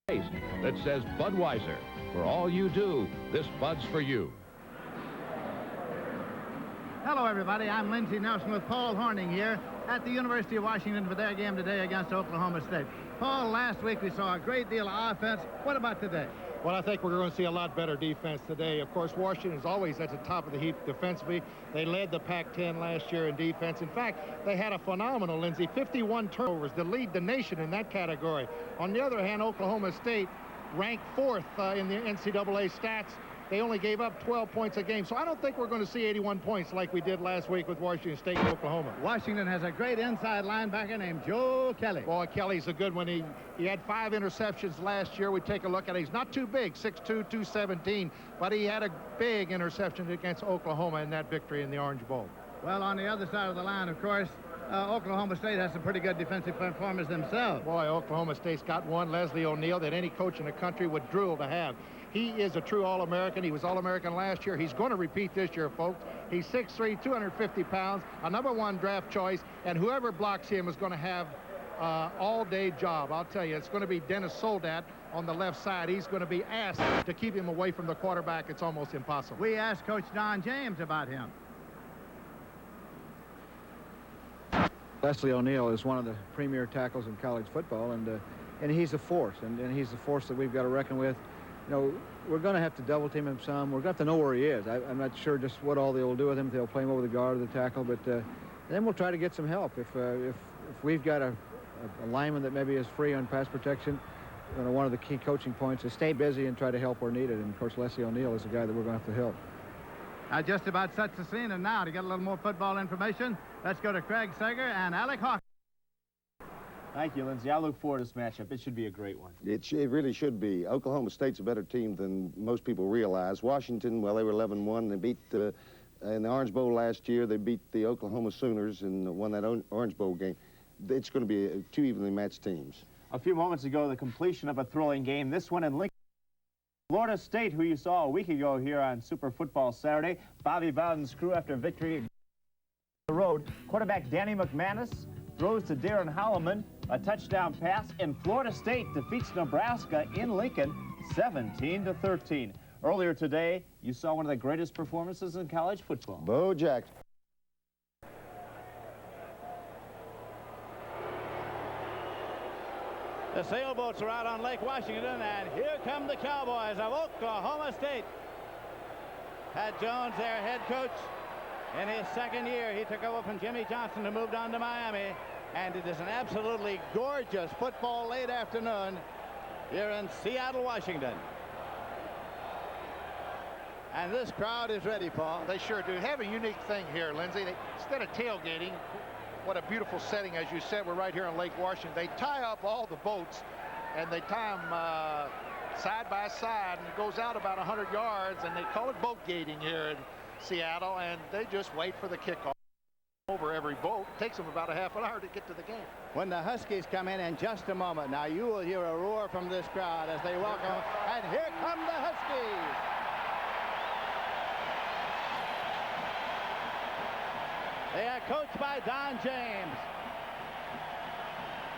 that says Budweiser. For all you do, this Bud's for you. Hello, everybody. I'm Lindsey Nelson with Paul Horning here at the University of Washington for their game today against Oklahoma State. Paul, last week we saw a great deal of offense. What about today? Well, I think we're going to see a lot better defense today. Of course, Washington is always at the top of the heap defensively. They led the Pac-10 last year in defense. In fact, they had a phenomenal, Lindsey, 51 turnovers to lead the nation in that category. On the other hand, Oklahoma State ranked 4th in the NCAA stats. They only gave up 12 points a game. So I don't think we're going to see 81 points like we did last week with Washington State and Oklahoma. Washington has a great inside linebacker named Joe Kelly. Boy, Kelly's a good one. He had 5 interceptions last year. We take a look at it. He's not too big, 6'2", 217, but he had a big interception against Oklahoma in that victory in the Orange Bowl. Well, on the other side of the line, of course, Oklahoma State has some pretty good defensive performers themselves. Boy, Oklahoma State's got one, Leslie O'Neal, that any coach in the country would drool to have. He is a true All-American. He was All-American last year. He's going to repeat this year, folks. He's 6'3", 250 pounds, a #1 draft choice, and whoever blocks him is going to have all-day job. I'll tell you, it's going to be Dennis Soldat on the left side. He's going to be asked to keep him away from the quarterback. It's almost impossible. We asked Coach Don James about him. Leslie O'Neal is one of the premier tackles in college football, and he's a force, and he's the force that we've got to reckon with. You know, we're going to have to double team him some. We're going to have to know where he is. I'm not sure just what all they'll do with him, if they'll play him over the guard or the tackle, but then we'll try to get some help. If we've got a lineman that maybe is free on pass protection, you know, one of the key coaching points is stay busy and try to help where needed. And of course, Leslie O'Neal is the guy that we're going to have to help. I just about sets the scene, and now to get a little more football information, let's go to Craig Sager and Alec Hawkins. Thank you, Lindsey. I look forward to this matchup. It should be a great one. It really should be. Oklahoma State's a better team than most people realize. Washington, well, they were 11-1. They beat in the Orange Bowl last year. They beat the Oklahoma Sooners and won that Orange Bowl game. It's going to be 2 evenly matched teams. A few moments ago, the completion of a thrilling game. This one in Lincoln. Florida State, who you saw a week ago here on Super Football Saturday. Bobby Bowden's crew after victory on the road. Quarterback Danny McManus throws to Darren Holloman, a touchdown pass, and Florida State defeats Nebraska in Lincoln 17-13. Earlier today, you saw one of the greatest performances in college football. Bo Jackson. The sailboats are out on Lake Washington, and here come the Cowboys of Oklahoma State. Pat Jones, their head coach, in his second year. He took over from Jimmy Johnson, who moved on to Miami. And it is an absolutely gorgeous football late afternoon here in Seattle, Washington. And this crowd is ready, Paul. They sure do. Have a unique thing here, Lindsey. Instead of tailgating, what a beautiful setting, as you said, we're right here on Lake Washington. They tie up all the boats, and they tie them side by side, and it goes out about 100 yards, and they call it boat gating here in Seattle, and they just wait for the kickoff. Over every boat. It takes them about a half an hour to get to the game. When the Huskies come in just a moment, now you will hear a roar from this crowd as they welcome, and here come the Huskies. They are coached by Don James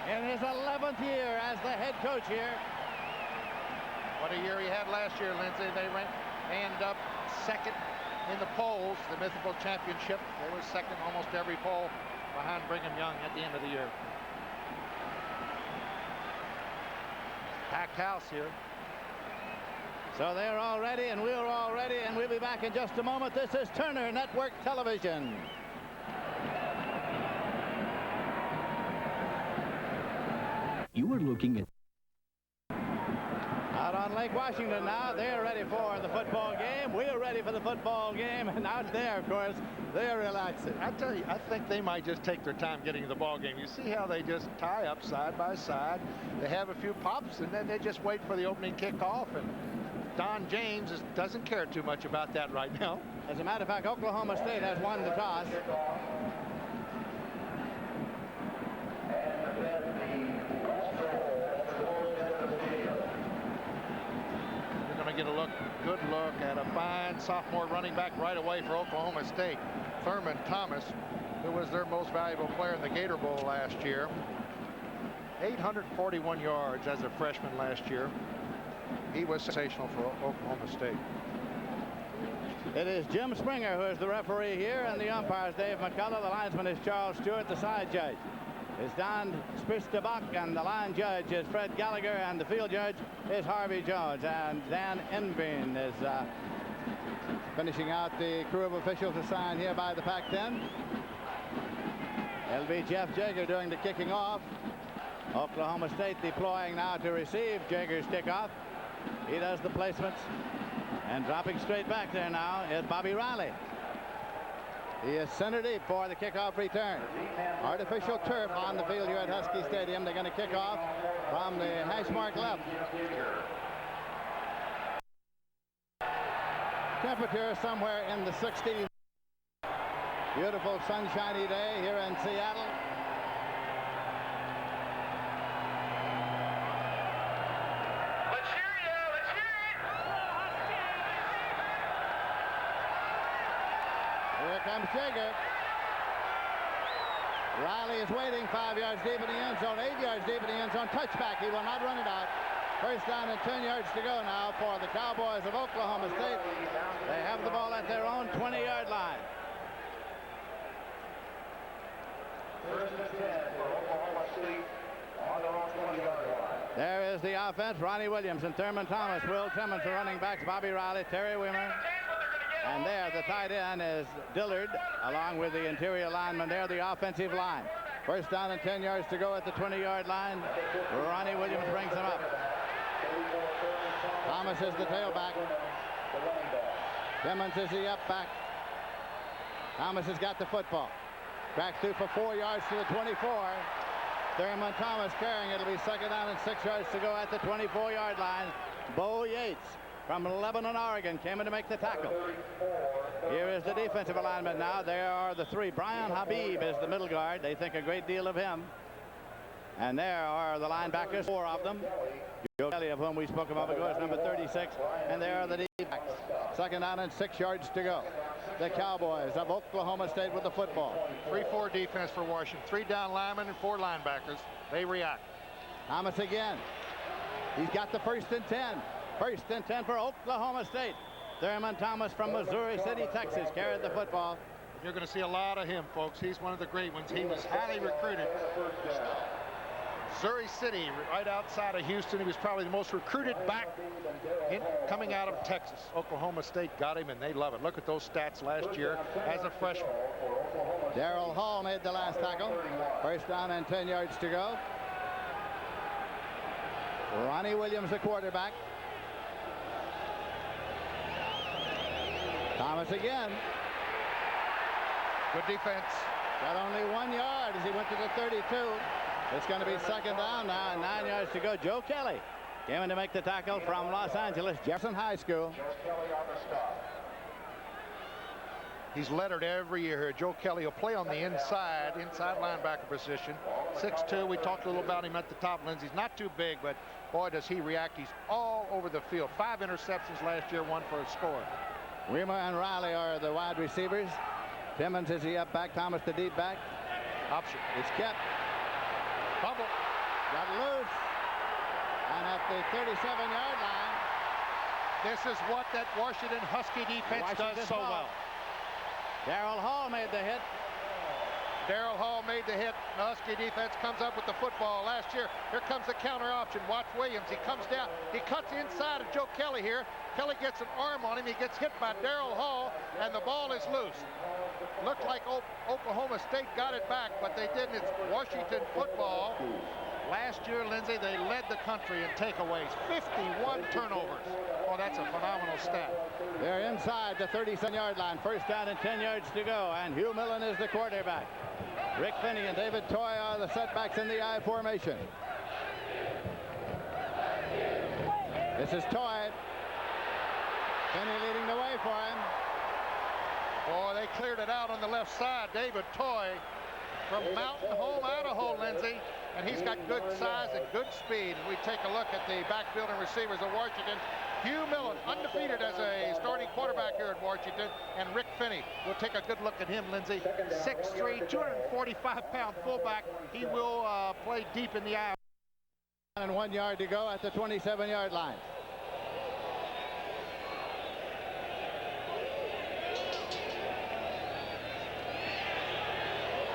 in his 11th year as the head coach here. What a year he had last year, Lindsey. They ended up second in the polls, the mythical championship. They were second almost every poll behind Brigham Young at the end of the year. Packed house here. So they're all ready, and we're all ready, and we'll be back in just a moment. This is Turner Network Television. You are looking at out on Lake Washington now. They're ready for the football game. We're ready for the football game. And out there, of course, they're relaxing. I tell you, I think they might just take their time getting to the ball game. You see how they just tie up side by side. They have a few pops, and then they just wait for the opening kickoff. And Don James doesn't care too much about that right now. As a matter of fact, Oklahoma State has won the toss. Get a good look at a fine sophomore running back right away for Oklahoma State, Thurman Thomas, who was their most valuable player in the Gator Bowl last year. 841 yards as a freshman last year. He was sensational for Oklahoma State. It is Jim Springer who is the referee here, and the umpire is Dave McCullough. The linesman is Charles Stewart. The side judge is Don Spistabach, and the line judge is Fred Gallagher, and the field judge is Harvey Jones. And Dan Enveen is finishing out the crew of officials assigned here by the Pac-10. It'll be Jeff Jager doing the kicking off. Oklahoma State deploying now to receive Jager's kickoff. He does the placements. And dropping straight back there now is Bobby Riley. He is center deep for the kickoff return. Artificial turf on the field here at Husky Stadium. They're going to kick off from the hash mark left. Temperature somewhere in the 60s. Beautiful sunshiny day here in Seattle. Here comes Jager. Riley is waiting 5 yards deep in the end zone, 8 yards deep in the end zone. Touchback. He will not run it out. First down and 10 yards to go now for the Cowboys of Oklahoma State. They have the ball at their own 20-yard line. There is the offense. Ronnie Williams and Thurman Thomas. Will Timmons, the running backs. Bobby Riley, Terry Wimmer. And there, the tight end is Dillard, along with the interior lineman there, the offensive line. First down and 10 yards to go at the 20-yard line. Ronnie Williams brings them up. Thomas is the tailback. Timmons is the up back. Thomas has got the football. Back through for 4 yards to the 24. Thurman Thomas carrying it. It'll be second down and 6 yards to go at the 24-yard line. Bo Yates from Lebanon, Oregon, came in to make the tackle. Here is the defensive alignment now. There are the three. Brian Habib is the middle guard. They think a great deal of him. And there are the linebackers, 4 of them. Joe Kelly, of whom we spoke a moment ago, is number 36. And there are the D-backs. Second down and 6 yards to go. The Cowboys of Oklahoma State with the football. 3-4 defense for Washington. 3 down linemen and 4 linebackers. They react. Thomas again. He's got the first and 10. First and 10 for Oklahoma State. Thurman Thomas from Missouri City, Texas, carried the football. You're going to see a lot of him, folks. He's one of the great ones. He was highly recruited. Missouri City, right outside of Houston. He was probably the most recruited back coming out of Texas. Oklahoma State got him, and they love it. Look at those stats last year as a freshman. Darrell Hall made the last tackle. First down and 10 yards to go. Ronnie Williams, the quarterback. Thomas again. Good defense. Got only 1 yard as he went to the 32. It's going to be second down now and 9 yards to go. Joe Kelly came in to make the tackle from Los Angeles Jefferson High School. He's lettered every year here. Joe Kelly will play on the inside linebacker position. 6'2". We talked a little about him at the top, Lindsey. He's not too big, but boy, does he react. He's all over the field. 5 interceptions last year, 1 for a score. Wimmer and Riley are the wide receivers. Timmons is the up back. Thomas the deep back. Option. It's kept. Bubble. Got loose. And at the 37-yard line. This is what that Washington Husky defense does so well. Darrell Hall made the hit. Darrell Hall made the hit. The Husky defense comes up with the football last year. Here comes the counter option. Watch Williams. He comes down. He cuts inside of Joe Kelly here. Kelly gets an arm on him. He gets hit by Darrell Hall, and the ball is loose. Looked like Oklahoma State got it back, but they didn't. It's Washington football. Last year, Lindsey, they led the country in takeaways. 51 turnovers. Oh, that's a phenomenal stat. They're inside the 37-yard line. First down and 10 yards to go, and Hugh Millen is the quarterback. Rick Finney and David Toy are the setbacks in the I formation. This is Toy. Finney leading the way for him. Oh, they cleared it out on the left side. David Toy from Mountain Home, Idaho, Lindsey. And he's got good size and good speed. And we take a look at the backfield and receivers of Washington. Hugh Millen, undefeated as a starting quarterback here at Washington. And Rick Finney. We'll take a good look at him, Lindsey. 6'3", 245-pound fullback. He will play deep in the I And 1 yard to go at the 27-yard line.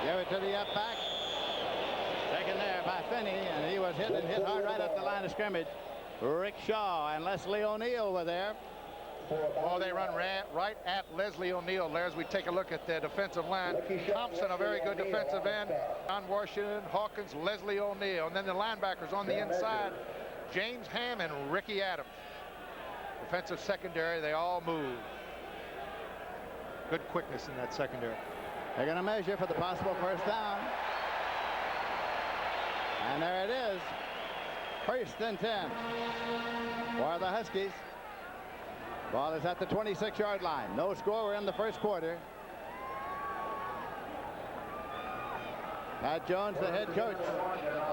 Give it to the up back. Taken there by Finney, and he was hit hard right at the line of scrimmage. Rick Shaw and Leslie O'Neal were there. Oh, they run right at Leslie O'Neal there as we take a look at the defensive line. Thompson, a very good defensive end. John Washington, Hawkins, Leslie O'Neal. And then the linebackers on the inside, James Ham and Ricky Adams. Defensive secondary, they all move. Good quickness in that secondary. They're going to measure for the possible first down. And there it is. 1st and 10 for the Huskies. Ball is at the 26-yard line. No score in the first quarter. Pat Jones, the head coach,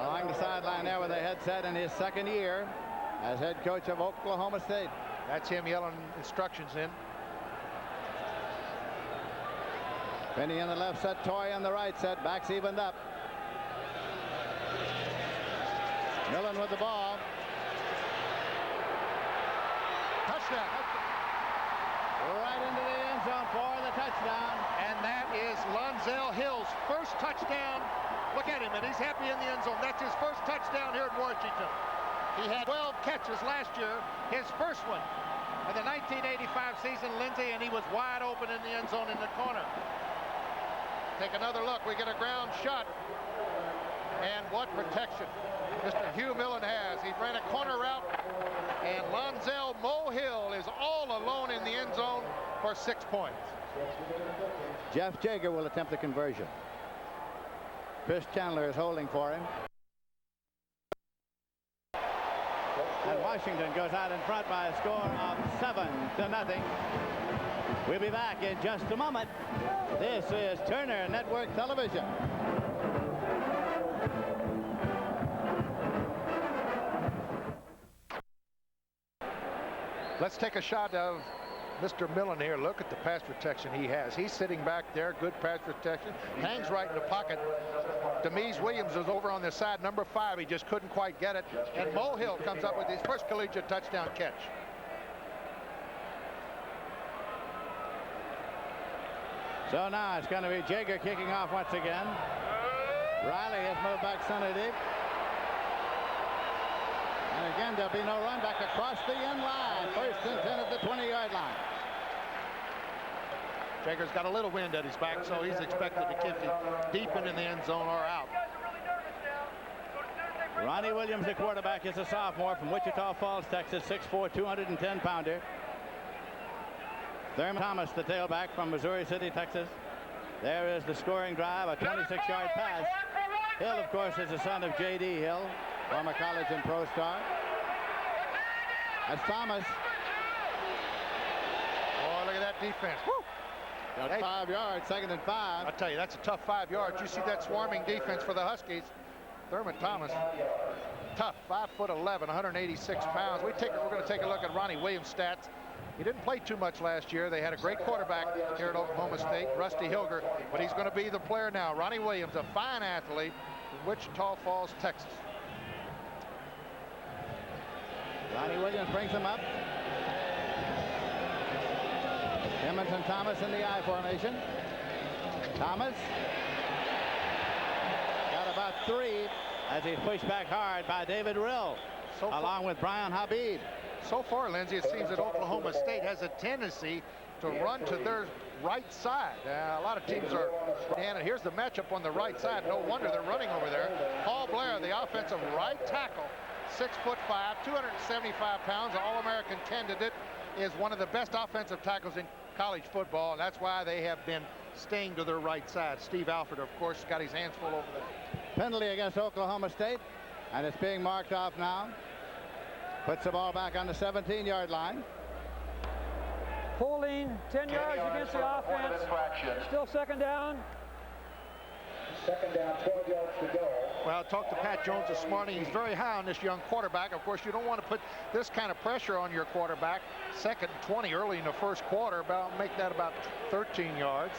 along the sideline there with a headset in his second year as head coach of Oklahoma State. That's him yelling instructions in. Finney in the left set, Toy on the right set. Backs evened up. Millen with the ball. Touchdown. Right into the end zone for the touchdown. And that is Lonzel Hill's first touchdown. Look at him, and he's happy in the end zone. That's his first touchdown here in Washington. He had 12 catches last year, his first one of the 1985 season, Lindsey, and he was wide open in the end zone in the corner. Take another look. We get a ground shot. And what protection Mr. Hugh Millen has. He ran a corner route, and Lonzel Mohill is all alone in the end zone for 6 points. Jeff Jager will attempt the conversion. Chris Chandler is holding for him. And Washington goes out in front by a score of 7-0. We'll be back in just a moment. This is Turner Network Television. Let's take a shot of Mr. Millen here. Look at the pass protection he has. He's sitting back there, good pass protection. Hangs right in the pocket. Demise Williams is over on the side, number 5. He just couldn't quite get it. And Mohill comes up with his first collegiate touchdown catch. So now it's going to be Jager kicking off once again. Riley has moved back center deep. And again, there'll be no run back across the end line. 1st and 10 at the 20-yard line. Jager's got a little wind at his back, so he's expected to kick it deep into the end zone or out. Ronnie Williams, the quarterback, is a sophomore from Wichita Falls, Texas, 6'4", 210-pounder. Thurman Thomas, the tailback from Missouri City, Texas. There is the scoring drive, a 26-yard pass. Hill, of course, is the son of J.D. Hill, former college and pro star. That's Thomas. Oh, look at that defense. Woo! Got 5 yards, 2nd and 5. I'll tell you, that's a tough 5 yards. You see that swarming defense for the Huskies. Thurman Thomas, tough, 5'11", 186 pounds. We're going to take a look at Ronnie Williams' stats. He didn't play too much last year. They had a great quarterback here at Oklahoma State, Rusty Hilger, but he's going to be the player now. Ronnie Williams, a fine athlete from Wichita Falls, Texas. Ronnie Williams brings him up. Emmons and Thomas in the I formation. Thomas got about 3 as he's pushed back hard by David Rill, along with Brian Habib. So far, Lindsey, it seems that Oklahoma State has a tendency to run to their right side. A lot of teams are, and here's the matchup on the right side. No wonder they're running over there. Paul Blair, the offensive right tackle, 6'5", 275 pounds, All-American candidate, is one of the best offensive tackles in college football, and that's why they have been staying to their right side. Steve Alford, of course, got his hands full over there. Penalty against Oklahoma State, and it's being marked off now. Puts the ball back on the 17-yard line. Holding 10 yards against the offense. Still 2nd down. 2nd down, 12 yards to go. Well, I talked to Pat Jones this morning. He's very high on this young quarterback. Of course, you don't want to put this kind of pressure on your quarterback. 2nd and 20 early in the first quarter. Make that about 13 yards.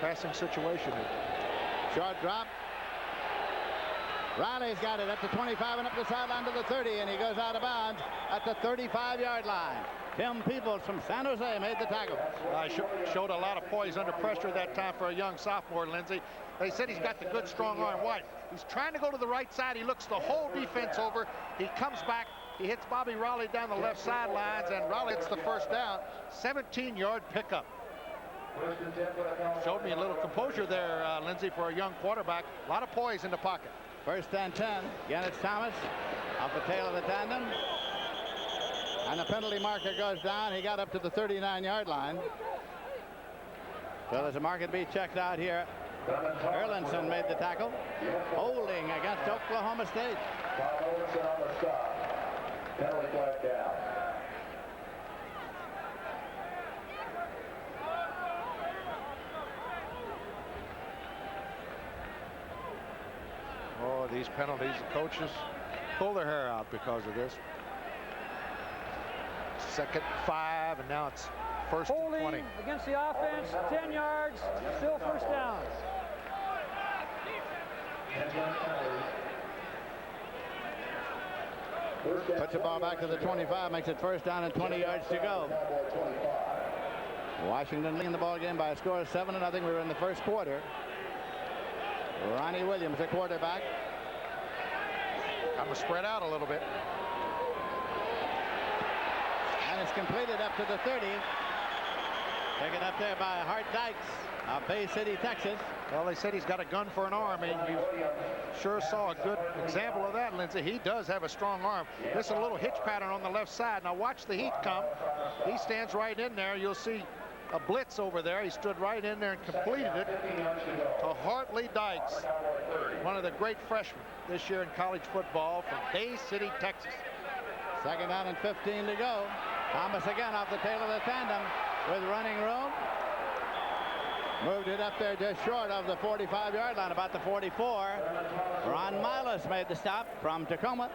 Passing situation. Short drop. Riley's got it at the 25 and up the sideline to the 30, and he goes out of bounds at the 35-yard line. Tim Peebles from San Jose made the tackle. Showed a lot of poise under pressure that time for a young sophomore, Lindsey. They said he's got the good strong arm. Why? He's trying to go to the right side. He looks the whole defense over. He comes back. He hits Bobby Riley down the left sidelines, and Riley hits the first down. 17-yard pickup. Showed me a little composure there, Lindsey, for a young quarterback. A lot of poise in the pocket. First and 10. Again, it's Thomas off the tail of the tandem. And the penalty marker goes down. He got up to the 39-yard line. So there's a mark to be checked out here. Erlinson made the tackle. Holding against Oklahoma State. Erlinson on the stop. Penalty flag down. Oh, these penalties, the coaches pull their hair out because of this. Second 5, and now it's first and 20. Holding against the offense, 10 yards, still first down. Puts the ball back to the 25, makes it first down and 20 yards to go. Washington leading the ball game by a score of 7-0. We were in the first quarter. Ronnie Williams, the quarterback. I'm spread out a little bit. And it's completed up to the 30. Taken up there by Hart Dykes of Bay City, Texas. Well, they said he's got a gun for an arm, and you sure saw a good example of that, Lindsey. He does have a strong arm. This is a little hitch pattern on the left side. Now watch the heat come. He stands right in there. You'll see a blitz over there. He stood right in there and completed it to Hartley Dykes, one of the great freshmen this year in college football from Bay City, Texas. Second down and 15 to go. Thomas again off the tail of the tandem with running room. Moved it up there just short of the 45-yard line, about the 44. Ron Milas made the stop from Tacoma.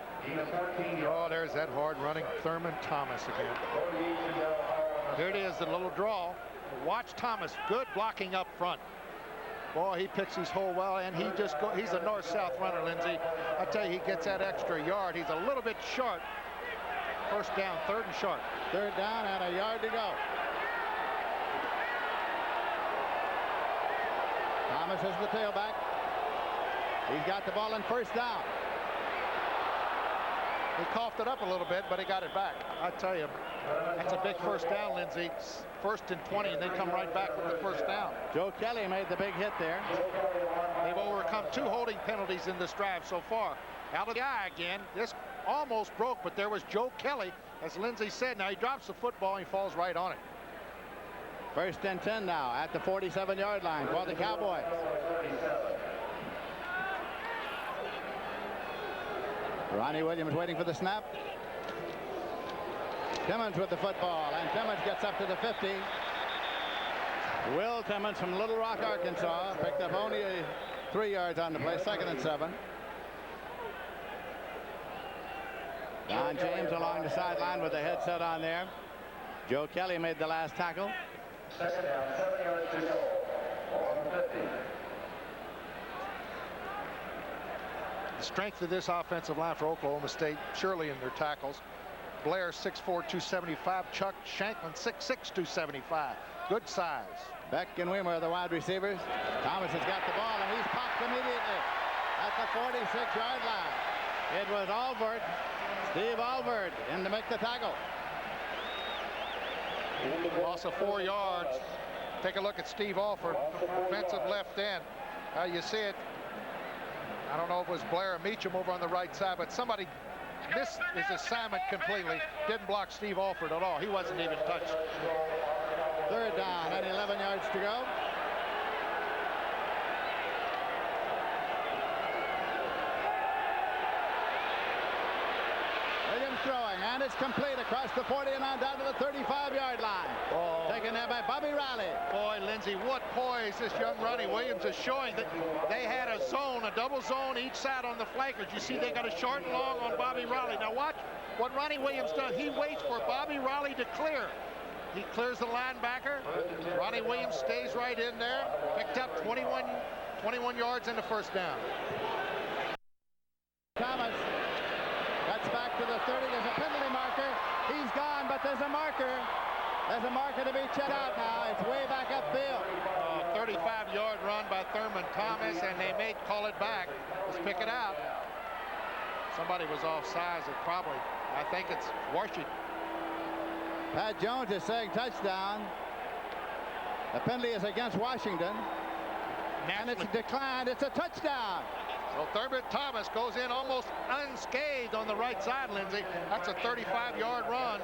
Oh, there's that hard running Thurman Thomas again. Here it is, the little draw. Watch Thomas, good blocking up front. Boy, he picks his hole well, and he's a north-south runner, Lindsey. I tell you, he gets that extra yard. He's a little bit short. First down, third and short. Third down and a yard to go. Thomas is the tailback. He's got the ball in first down. He coughed it up a little bit, but he got it back. I tell you, that's a big first down, Lindsey. First and 20, and they come right back with the first down. Joe Kelly made the big hit there. They've overcome 2 holding penalties in this drive so far. Out of the eye again. This almost broke, but there was Joe Kelly, as Lindsey said. Now he drops the football and he falls right on it. First and 10 now at the 47-yard line for the Cowboys. Ronnie Williams waiting for the snap. Timmons with the football, and Timmons gets up to the 50. Will Timmons from Little Rock, Arkansas, picked up only 3 yards on the play, second and 7. Don James along the sideline with the headset on there. Joe Kelly made the last tackle. Second down, 7 yards to go. On the 50. The strength of this offensive line for Oklahoma State, surely in their tackles. Blair 6'4", 275. Chuck Shanklin 6'6", 275. Good size. Beck and Weimer are the wide receivers. Thomas has got the ball, and he's popped immediately at the 46-yard line. It was Alvord, Steve Alvord, in to make the tackle. Loss of 4 yards. Take a look at Steve Alford, defensive left end. You see it. I don't know if it was Blair or Meacham over on the right side, but somebody missed his assignment completely. Didn't block Steve Alford at all. He wasn't even touched. Third down and 11 yards to go. Williams throwing, and it's complete across the 40 and on down to the 35-yard line. Oh. Taken there by Bobby Riley. Boy, Lindsey, what poise this young Ronnie Williams is showing. That they had a zone, a double zone each side on the flankers. You see they got a short and long on Bobby Riley. Now watch what Ronnie Williams does. He waits for Bobby Riley to clear. He clears the linebacker. Ronnie Williams stays right in there. Picked up 21 yards in the first down. Thomas cuts back to the 30. There's a penalty marker. He's gone, but there's a marker. There's a marker to be checked out now. It's way back upfield. 35-yard run by Thurman Thomas, and they may call it back. Let's pick it out. Somebody was offsides. It probably, I think it's Washington. Pat Jones is saying touchdown. The penalty is against Washington. And it's declined. It's a touchdown. So Thurman Thomas goes in almost unscathed on the right side, Lindsey. That's a 35-yard run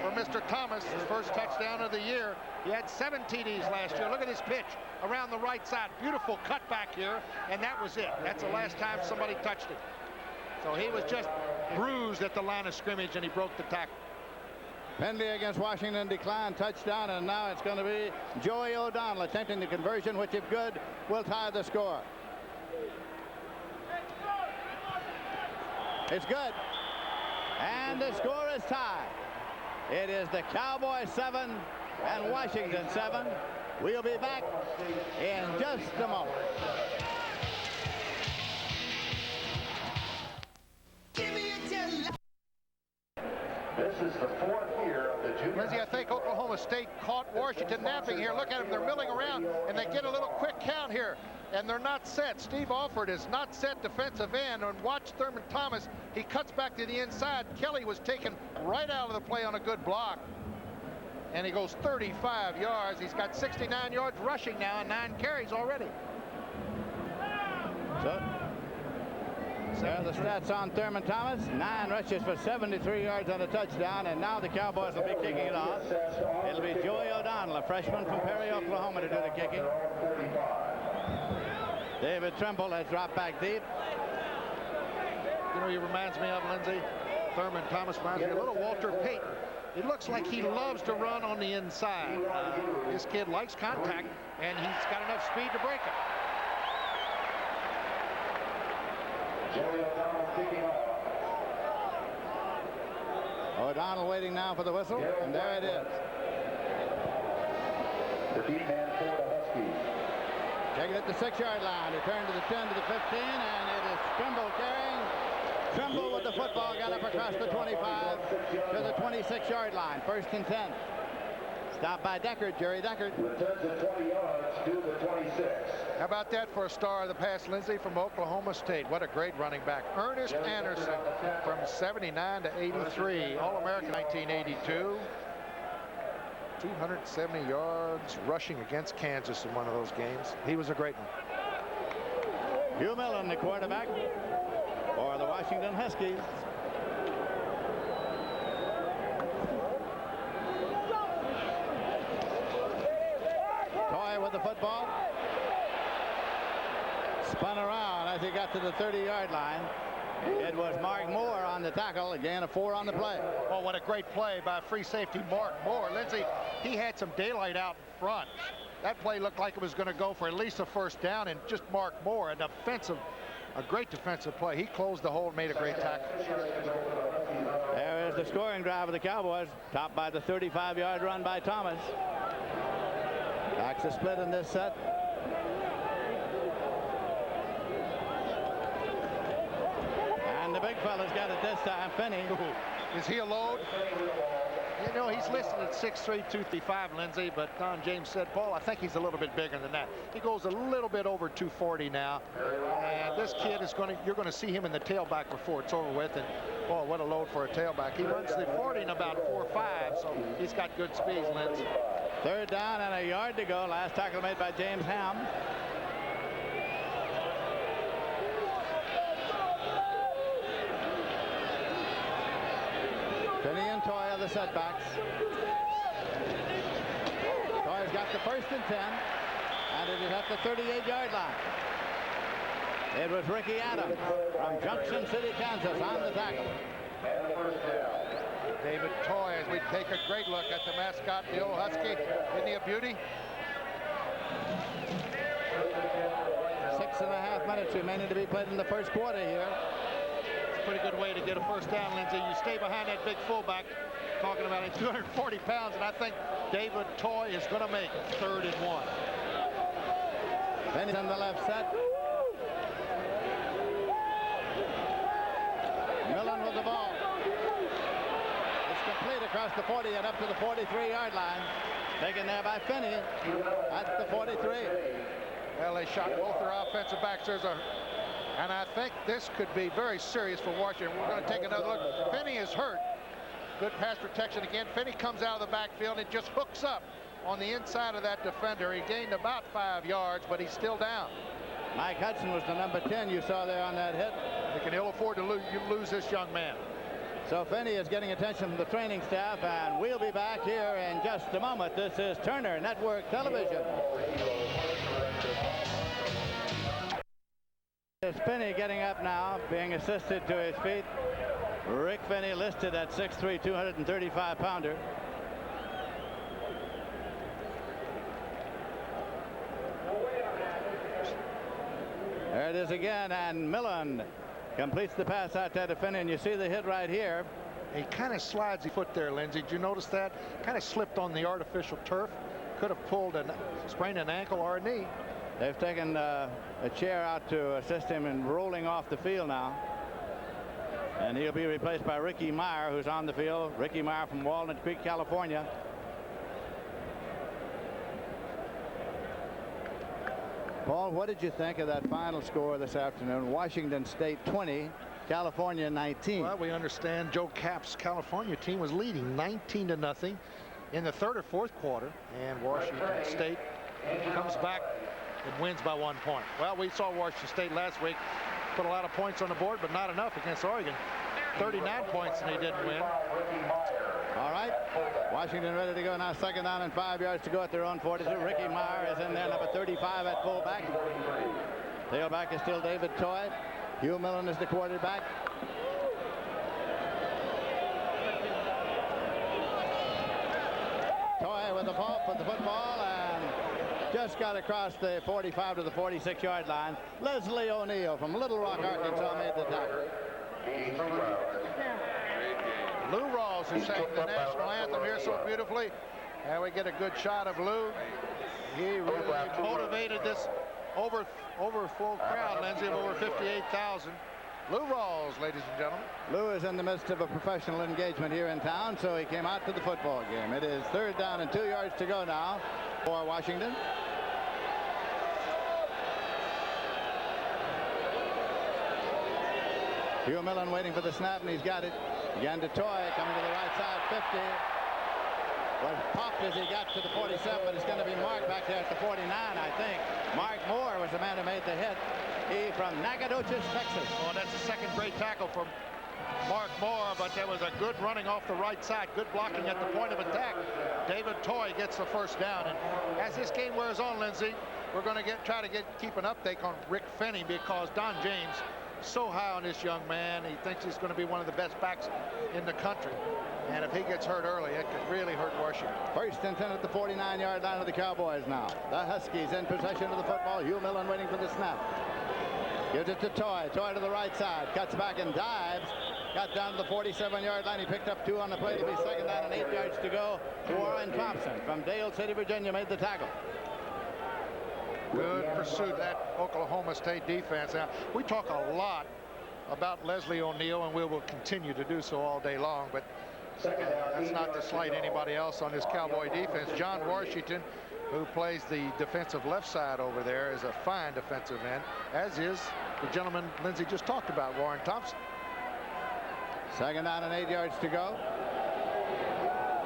for Mr. Thomas, his first touchdown of the year. He had 7 TDs last year. Look at this pitch around the right side. Beautiful cut back here, and that was it. That's the last time somebody touched it. So he was just bruised at the line of scrimmage, and he broke the tackle. Penalty against Washington declined, touchdown, and now it's going to be Joey O'Donnell attempting the conversion, which, if good, will tie the score. It's good. And the score is tied. It is the Cowboys 7 and Washington 7. We'll be back in just a moment. This is the 4th year of the junior. Lindsey, I think Oklahoma State caught Washington napping here. Look at them. They're milling around, and they get a little quick count here, and they're not set. Steve Alford is not set defensive end, and watch Thurman Thomas. He cuts back to the inside. Kelly was taken right out of the play on a good block, and he goes 35 yards. He's got 69 yards rushing now and 9 carries already. So there are the stats on Thurman Thomas. 9 rushes for 73 yards on a touchdown, and now the Cowboys will be kicking it off. It'll be Joey O'Donnell, a freshman from Perry, Oklahoma, to do the kicking. David Trimble has dropped back deep. You know, he reminds me of, Lindsey, Thurman Thomas reminds me a little Walter Payton. It looks like he loves to run on the inside. This kid likes contact, and he's got enough speed to break it. Joey O'Donnell kicking off. O'Donnell waiting now for the whistle, and there it is. The deep man for the Huskies. Taking it to the 6-yard line. He turned to the 10 to the 15, and it is Trimble carrying. Trimble with the football got up across the 25 to the 26-yard line. 1st and 10. Stopped by Deckard, Jerry Deckard. Returns at 20 yards to the 26. How about that for a star of the pass, Lindsey, from Oklahoma State? What a great running back. Ernest Anderson from 79 to 83. All-American 1982. 270 yards rushing against Kansas in one of those games. He was a great one. Hugh Millen, the quarterback for the Washington Huskies. Toy with the football. Spun around as he got to the 30-yard line. It was Mark Moore on the tackle. Again, a 4 on the play. Oh, what a great play by free safety Mark Moore. Lindsey, he had some daylight out in front. That play looked like it was going to go for at least a 1st down, and just Mark Moore, a great defensive play. He closed the hole and made a great tackle. There is the scoring drive of the Cowboys, topped by the 35-yard run by Thomas. Backs a split in this set. And the big fella's got it this time, Finney. Is he a load? You know, he's listed at 6'3", 235, Lindsey, but Don James said, Paul, I think he's a little bit bigger than that. He goes a little bit over 240 now, and this kid is you're going to see him in the tailback before it's over with, and, boy, what a load for a tailback. He runs the 40 in about 4.5, so he's got good speed, Lindsey. 3rd down and a yard to go. Last tackle made by James Ham. Finney and Toy are the setbacks. Toy's got the 1st and 10, and it is at the 38-yard line. It was Ricky Adams from Junction City, Kansas, on the tackle. And the 1st down. David Toy, as we take a great look at the mascot, the old Husky. Isn't he a beauty? 6.5 minutes remaining to be played in the 1st quarter here. It's a pretty good way to get a 1st down, Lindsey. You stay behind that big fullback, talking about him, 240 pounds, and I think David Toy is going to make 3rd and 1. Finney's on the left set. across the 40 and up to the 43-yard line. Taken there by Finney at the 43. Well, they shot both their offensive backs. And I think this could be very serious for Washington. We're going to take another look. Finney is hurt. Good pass protection again. Finney comes out of the backfield and just hooks up on the inside of that defender. He gained about 5 yards, but he's still down. Mike Hudson was the number 10 you saw there on that hit. They can ill afford to lose this young man. So Finney is getting attention from the training staff, and we'll be back here in just a moment. This is Turner Network Television. It's Finney getting up now, being assisted to his feet. Rick Finney, listed at 6'3", 235-pounder. There it is again, and Millen completes the pass out there to Finney, and you see the hit right here. He kind of slides his foot there, Lindsey. Did you notice that? Kind of slipped on the artificial turf. Could have sprained an ankle or a knee. They've taken a chair out to assist him in rolling off the field now. And he'll be replaced by Ricky Meyer, who's on the field. Ricky Meyer from Walnut Creek, California. Paul, what did you think of that final score this afternoon? Washington State 20, California 19. Well, we understand Joe Cap's California team was leading 19-0 in the third or fourth quarter, and Washington State comes back and wins by 1 point. Well, we saw Washington State last week put a lot of points on the board, but not enough against Oregon. 39 points, and they didn't win. All right, Washington ready to go now. Second down and 5 yards to go at their own 42. Ricky Meyer is in there, number 35 at fullback. Tailback is still David Toy. Hugh Millen is the quarterback. Toy with the football, and just got across the 45 to the 46-yard line. Leslie O'Neal from Little Rock, Arkansas, made the tackle. Lou Rawls is saying the national anthem here so beautifully. And we get a good shot of Lou. He really motivated this over full crowd, Lindsey, of over 58,000. Lou Rawls, ladies and gentlemen. Lou is in the midst of a professional engagement here in town, so he came out to the football game. It is third down and 2 yards to go now for Washington. Hugh Millen waiting for the snap, and he's got it. Again to Toy, coming to the right side, 50. Was popped as he got to the 47, but it's going to be Mark back there at the 49, I think. Mark Moore was the man who made the hit. He from Nacogdoches, Texas. Oh, that's a second great tackle from Mark Moore, but there was a good running off the right side, good blocking at the point of attack. David Toy gets the first down, and as this game wears on, Lindsey, we're going to try to keep an update on Rick Finney, because Don James so high on this young man. He thinks he's going to be one of the best backs in the country, and if he gets hurt early, it could really hurt Washington. First and 10 at the 49-yard line of the Cowboys now. The Huskies in possession of the football. Hugh Millen waiting for the snap. Gives it to Toy. Toy to the right side. Cuts back and dives. Got down to the 47-yard line. He picked up 2 on the play. It'll be second down and 8 yards to go. Warren Thompson from Dale City, Virginia, made the tackle. Good pursuit, that Oklahoma State defense. Now, we talk a lot about Leslie O'Neal, and we will continue to do so all day long, but that's not to slight anybody else on this Cowboy defense. John Washington, who plays the defensive left side over there, is a fine defensive end, as is the gentleman Lindsey just talked about, Warren Thompson. Second down and 8 yards to go.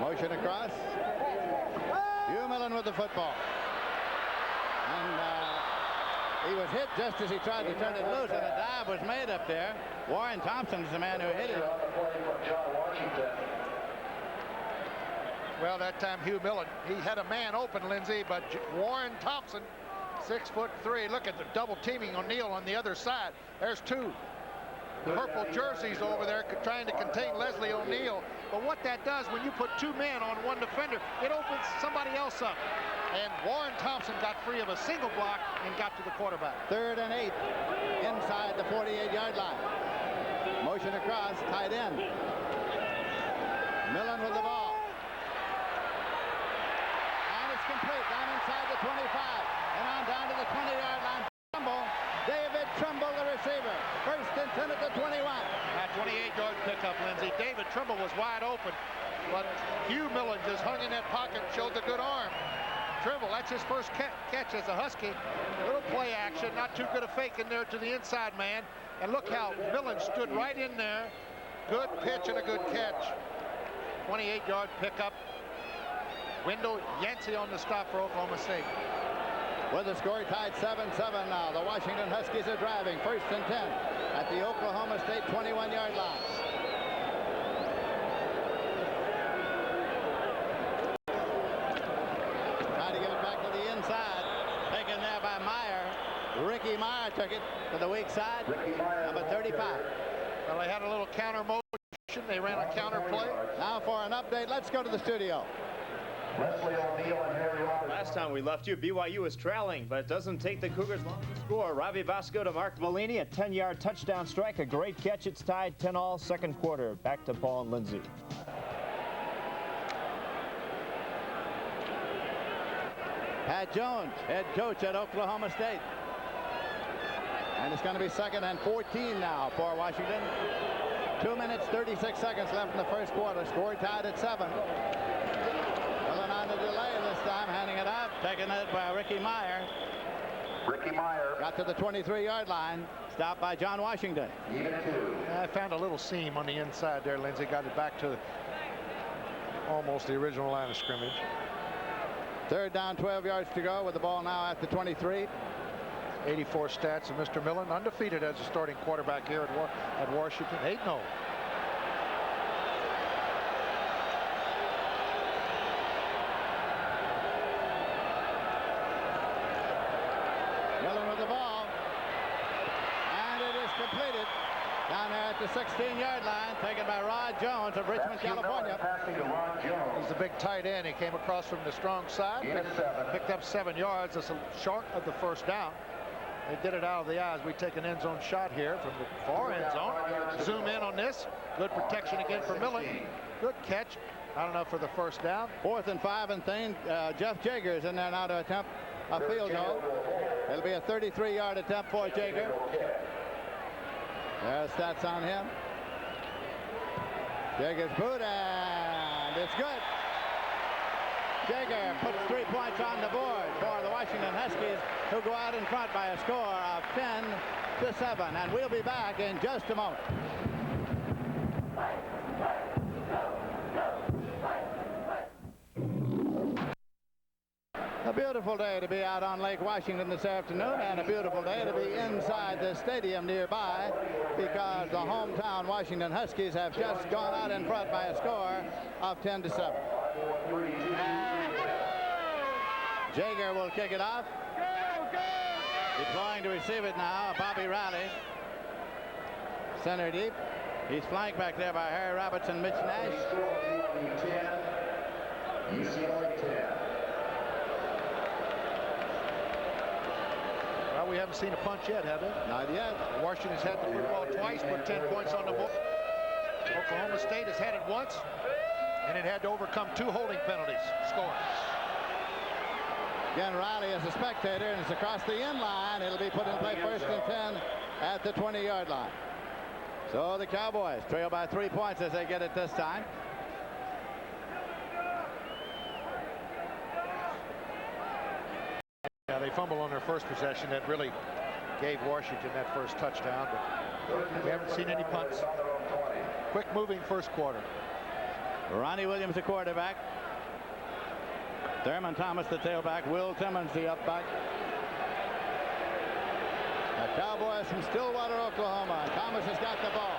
Motion across. Hugh Millen with the football. And he was hit just as he tried to turn it loose, and a dive was made up there. Warren Thompson is the man who hit it. Well, that time Hugh Millen, he had a man open, Lindsey, but Warren Thompson, 6'3". Look at the double teaming O'Neal on the other side. There's 2 purple jerseys over there trying to contain Leslie O'Neal. But what that does, when you put 2 men on 1 defender, it opens somebody else up. And Warren Thompson got free of a single block and got to the quarterback. Third and 8 inside the 48-yard line. Motion across, tight end. Millen with the ball. And it's complete down inside the 25 and on down to the 20-yard line. Trumbull, David Trumbull, the receiver. First and 10 at the 21. That 28-yard pitch handcuff, Lindsey. David Trimble was wide open, but Hugh Millen just hung in that pocket and showed the good arm. Trimble, that's his first catch as a Husky. Little play action, not too good a fake in there to the inside man. And look how Millen stood right in there. Good pitch and a good catch. 28-yard pickup. Wendell Yancey on the stop for Oklahoma State. With the score tied 7-7 now. The Washington Huskies are driving 1st and 10 at the Oklahoma State 21-yard line. Trying to give it back to the inside. Taken there by Meyer. Ricky Meyer took it to the weak side. Number 35. Well, they had a little counter motion. They ran a counter play. Now for an update, let's go to the studio. Last time we left you, BYU was trailing, but it doesn't take the Cougars long to score. Ravi Vasco to Mark Bellini, a 10-yard touchdown strike, a great catch. It's tied 10-all, second quarter. Back to Paul and Lindsay. Pat Jones, head coach at Oklahoma State. And it's going to be 2nd and 14 now for Washington. 2 minutes, 36 seconds left in the first quarter. Score tied at 7. Going on the delay this time, handing it off. Taking it by Ricky Meyer. Ricky Meyer. Got to the 23-yard line. Stopped by John Washington. I found a little seam on the inside there, Lindsey. Got it back to almost the original line of scrimmage. 3rd down, 12 yards to go with the ball now at the 23. 84 stats of Mr. Millen, undefeated as a starting quarterback here at Washington. 8-0. Millen with the ball. And it is completed. Down there at the 16-yard line, taken by Rod Jones of Richmond, California. He's a big tight end. He came across from the strong side. Picked up 7 yards. That's short of the first down. They did it out of the eyes. We take an end zone shot here from the far end zone. Zoom in on this. Good protection again for Millen. Good catch. I don't know for the first down. 4th and 5 and thing. Jeff Jager is in there now to attempt a field goal. It'll be a 33-yard attempt for Jager. There's stats on him. Jager's boot, and it's good. Jager puts 3 points on the board for the Washington Huskies, who go out in front by a score of 10-7. And we'll be back in just a moment. A beautiful day to be out on Lake Washington this afternoon, and a beautiful day to be inside the stadium nearby, because the hometown Washington Huskies have just gone out in front by a score of 10-7. Jager will kick it off. Deploying to receive it now, Bobby Riley. Center deep. He's flanked back there by Harry Roberts and Mitch Nash. Well, we haven't seen a punch yet, have we? Not yet. Washington's had the football twice, put 10 points on the board. Oklahoma State has had it once, and it had to overcome 2 holding penalties. Score. Again, Riley is a spectator, and it's across the end line. It'll be put in play 1st and 10 at the 20-yard line. So the Cowboys trail by 3 points as they get it this time. Yeah, they fumbled on their first possession. That really gave Washington that first touchdown, but we haven't seen any punts. Quick moving first quarter. Ronnie Williams, the quarterback. Thurman Thomas, the tailback. Will Timmons, the upback. The Cowboys from Stillwater, Oklahoma. Thomas has got the ball.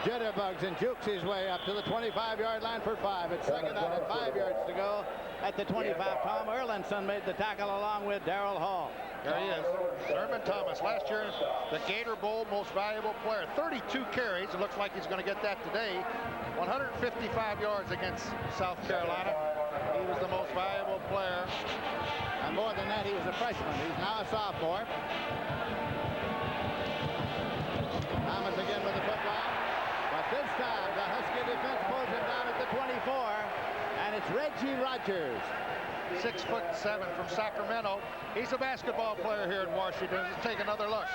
Jitterbugs and jukes his way up to the 25-yard line for 5. It's 2nd down and 5 yards to go at the 25. Tom Erlandson made the tackle along with Darrell Hall. There he is. Thurman Thomas, last year the Gator Bowl most valuable player. 32 carries. It looks like he's going to get that today. 155 yards against South Carolina. He was the most valuable player. And more than that, he was a freshman. He's now a sophomore. Thomas again with the football. But this time, the Husky defense pulls him down at the 24. And it's Reggie Rogers. 6'7" from Sacramento. He's a basketball player here in Washington. Let's take another look.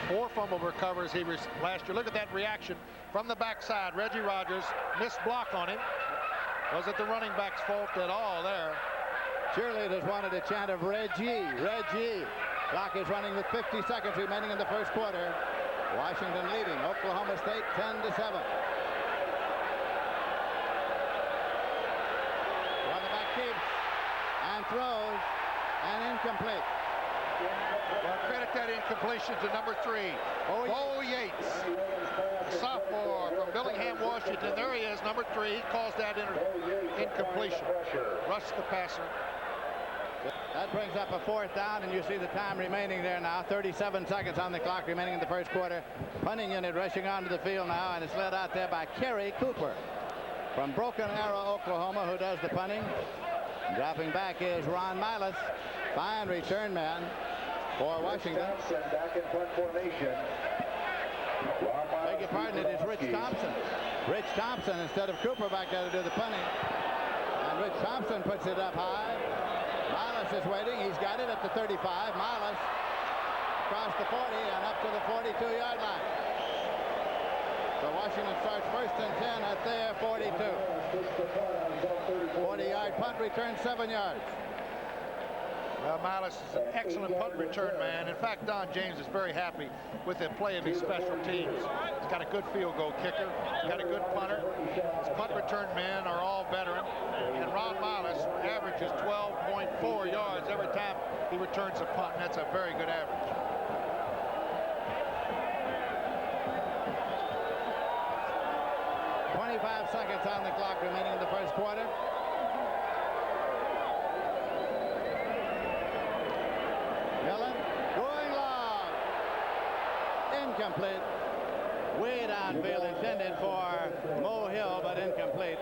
4 fumble recovers last year. Look at that reaction from the backside. Reggie Rogers, missed block on him. Wasn't the running back's fault at all there. Cheerleaders wanted a chant of Reggie, Reggie. Clock is running with 50 seconds remaining in the first quarter. Washington leading Oklahoma State 10-7. Quarterback keeps and throws and incomplete. Well, credit that incompletion to number 3, Bo Yates, sophomore from Bellingham, Washington. There he is, number 3. He calls that incompletion. Rushed the passer. That brings up a 4th down, and you see the time remaining there now. 37 seconds on the clock remaining in the first quarter. Punting unit rushing onto the field now, and it's led out there by Kerry Cooper from Broken Arrow, Oklahoma, who does the punting. Dropping back is Ron Milas. Fine return man for Washington. Back in punt formation. Beg your pardon, it is Rich Thompson. Rich Thompson instead of Cooper back there to do the punting. And Rich Thompson puts it up high. Milas is waiting. He's got it at the 35. Milas across the 40 and up to the 42-yard line. So Washington starts 1st and 10 at their 42. 40-yard punt return, 7 yards. Well, Milas is an excellent punt return man. In fact, Don James is very happy with the play of his special teams. He's got a good field goal kicker. He's got a good punter. His punt return men are all veteran. And Ron Milas averages 12.4 yards every time he returns a punt. And that's a very good average. Seconds on the clock remaining in the first quarter. Millen going long. Incomplete. Way downfield, intended for Mo Hill, but incomplete.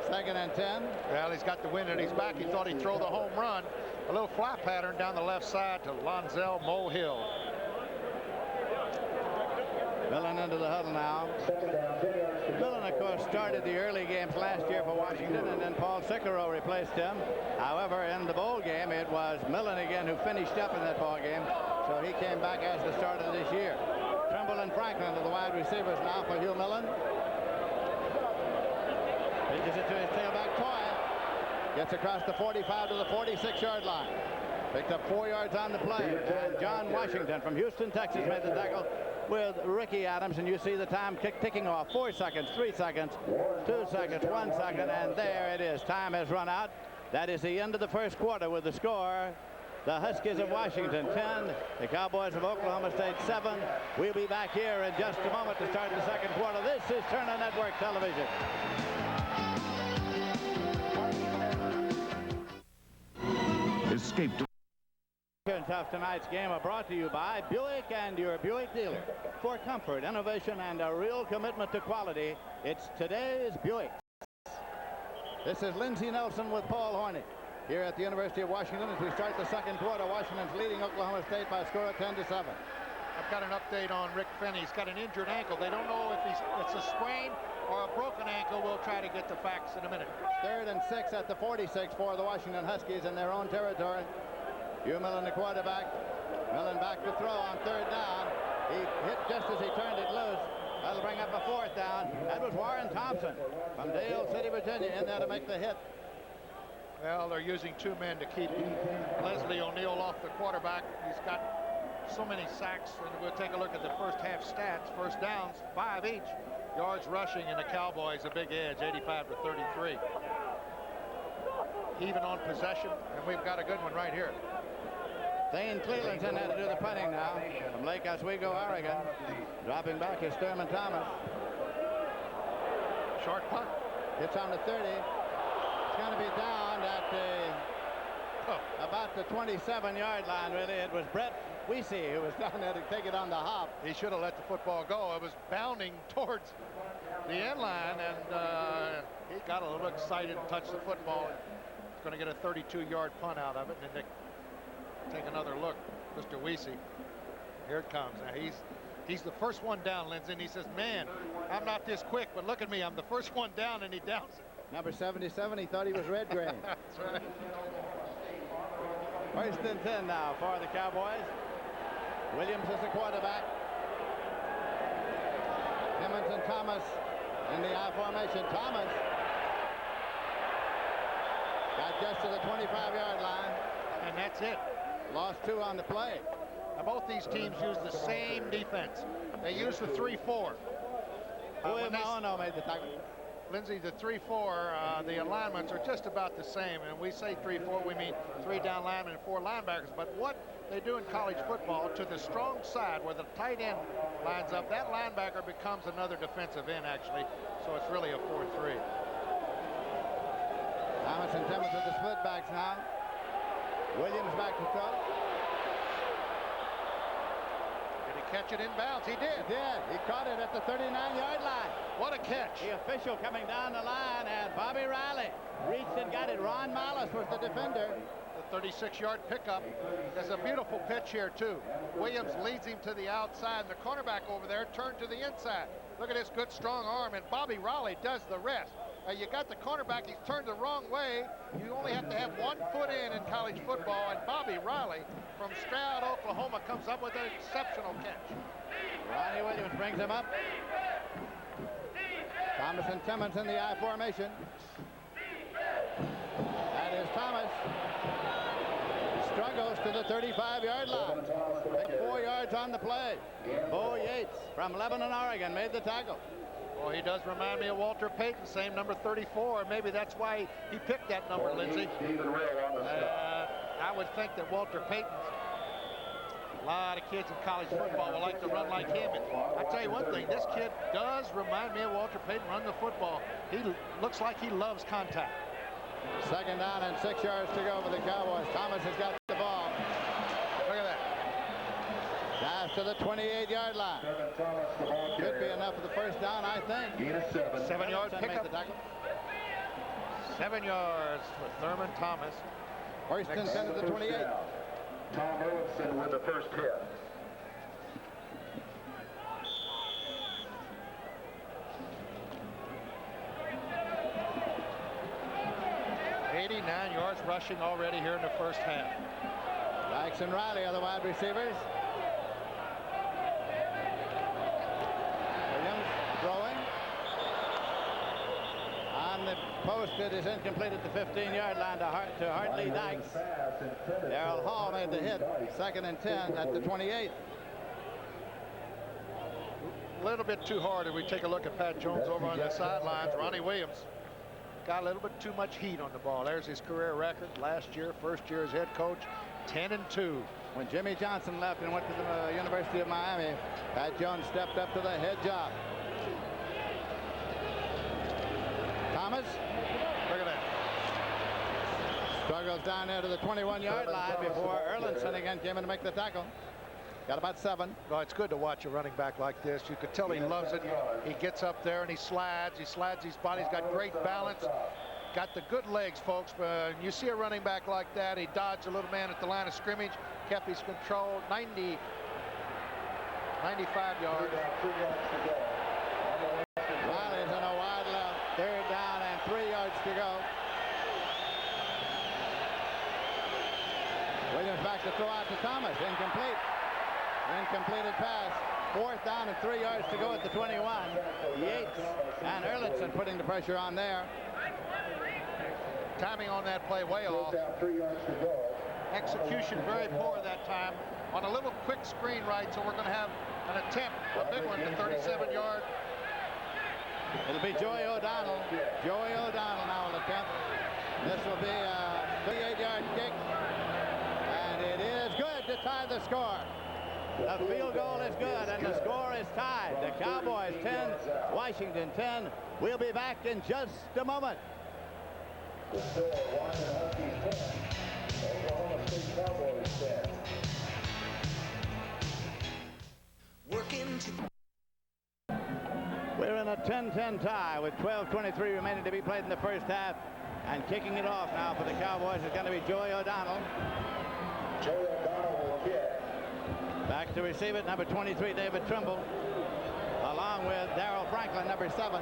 2nd and 10. Well, he's got the wind at his back. He thought he'd throw the home run. A little flat pattern down the left side to Lonzel Mo Hill. Millen into the huddle now. Millen, of course, started the early games last year for Washington, and then Paul Sicaro replaced him. However, in the bowl game, it was Millen again who finished up in that ball game, so he came back as the starter this year. Trimble and Franklin are the wide receivers now for Hugh Millen. Pitches it to his tailback, Toy. Gets across the 45 to the 46-yard line. Picked up 4 yards on the play, and John Washington from Houston, Texas, made the tackle with Ricky Adams, and you see the time ticking off. 4 seconds, 3 seconds, 2 seconds, 1 second, and there it is. Time has run out. That is the end of the first quarter with the score. The Huskies of Washington 10, the Cowboys of Oklahoma State 7. We'll be back here in just a moment to start the second quarter. This is Turner Network Television. Escape to Of tonight's game are brought to you by Buick and your Buick dealer. For comfort, innovation, and a real commitment to quality, it's today's Buick. This is Lindsey Nelson with Paul Horney here at the University of Washington as we start the second quarter. Washington's leading Oklahoma State by a score of 10-7. I've got an update on Rick Finney. He's got an injured ankle. They don't know if it's a sprain or a broken ankle. We'll try to get the facts in a minute. 3rd and 6 at the 46 for the Washington Huskies in their own territory. Hugh Millen, the quarterback. Millen back to throw on 3rd down. He hit just as he turned it loose. That'll bring up a 4th down. That was Warren Thompson from Dale City, Virginia, in there to make the hit. Well, they're using 2 men to keep Leslie O'Neal off the quarterback. He's got so many sacks, and we'll take a look at the first half stats. First downs, 5 each. Yards rushing, and the Cowboys a big edge, 85-33. Even on possession, and we've got a good one right here. Thane Cleveland's in there to do the punting now from Lake Oswego, Oregon. Dropping back is Thurman Thomas. Short punt. Gets on the 30. It's going to be down at about the 27-yard line, really. It was Brett Weesey who was down there to take it on the hop. He should have let the football go. It was bounding towards the end line, and he got a little excited and touched the football. He's going to get a 32-yard punt out of it, and then take another look. Mr. Weesey, here it comes. Now he's the first one down, Lindsey, and he says, man, I'm not this quick, but look at me, I'm the first one down, and he downs it. Number 77, he thought he was red green. That's right. 1st and 10 now for the Cowboys. Williams is the quarterback. Timmons and Thomas in the I formation. Thomas got just to the 25-yard line. And that's it. Lost 2 on the play. Now, both these teams use the same defense. They use the 3-4. No, made the tackle. Lindsey, the 3-4, the alignments are just about the same. And we say 3-4, we mean 3 down linemen and 4 linebackers. But what they do in college football, to the strong side where the tight end lines up, that linebacker becomes another defensive end, actually. So it's really a 4-3. Thomas and Timmons with the split backs now. Williams back to throw. Did he catch it in bounds? He did. He did. He caught it at the 39-yard line. What a catch. The official coming down the line, and Bobby Riley reached and got it. Ron Mollis was the defender. The 36-yard pickup. There's a beautiful pitch here, too. Williams leads him to the outside, and the cornerback over there turned to the inside. Look at this good, strong arm, and Bobby Riley does the rest. You got the cornerback, he's turned the wrong way. You only have to have 1 foot in college football, and Bobby Riley from Stroud, Oklahoma, comes up with an exceptional catch. Ronnie Williams brings him up. Thomas and Timmons in the I formation. That is Thomas. Struggles to the 35-yard line. Big 4 yards on the play. Bo Yates from Lebanon, Oregon, made the tackle. Well, he does remind me of Walter Payton, same number 34. Maybe that's why he picked that number, Lindsey. I would think that Walter Payton, a lot of kids in college football will like to run like him. And I tell you one thing, this kid does remind me of Walter Payton running the football. He looks like he loves contact. 2nd down and 6 yards to go for the Cowboys. Thomas has got the ball. Look at that. Pass to the 28-yard line. Should be enough for the first down, I think. 7-yard pickup. 7 yards for Thurman Thomas. First and 10 to the 28. Tom Wilson with the first hit. $89 yards rushing already here in the first half. Dykes and Riley are the wide receivers. Williams throwing. On the post, it is incomplete at the 15-yard line to Hartley Dykes. Darrell Hall made the hit. 2nd and 10 at the 28. A little bit too hard if we take a look at Pat Jones over on the sidelines. Ronnie Williams got a little bit too much heat on the ball. There's his career record last year, first year as head coach, 10-2. When Jimmy Johnson left and went to the University of Miami, Pat Jones stepped up to the head job. Thomas, Look at that. struggles down there to the 21-yard line before Erlinson again came in to make the tackle. Got about 7. Well, it's good to watch a running back like this. You could tell he loves it. He gets up there and he slides his body. He's got great balance. Got the good legs, folks. You see a running back like that, he dodged a little man at the line of scrimmage, kept his control. 95 yards. Riley's in a wide left. 3rd down and 3 yards to go. Williams back to throw out to Thomas. Incomplete. Incompleted pass. 4th down and 3 yards to go at the 21. Yates and Erlinson putting the pressure on there. Timing on that play way off. Execution very poor that time. On a little quick screen right, so we're going to have an attempt, a big one, to 37-yard. It'll be Joey O'Donnell. Joey O'Donnell now will attempt. This will be a 38-yard kick. And it is good to tie the score. The field goal is good, and the score is tied. The Cowboys 10, Washington 10. We'll be back in just a moment. The score, Washington Huskies 10, Oklahoma State Cowboys 10. We're in a 10-10 tie with 12:23 remaining to be played in the first half. And kicking it off now for the Cowboys is going to be Joey O'Donnell. Joey O'Donnell will kick. Back to receive it, number 23, David Trimble, along with Darrell Franklin, number 7.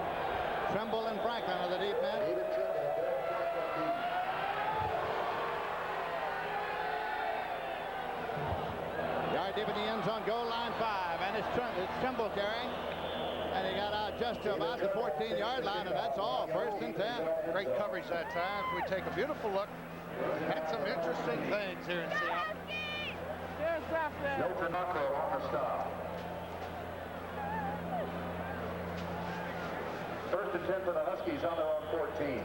Trimble and Franklin are the deep men. David Trimble, Yard deep in the end zone, goal line 5, and it's Trimble carrying. And he got out just to about the 14-yard line, and that's all. 1st and 10. Great coverage that time. We take a beautiful look. Had some interesting things here in Seattle. Delta Knuckle on the stop. 1st and 10 for the Huskies on their own 14.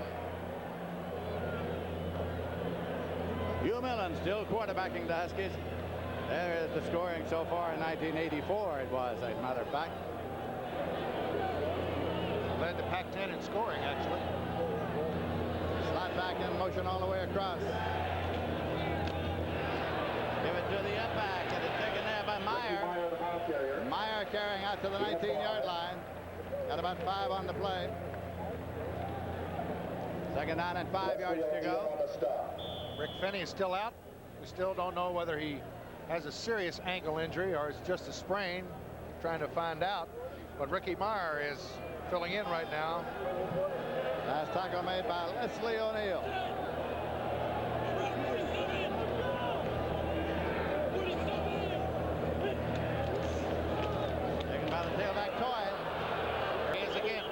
Hugh Millen still quarterbacking the Huskies. There is the scoring so far in 1984, it was, as a matter of fact. Led the Pac-10 in scoring, actually. Slot back in motion all the way across. Give it to the up back, and it's taken there by Meyer. Meyer carrying out to the 19-yard line. Got about 5 on the play. 2nd down and 5 yards to go. Rick Finney is still out. We still don't know whether he has a serious ankle injury or it's just a sprain. Trying to find out. But Ricky Meyer is filling in right now. Last tackle made by Leslie O'Neal. Taken by the tailback Toy. He is again.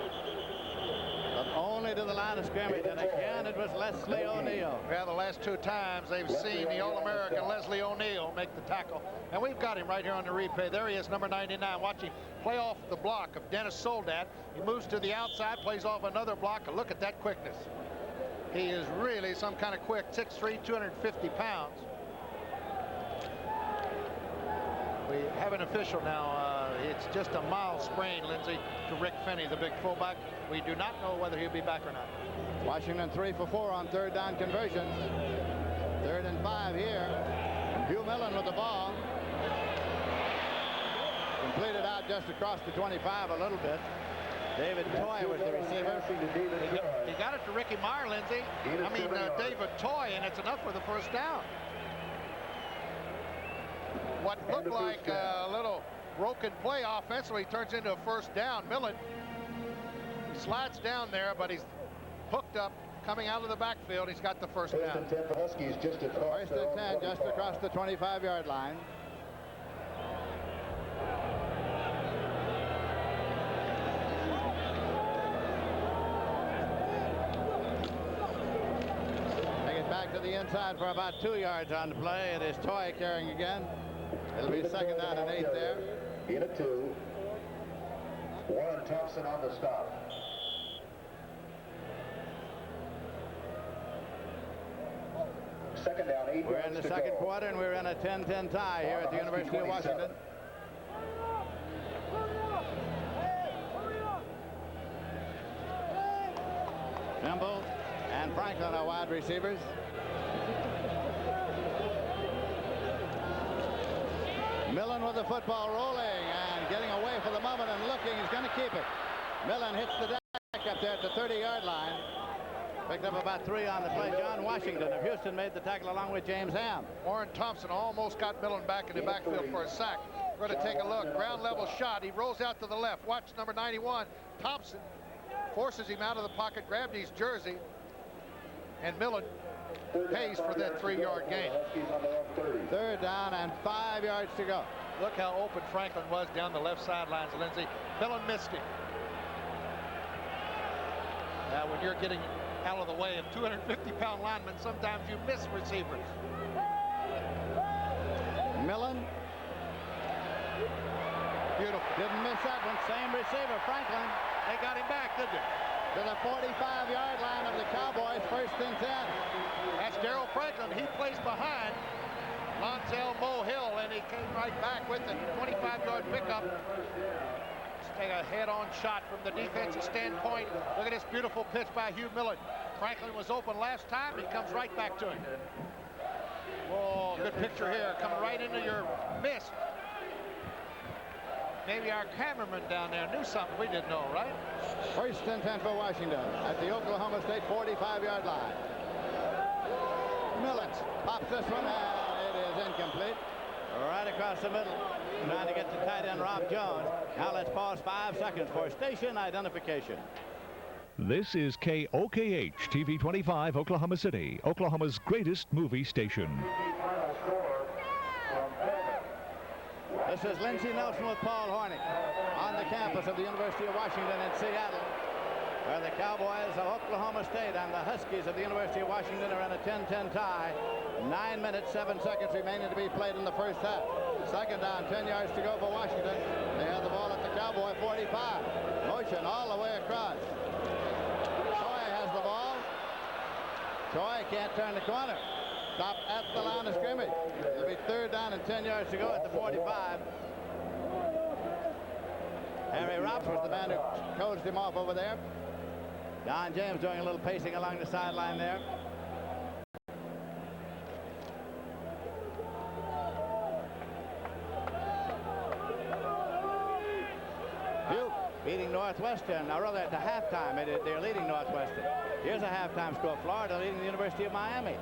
But only to the line of scrimmage, and again it was Leslie O'Neal. Yeah, the last 2 times they've seen the All-American Leslie O'Neal make the tackle. And we've got him right here on the replay. There he is, number 99. Watch him play off the block of Dennis Soldat. He moves to the outside, plays off another block, and look at that quickness. He is really some kind of quick. 6'3", 250 pounds. We have an official now. It's just a mild sprain, Lindsey, to Rick Finney, the big fullback. We do not know whether he'll be back or not. Washington 3 for 4 on 3rd down conversions. 3rd and 5 here. Hugh Millen with the ball. Completed out just across the 25 a little bit. David Toy was the receiver. He got it to Ricky Meyer, Lindsey. David Toy, and it's enough for the 1st down. What looked like a little broken play offensively turns into a 1st down. Millen, he slides down there, but he's hooked up, coming out of the backfield. He's got the 1st down. 1st and 10, just across the 25-yard line. Take it back to the inside for about 2 yards on the play. It is Toy carrying again. It'll be 2nd down and 8 there. In a 2. Warren Thompson on the stop. Second down, 8 We're in the 2nd quarter, and we're in a 10-10 tie here at the University of Washington. Trimble and Franklin are wide receivers. Millen with the football rolling and getting away for the moment and looking. He's going to keep it. Millen hits the deck up there at the 30-yard line. Picked up about 3 on the play. John Washington of Houston made the tackle along with James Ham. Warren Thompson almost got Millen back in the backfield for a sack. We're going to take a look. Ground level shot. He rolls out to the left. Watch number 91. Thompson forces him out of the pocket, grabbed his jersey, and Millen pays for that 3-yard gain. 3rd down and 5 yards to go. Look how open Franklin was down the left sidelines, Lindsey. Millen missed him. Now, when you're getting out of the way of 250-pound linemen, sometimes you miss receivers. Millen. Beautiful. Didn't miss that one. Same receiver, Franklin. They got him back, didn't they? To the 45-yard line of the Cowboys, 1st and 10. That's Darrell Franklin. He plays behind Lonzel Mohill, and he came right back with the 25-yard pickup. Let's take a head-on shot from the defensive standpoint. Look at this beautiful pitch by Hugh Millen. Franklin was open last time. He comes right back to him. Oh, good picture here. Coming right into your mist. Maybe our cameraman down there knew something we didn't know, right? 1st and 10 for Washington at the Oklahoma State 45-yard line. Millen pops this one, and it is incomplete. Right across the middle, trying to get to tight end Rob Jones. Now let's pause 5 seconds for station identification. This is KOKH TV 25 Oklahoma City, Oklahoma's greatest movie station. This is Lindsey Nelson with Paul Horney on the campus of the University of Washington in Seattle, where the Cowboys of Oklahoma State and the Huskies of the University of Washington are in a 10-10 tie. 9 minutes, 7 seconds remaining to be played in the first half. Second down, 10 yards to go for Washington. They have the ball at the Cowboy 45. Motion all the way across. Choi has the ball. Choi can't turn the corner. Stop at the line of scrimmage. It'll be third down and 10 yards to go at the 45. Harry Rops was the man who coached him off over there. Don James doing a little pacing along the sideline there. Duke beating Northwestern. Now, rather at the halftime, they're leading Northwestern. Here's a halftime score. Florida leading the University of Miami.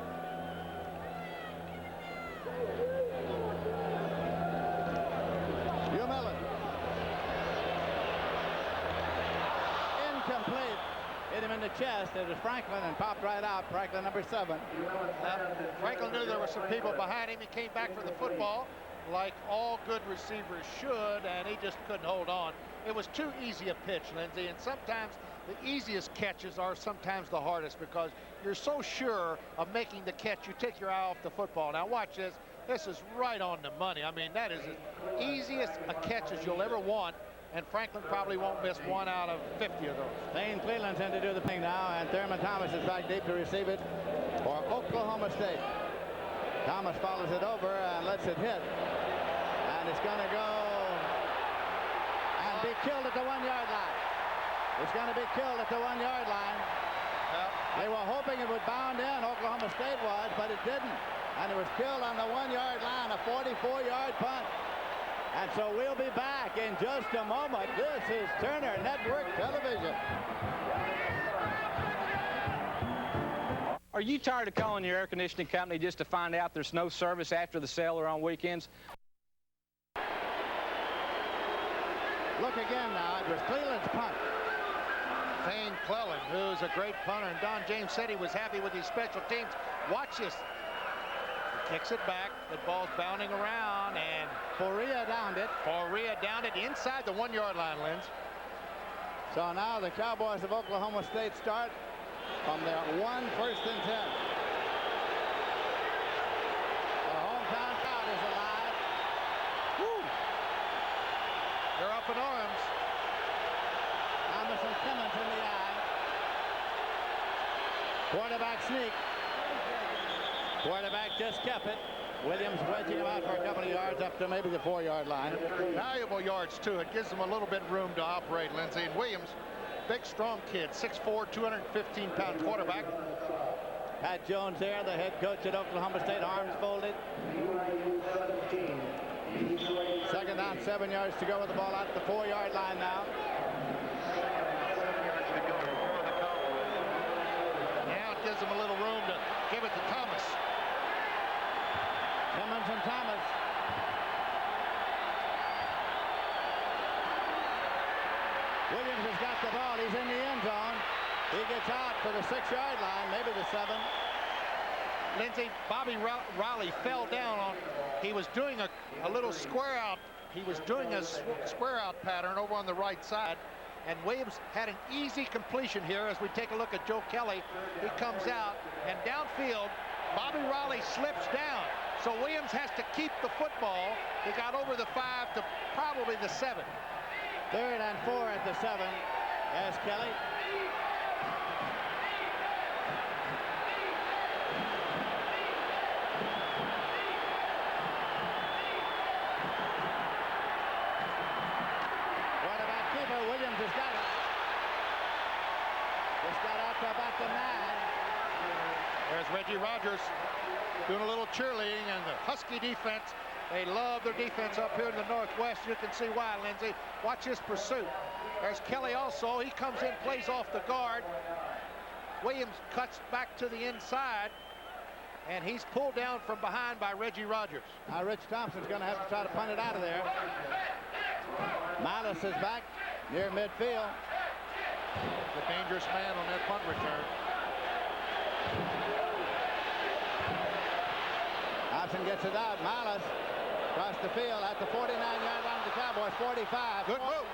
Hugh Millen. Incomplete. Hit him in the chest. It was Franklin and popped right out. Franklin, number 7. Franklin knew there were some people behind him. He came back for the football like all good receivers should, and he just couldn't hold on. It was too easy a pitch, Lindsey, and sometimes the easiest catches are sometimes the hardest because you're so sure of making the catch, you take your eye off the football. Now watch this. This is right on the money. I mean, that is as easiest a catch as you'll ever want, and Franklin probably won't miss 1 out of 50 of those. Thane Cleland's in to do the thing now, and Thurman Thomas is back deep to receive it for Oklahoma State. Thomas follows it over and lets it hit, and it's going to go and be killed at the 1-yard line. It's going to be killed at the 1-yard line. They were hoping it would bound in, Oklahoma State was, but it didn't. And it was killed on the 1-yard line, a 44-yard punt. And so we'll be back in just a moment. This is Turner Network Television. Are you tired of calling your air conditioning company just to find out there's no service after the sale or on weekends? Look again now. It was Cleland's punt. Thane Cleland, who's a great punter, and Don James said he was happy with his special teams. Watch this. He kicks it back. The ball's bounding around, and Faria downed it. Faria downed it inside the 1-yard line, Linz. So now the Cowboys of Oklahoma State start from their 1 first and 10. The hometown crowd is alive. Woo! They're up in arms. Thomas and Clemens in the eye. Quarterback sneak. Quarterback just kept it. Williams wedging him out for a couple of yards up to maybe the 4-yard line. Valuable yards, too. It gives them a little bit of room to operate, Lindsey. And Williams, big, strong kid, 6'4", 215-pound quarterback. Pat Jones there, the head coach at Oklahoma State, arms folded. Second down, 7 yards to go with the ball out at the 4-yard line now. Now it gives them a little room to give it to Thomas. Clemens and Thomas. Williams has got the ball. He's in the end zone. He gets out for the 6-yard line, maybe the 7. Lindsey, Bobby Riley fell down on. He was doing a little square out. He was doing a square out pattern over on the right side. And Williams had an easy completion here as we take a look at Joe Kelly. He comes out, and downfield, Bobby Riley slips down. So Williams has to keep the football. He got over the 5 to probably the 7. 3rd and 4 at the 7. There's Kelly. Quarterback keeper, Williams has got it. Just got out to about the 9. There's Reggie Rogers doing a little cheerleading, and the Husky defense, they love their defense up here in the Northwest. You can see why, Lindsey. Watch his pursuit. There's Kelly also. He comes in, plays off the guard. Williams cuts back to the inside, and he's pulled down from behind by Reggie Rogers. Now Rich Thompson's going to have to try to punt it out of there. Milas is back near midfield. The dangerous man on that punt return. Thompson gets it out. Milas Across the field at the 49-yard line of the Cowboys. 45. Good move.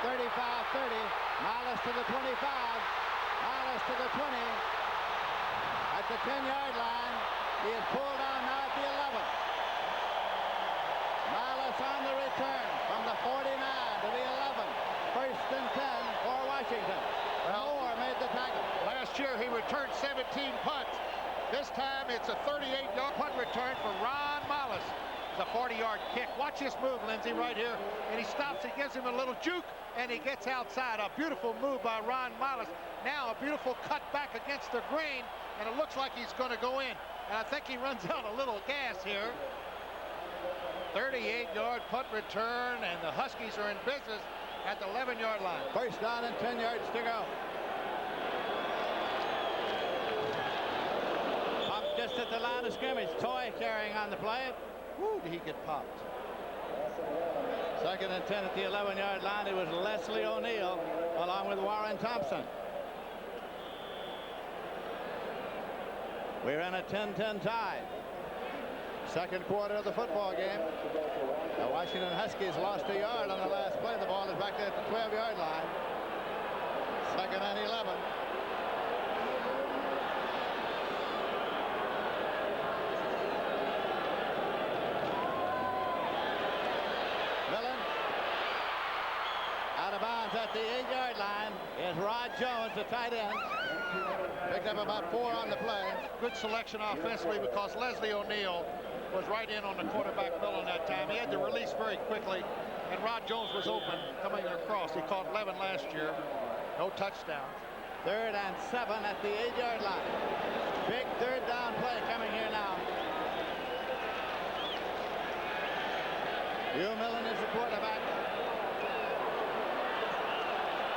35, 30. Miles to the 25. Miles to the 20. At the 10-yard line. He is pulled down now at the 11. Miles on the return from the 49 to the 11. First and 10 for Washington. Moore made the tackle. Last year he returned 17 punts. This time it's a 38-yard punt return for Ron Miles. It's a 40-yard kick. Watch this move, Lindsey, right here. And he stops, he gives him a little juke, and he gets outside. A beautiful move by Ron Miles. Now a beautiful cut back against the green, and it looks like he's going to go in. And I think he runs out a little gas here. 38-yard punt return, and the Huskies are in business at the 11-yard line. First down and 10 yards to go. Up just at the line of scrimmage. Toy carrying on the play. Woo, did he get popped? Second and 10 at the 11-yard line. It was Leslie O'Neal along with Warren Thompson. We're in a 10-10 tie. Second quarter of the football game. The Washington Huskies lost a yard on the last play. The ball is back there at the 12-yard line. Second and 11. Millen. Out of bounds at the 8-yard line is Rod Jones, the tight end. Picked up about 4 on the play. Good selection offensively because Leslie O'Neal was right in on the quarterback Millen that time. He had to release very quickly, and Rod Jones was open coming across. He caught 11 last year. No touchdowns. Third and 7 at the 8-yard line. Big third down play coming here now. Hugh Millen is the quarterback.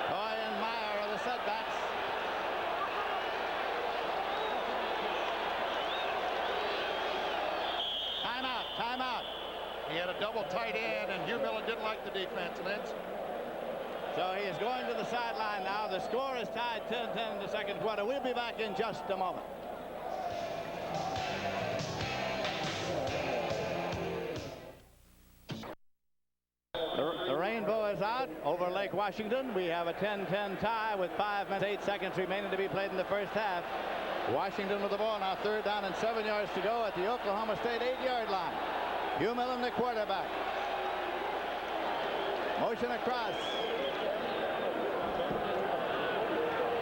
Toy and Meyer are the setbacks. Timeout. He had a double tight end, and Hugh Millen didn't like the defense, Linz. So he is going to the sideline now. The score is tied 10-10 in the second quarter. We'll be back in just a moment. The rainbow is out over Lake Washington. We have a 10-10 tie with 5 minutes 8 seconds remaining to be played in the first half. Washington with the ball now. Third down and 7 yards to go at the Oklahoma State 8-yard line. Hugh Millen, the quarterback. Motion across.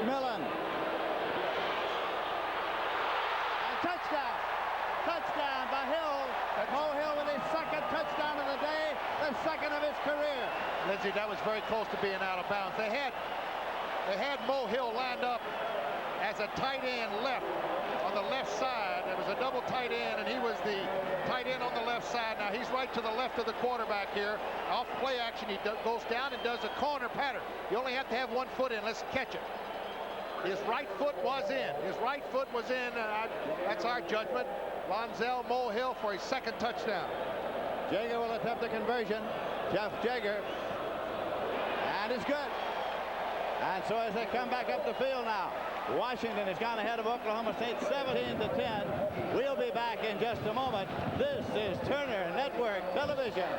Millen. And touchdown. Touchdown by Hill. Mo Hill with his second touchdown of the day, the second of his career. Lindsey, that was very close to being out of bounds. They had Mo Hill lined up as a tight end left on the left side. There was a double tight end, and he was the tight end on the left side. Now he's right to the left of the quarterback here. Off play action, he goes down and does a corner pattern. You only have to have one foot in. Let's catch it. His right foot was in. His right foot was in. That's our judgment. Lonzel Mo Hill for his second touchdown. Jager will attempt the conversion. Jeff Jager. And it's good. And so as they come back up the field now, Washington has gone ahead of Oklahoma State 17-10. We'll be back in just a moment. This is Turner Network Television.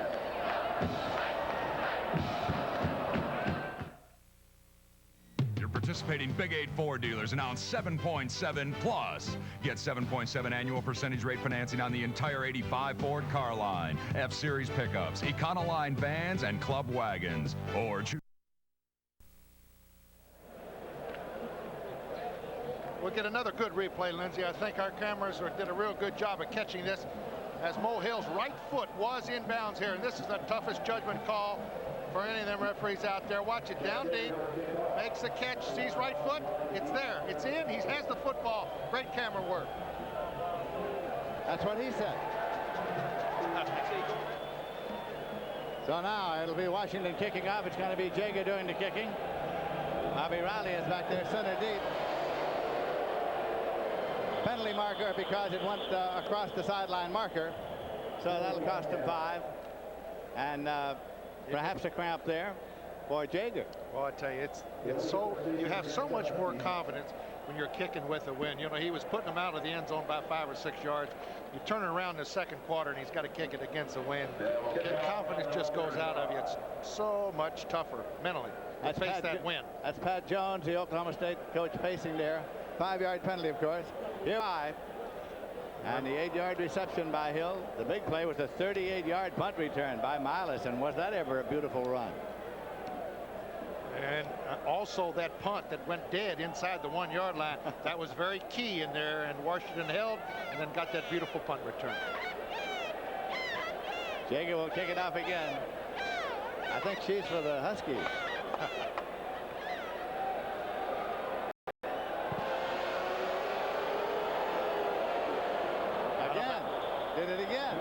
Your participating Big 8 Ford dealers announce 7.7 plus. Get 7.7 annual percentage rate financing on the entire 85 Ford car line, F-Series pickups, Econoline vans, and club wagons. Or choose. We'll get another good replay, Lindsey. I think our cameras did a real good job of catching this, as Mo Hill's right foot was inbounds here, and this is the toughest judgment call for any of them referees out there. Watch it down deep, makes the catch, sees right foot, it's there, it's in, he has the football. Great camera work. That's what he said. So now it'll be Washington kicking off. It's going to be Jager doing the kicking. Bobby Riley is back there center deep. Penalty marker because it went across the sideline marker, so that'll cost him 5, and perhaps a cramp there. for Jaeger. Well, I tell you, you have so much more confidence when you're kicking with a win. You know, he was putting them out of the end zone by 5 or 6 yards. You turn it around in the second quarter, and he's got to kick it against the wind. The confidence just goes out of you. It's so much tougher mentally to face that win. That's Pat Jones, the Oklahoma State coach, pacing there. 5-yard penalty, of course. Here 5. And the 8-yard reception by Hill. The big play was a 38-yard punt return by Miles, and was that ever a beautiful run? And also that punt that went dead inside the 1-yard line. That was very key in there, and Washington held and then got that beautiful punt return. Jaeger will kick it off again. I think she's for the Huskies. Again. Did it again.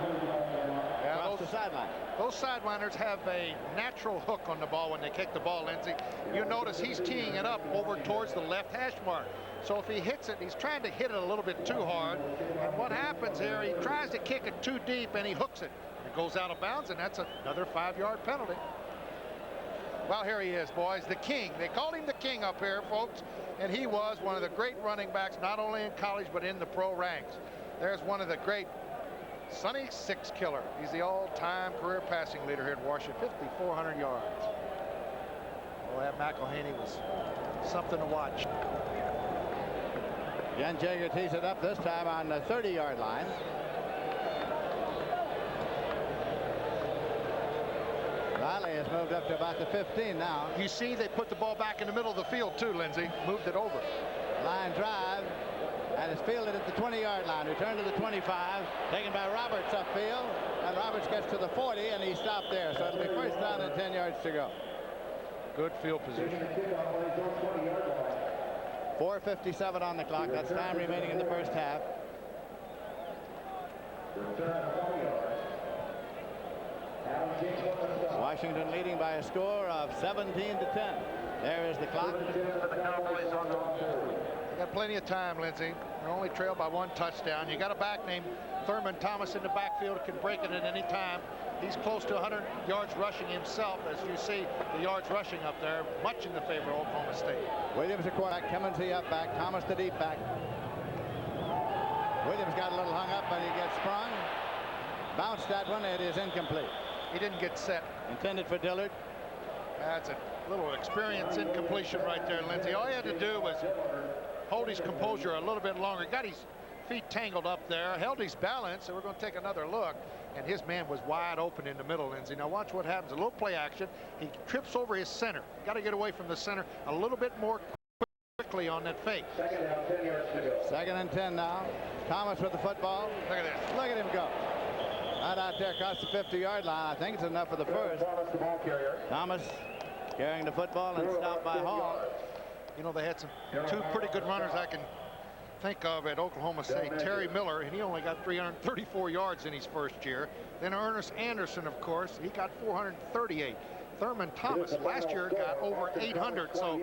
Yeah, the sideline. Those sidewinders have a natural hook on the ball when they kick the ball, Lindsey. You notice he's teeing it up over towards the left hash mark. So if he hits it, he's trying to hit it a little bit too hard. And what happens here, he tries to kick it too deep and he hooks it. It goes out of bounds, and that's another 5-yard penalty. Well, here he is, boys, the king. They called him the king up here, folks, and he was one of the great running backs, not only in college but in the pro ranks. There's one of the great Sonny Six Killer. He's the all-time career passing leader here at Washington, 5,400 yards. Well, that McElhaney was something to watch. Jan Jaeger tees it up this time on the 30-yard line. Riley has moved up to about the 15 now. You see they put the ball back in the middle of the field too, Lindsey. Moved it over. Line drive. And it's fielded at the 20-yard line. Return to the 25. Taken by Roberts upfield. And Roberts gets to the 40, and he stopped there. So it'll be first down and 10 yards to go. Good field position. 4:57 on the clock. That's time remaining in the first half. Washington leading by a score of 17-10. There is the clock. Got plenty of time, Lindsey. They're only trailed by 1 touchdown. You got a back named Thurman Thomas in the backfield, can break it at any time. He's close to 100 yards rushing himself, as you see the yards rushing up there, much in the favor of Oklahoma State. Williams the quarterback, Cummins the up back, Thomas the deep back. Williams got a little hung up, but he gets sprung. Bounced that one. It is incomplete. He didn't get set. Intended for Dillard. That's a little experience incompletion right there, Lindsey. All he had to do was hold his composure a little bit longer. Got his feet tangled up there, held his balance, and we're going to take another look. And his man was wide open in the middle, Lindsey. Now watch what happens. A little play action. He trips over his center. Got to get away from the center a little bit more quickly on that fake. Second and 10 now. Thomas with the football. Look at this. Look at him go. Right out there across the 50-yard line. I think it's enough for the first. Thomas carrying the football and stopped by Hall. You know, they had two pretty good runners I can think of at Oklahoma State. Terry Miller, and he only got 334 yards in his first year. Then Ernest Anderson, of course, he got 438. Thurman Thomas last year got over 800. So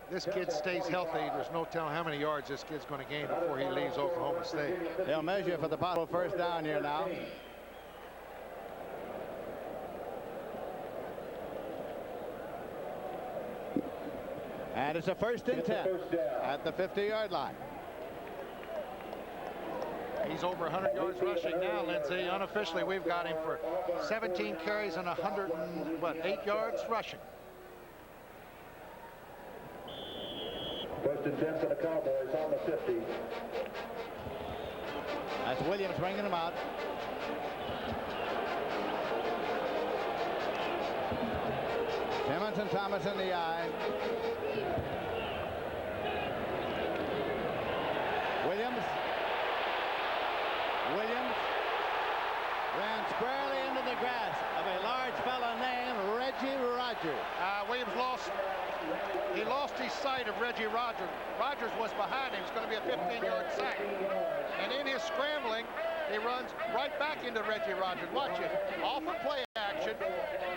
this kid stays healthy. There's no telling how many yards this kid's going to gain before he leaves Oklahoma State. They'll measure for the possible first down here now. And it's a first and 10 at the 50-yard line. He's over 100 yards rushing now, Lindsey. Unofficially, we've got him for 17 carries and 108 yards rushing. First and 10 for the Cowboys on the 50. That's Williams bringing him out. Simmons and Thomas in the eye. Williams ran squarely into the grasp of a large fella named Reggie Rogers. Williams lost his sight of Reggie Rogers. Rogers was behind him. It's going to be a 15-yard sack. And in his scrambling, he runs right back into Reggie Rogers. Watch it. Off of play action.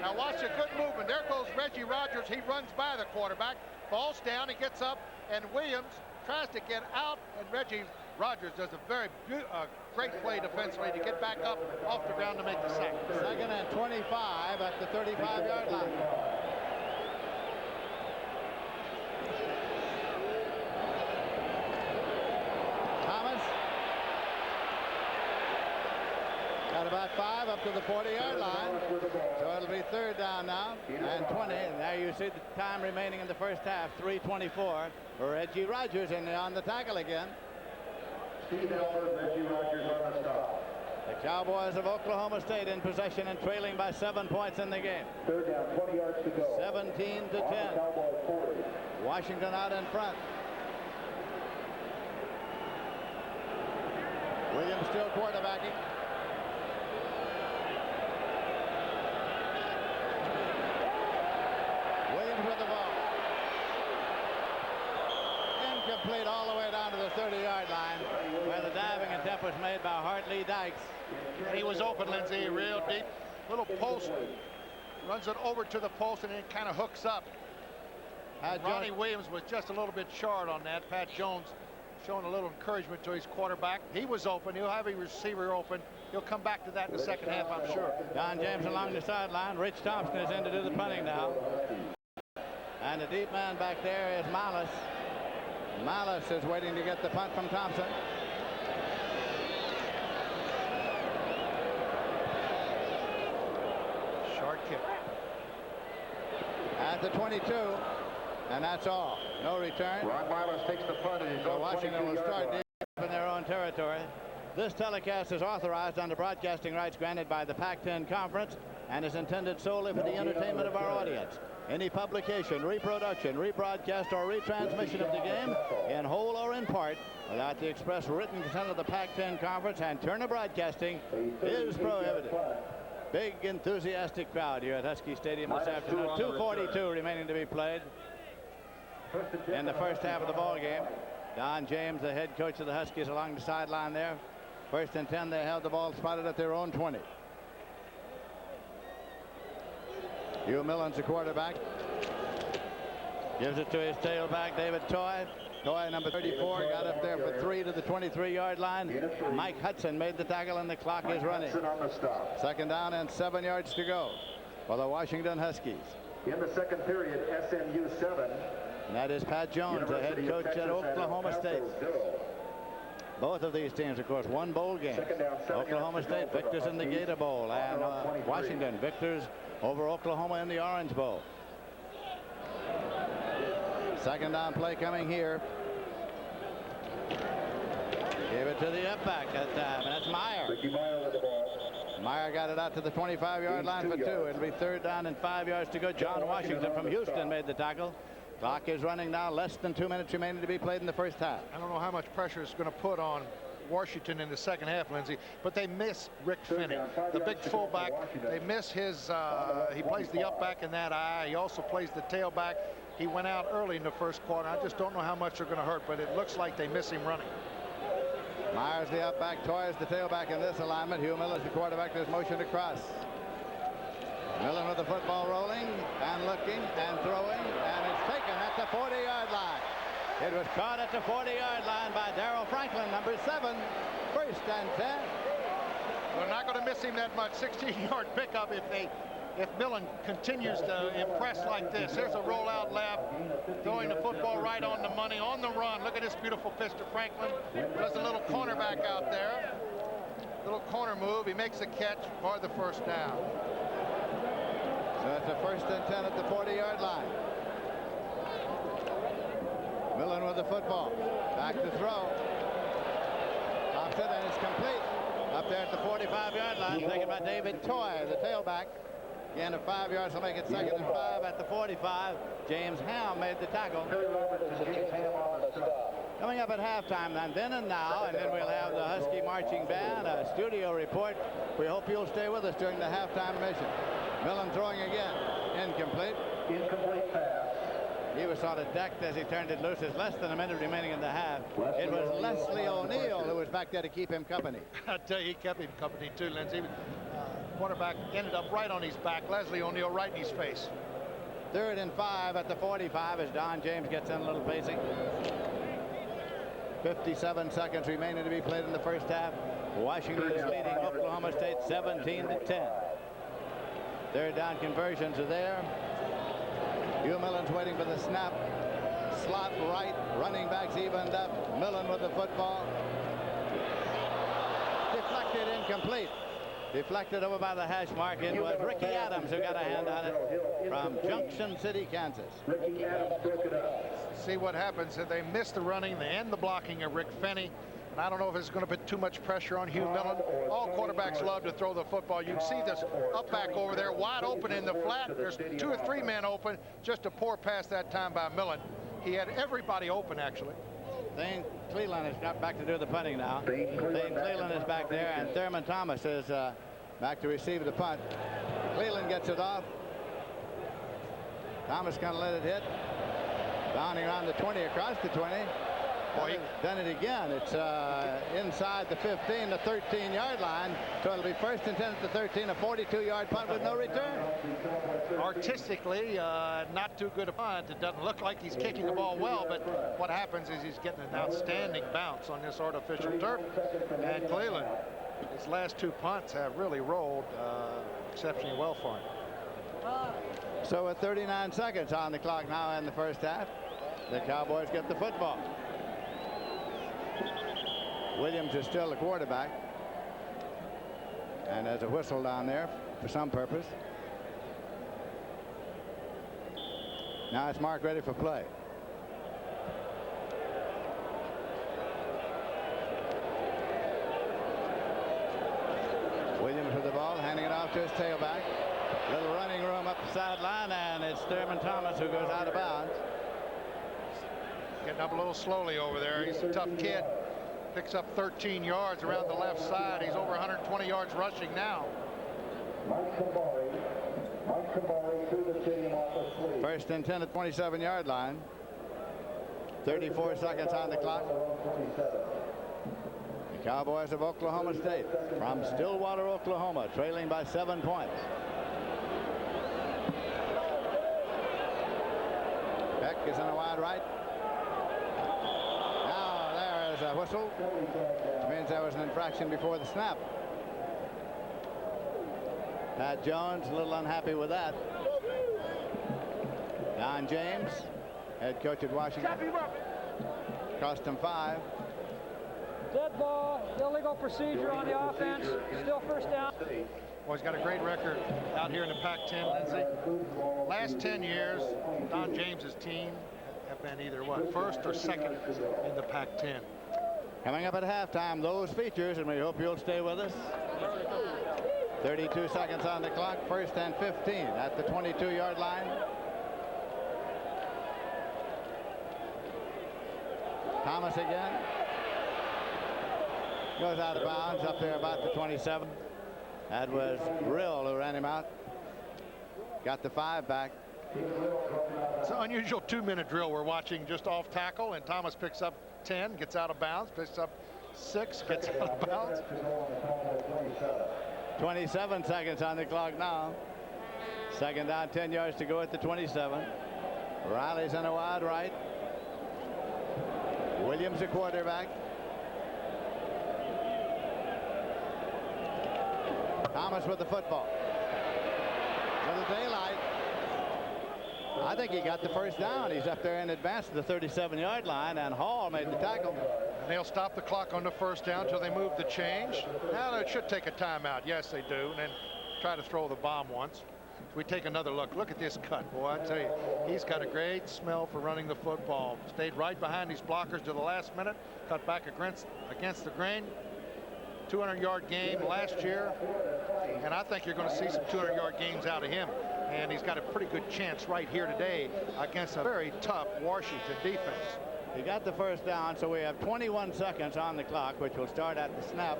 Now watch the good movement. There goes Reggie Rogers. He runs by the quarterback, falls down, he gets up, and Williams tries to get out, and Reggie Rogers does a very great play defensively to get back up off the ground to make the sack. Second and 25 at the 35-yard line. got 5 up to the 40-yard line. So it'll be 3rd down now and 20. And there you see the time remaining in the first half, 3:24 for Reggie Rogers on the tackle again. Steve Albert, Reggie Rogers on the stop. The Cowboys of Oklahoma State in possession and trailing by 7 points in the game. 3rd down, 20 yards to go. 17 to 10. Cowboys 40. Washington out in front. Williams still quarterbacking. Williams with the ball. Incomplete all the way down to the 30-yard line, where the diving attempt was made by Hartley Dykes. He was open, Lindsey, real deep. Little post. Runs it over to the post and it kind of hooks up. Ronnie Williams was just a little bit short on that. Pat Jones showing a little encouragement to his quarterback. He was open. He'll have a receiver open. He'll come back to that in the second half, I'm sure. Don James along the sideline. Rich Thompson is in to do the punting now. And the deep man back there is Malice. Malice is waiting to get the punt from Thompson. Short kick. At the 22. And that's all. No return. Ron Miles takes the punt and he's So on Washington will 22 start yards. deep in their own territory. This telecast is authorized under broadcasting rights granted by the Pac-10 Conference and is intended solely for the entertainment of our audience. Any publication, reproduction, rebroadcast, or retransmission of the game, in whole or in part, without the express written consent of the Pac-10 Conference and Turner Broadcasting, is prohibited. Big enthusiastic crowd here at Husky Stadium this afternoon. 2:42 remaining to be played in the first half of the ball game. Don James, the head coach of the Huskies, along the sideline there. 1st and 10. They have the ball spotted at their own 20. Hugh Millen's the quarterback. Gives it to his tailback, David Toy. Toy, number 34, got up there for 3 to the 23-yard line. Mike Hudson made the tackle, and the clock is running. 2nd down and 7 yards to go for the Washington Huskies. In the second period, SMU 7. And that is Pat Jones, the head coach at Oklahoma State. Both of these teams, of course, won bowl games. Oklahoma State victors in the Gator Bowl, and Washington victors over Oklahoma in the Orange Bowl. 2nd down play coming here. Gave it to the up back that time, and that's Meyer. Meyer got it out to the 25-yard line for 2. It'll be 3rd down and 5 yards to go. John Washington from Houston made the tackle. Clock is running now. Less than 2 minutes remaining to be played in the first half. I don't know how much pressure it's going to put on Washington in the second half, Lindsey, but they miss Rick Finney, the big fullback. They miss his, he plays the up back in that eye. He also plays the tailback. He went out early in the first quarter. I just don't know how much they're going to hurt, but it looks like they miss him running. Myers the up back, Toy is the tailback in this alignment. Hugh Miller is the quarterback. There's motion across. Millen with the football rolling and looking and throwing, and it's taken at the 40-yard line. It was caught at the 40-yard line by Darrell Franklin, number 7. 1st and 10. They're not going to miss him that much. 16-yard pickup if Millen continues to impress like this. Here's a rollout left, throwing the football right on the money, on the run. Look at this beautiful pitch to Franklin. There's a little cornerback out there. Little corner move. He makes a catch for the 1st down. So it's a 1st and 10 at the 40-yard line. Millen with the football. Back to throw. Pops it, and it's complete. Up there at the 45-yard line, taken by David Toy, the tailback. Again, of 5 yards will make it 2nd and 5 at the 45. James Ham made the tackle. Coming up at halftime, and then and now, and then we'll have the Husky marching band, a studio report. We hope you'll stay with us during the halftime mission. Millen throwing again. Incomplete. Incomplete pass. He was sort of decked as he turned it loose. There's less than a minute remaining in the half. It was Leslie O'Neal who was back there to keep him company. I tell you, he kept him company too, Lindsey. Quarterback ended up right on his back. Leslie O'Neal right in his face. 3rd and 5 at the 45 as Don James gets in a little pacing. 57 seconds remaining to be played in the first half. Washington is leading Oklahoma State 17 to 10. 3rd down conversions are there. Hugh Millen's waiting for the snap. Slot right. Running backs evened up. Millen with the football. Deflected, incomplete. Deflected over by the hash mark. It was Ricky Adams who got a hand on it from Junction City, Kansas. Ricky Adams broke it up. See what happens. They miss the running. They end the blocking of Rick Fenny. And I don't know if it's going to put too much pressure on Hugh Millen. All quarterbacks love to throw the football. You can see this up back over there, wide open in the flat. There's 2 or 3 men open. Just a poor pass that time by Millen. He had everybody open, actually. Thane Cleland has got back to do the punting now. Thane Cleland is back there, and Thurman Thomas is back to receive the punt. Cleland gets it off. Thomas going to let it hit. Bounding around the 20, across the 20. Boy, done it again. It's inside the 15, the 13-yard line. So it'll be first and 10 at the 13, a 42-yard punt with no return. Artistically, not too good a punt. It doesn't look like he's kicking the ball well, but what happens is he's getting an outstanding bounce on this artificial turf. And Cleland, his last 2 punts have really rolled exceptionally well for him. So with 39 seconds on the clock now in the first half, the Cowboys get the football. Williams is still the quarterback. And there's a whistle down there for some purpose. Now it's marked ready for play. Williams with the ball, handing it off to his tailback. Little running room up the sideline, and it's Thurman Thomas who goes out of bounds. Getting up a little slowly over there. He's a tough kid. Picks up 13 yards around the left side. He's over 120 yards rushing now. First and 10 at 27-yard line. 34 seconds on the clock. The Cowboys of Oklahoma State from Stillwater, Oklahoma, trailing by 7 points. Beck is on a wide right. Now there is a whistle. Which means there was an infraction before the snap. Pat Jones a little unhappy with that. Don James, head coach at Washington. Cost him 5. Dead ball, illegal procedure on the offense. Still first down. Well, he's got a great record out here in the Pac-10, Lindsay. Last 10 years, Don James's team have been either, first or second in the Pac-10. Coming up at halftime, those features, and we hope you'll stay with us. 32 seconds on the clock, first and 15 at the 22-yard line. Thomas again. Goes out of bounds up there about the 27. That was Rill who ran him out. Got the 5 back. It's an unusual 2-minute drill we're watching just off tackle, and Thomas picks up 10, gets out of bounds, picks up 6, gets out of bounds. 27 seconds on the clock now. Second down, 10 yards to go at the 27. Riley's on a wide right. Williams, the quarterback. Thomas with the football. For the daylight. I think he got the first down. He's up there in advance to the 37-yard line, and Hall made the tackle. And they'll stop the clock on the first down until they move the change. Now they should take a timeout. Yes, they do. And then try to throw the bomb once. So we take another look. Look at this cut, boy. I tell you, he's got a great smell for running the football. Stayed right behind these blockers to the last minute. Cut back against the grain. 200-yard game last year. And I think you're going to see some 200-yard games out of him. And he's got a pretty good chance right here today against a very tough Washington defense. He got the first down, so we have 21 seconds on the clock, which will start at the snap.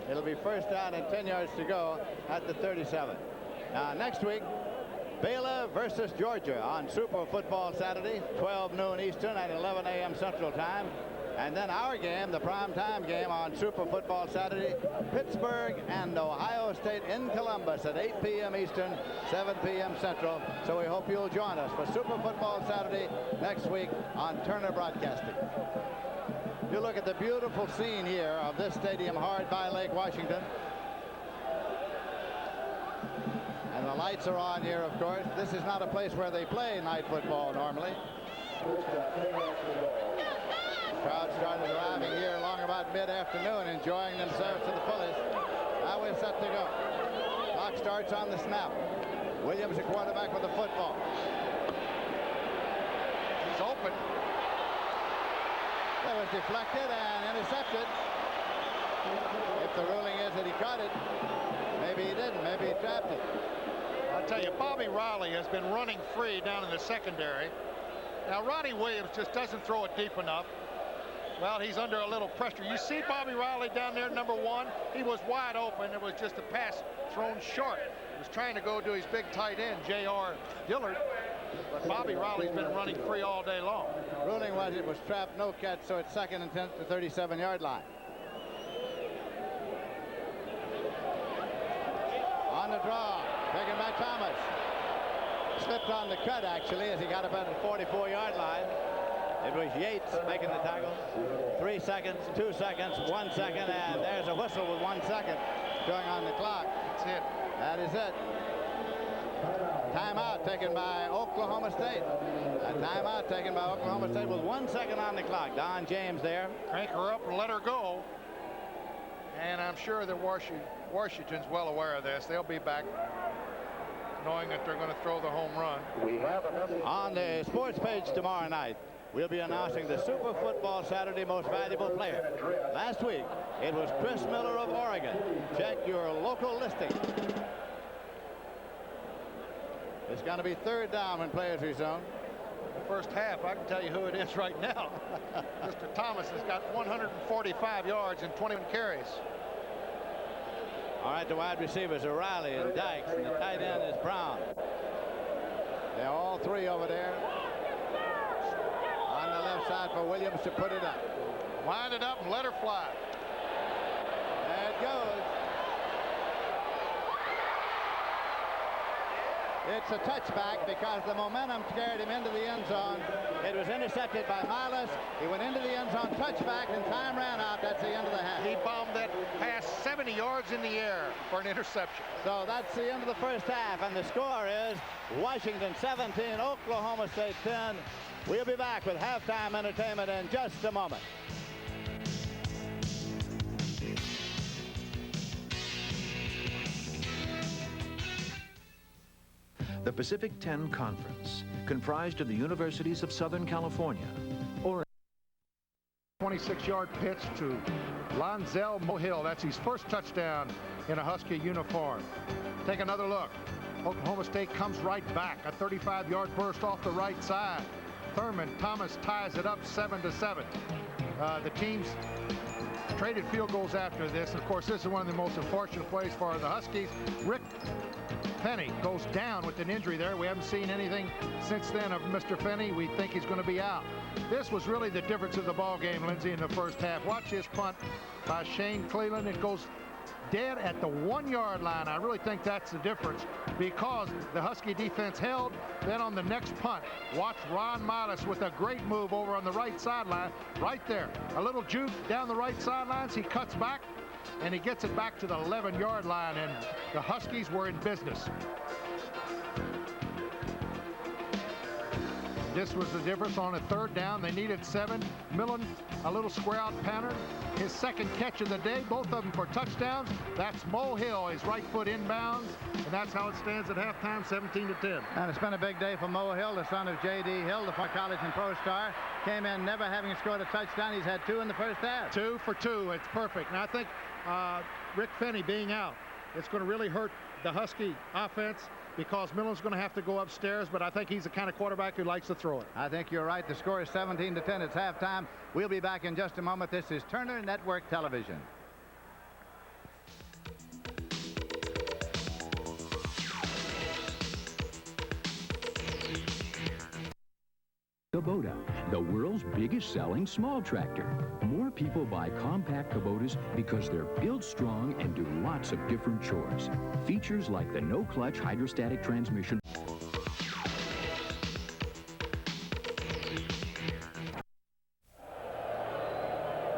It'll be first down and 10 yards to go at the 37. Now, next week, Baylor versus Georgia on Super Football Saturday, 12 noon Eastern and 11 a.m. Central Time. And then our game, the primetime game on Super Football Saturday, Pittsburgh and Ohio State in Columbus at 8 p.m. Eastern, 7 p.m. Central. So we hope you'll join us for Super Football Saturday next week on Turner Broadcasting. You look at the beautiful scene here of this stadium hard by Lake Washington. And the lights are on here, of course. This is not a place where they play night football normally. Crowd started arriving here along about mid-afternoon, enjoying themselves to the fullest. Now we're set to go. Clock starts on the snap. Williams, the quarterback, with the football. He's open. That was deflected and intercepted. If the ruling is that he caught it, maybe he didn't. Maybe he trapped it. I'll tell you, Bobby Riley has been running free down in the secondary. Now, Ronnie Williams just doesn't throw it deep enough. Well, he's under a little pressure. You see Bobby Riley down there, number 1. He was wide open. It was just a pass thrown short. He was trying to go to his big tight end, J.R. Dillard. But Bobby Riley's been running free all day long. Ruling was it was trapped, no catch, so it's 2nd and 10 at the 37-yard line. On the draw, taken by Thomas. Slipped on the cut, actually, as he got about the 44-yard line. It was Yates making the tackle. 3 seconds, 2 seconds, 1 second, and there's a whistle with 1 second going on the clock. That's it. That is it. Timeout taken by Oklahoma State. A timeout taken by Oklahoma State with 1 second on the clock. Don James there. Crank her up and let her go. And I'm sure that Washington's well aware of this. They'll be back knowing that they're going to throw the home run. On the sports page tomorrow night, we'll be announcing the Super Football Saturday Most Valuable Player. Last week, it was Chris Miller of Oregon. Check your local listing. It's going to be 3rd down when players rezone. The first half, I can tell you who it is right now. Mr. Thomas has got 145 yards and 21 carries. All right, the wide receivers are Riley and Dykes, and the tight end is Brown. They're all 3 over there. On the left side for Williams to put it up. Wind it up and let her fly. There it goes. It's a touchback because the momentum carried him into the end zone. It was intercepted by Milas. He went into the end zone, touchback, and time ran out. That's the end of the half. He bombed that pass 70 yards in the air for an interception. So that's the end of the first half, and the score is Washington 17, Oklahoma State 10. We'll be back with halftime entertainment in just a moment. The Pacific 10 Conference, comprised of the universities of Southern California, 26-yard pitch to Lonzel Mohill. That's his first touchdown in a Husky uniform. Take another look. Oklahoma State comes right back. A 35-yard burst off the right side. Thurman Thomas ties it up 7-7. The teams traded field goals after this. Of course, this is one of the most unfortunate plays for the Huskies. Rick Penny goes down with an injury there. We haven't seen anything since then of Mr. Penny. We think he's going to be out. This was really the difference of the ball game, Lindsey, in the first half. Watch this punt by Shane Cleveland. It goes dead at the 1-yard line. I really think that's the difference because the Husky defense held. Then on the next punt, watch Ron Milas with a great move over on the right sideline. Right there, a little juke down the right sidelines. He cuts back and he gets it back to the 11-yard line, and the Huskies were in business. This was the difference on a 3rd down. They needed 7. Millen, a little square out pattern. His second catch of the day, both of them for touchdowns. That's Mohill, his right foot inbounds, and that's how it stands at halftime, 17-10. And it's been a big day for Mohill, the son of J.D. Hill, the former college and pro star. Came in never having scored a touchdown. He's had 2 in the first half. 2 for 2. It's perfect. And I think Rick Penny being out, it's going to really hurt the Husky offense because Millen's going to have to go upstairs, but I think he's the kind of quarterback who likes to throw it. I think you're right. The score is 17-10. It's halftime. We'll be back in just a moment. This is Turner Network Television. Kubota, the world's biggest selling small tractor. More people buy compact Kubotas because they're built strong and do lots of different chores. Features like the no-clutch hydrostatic transmission.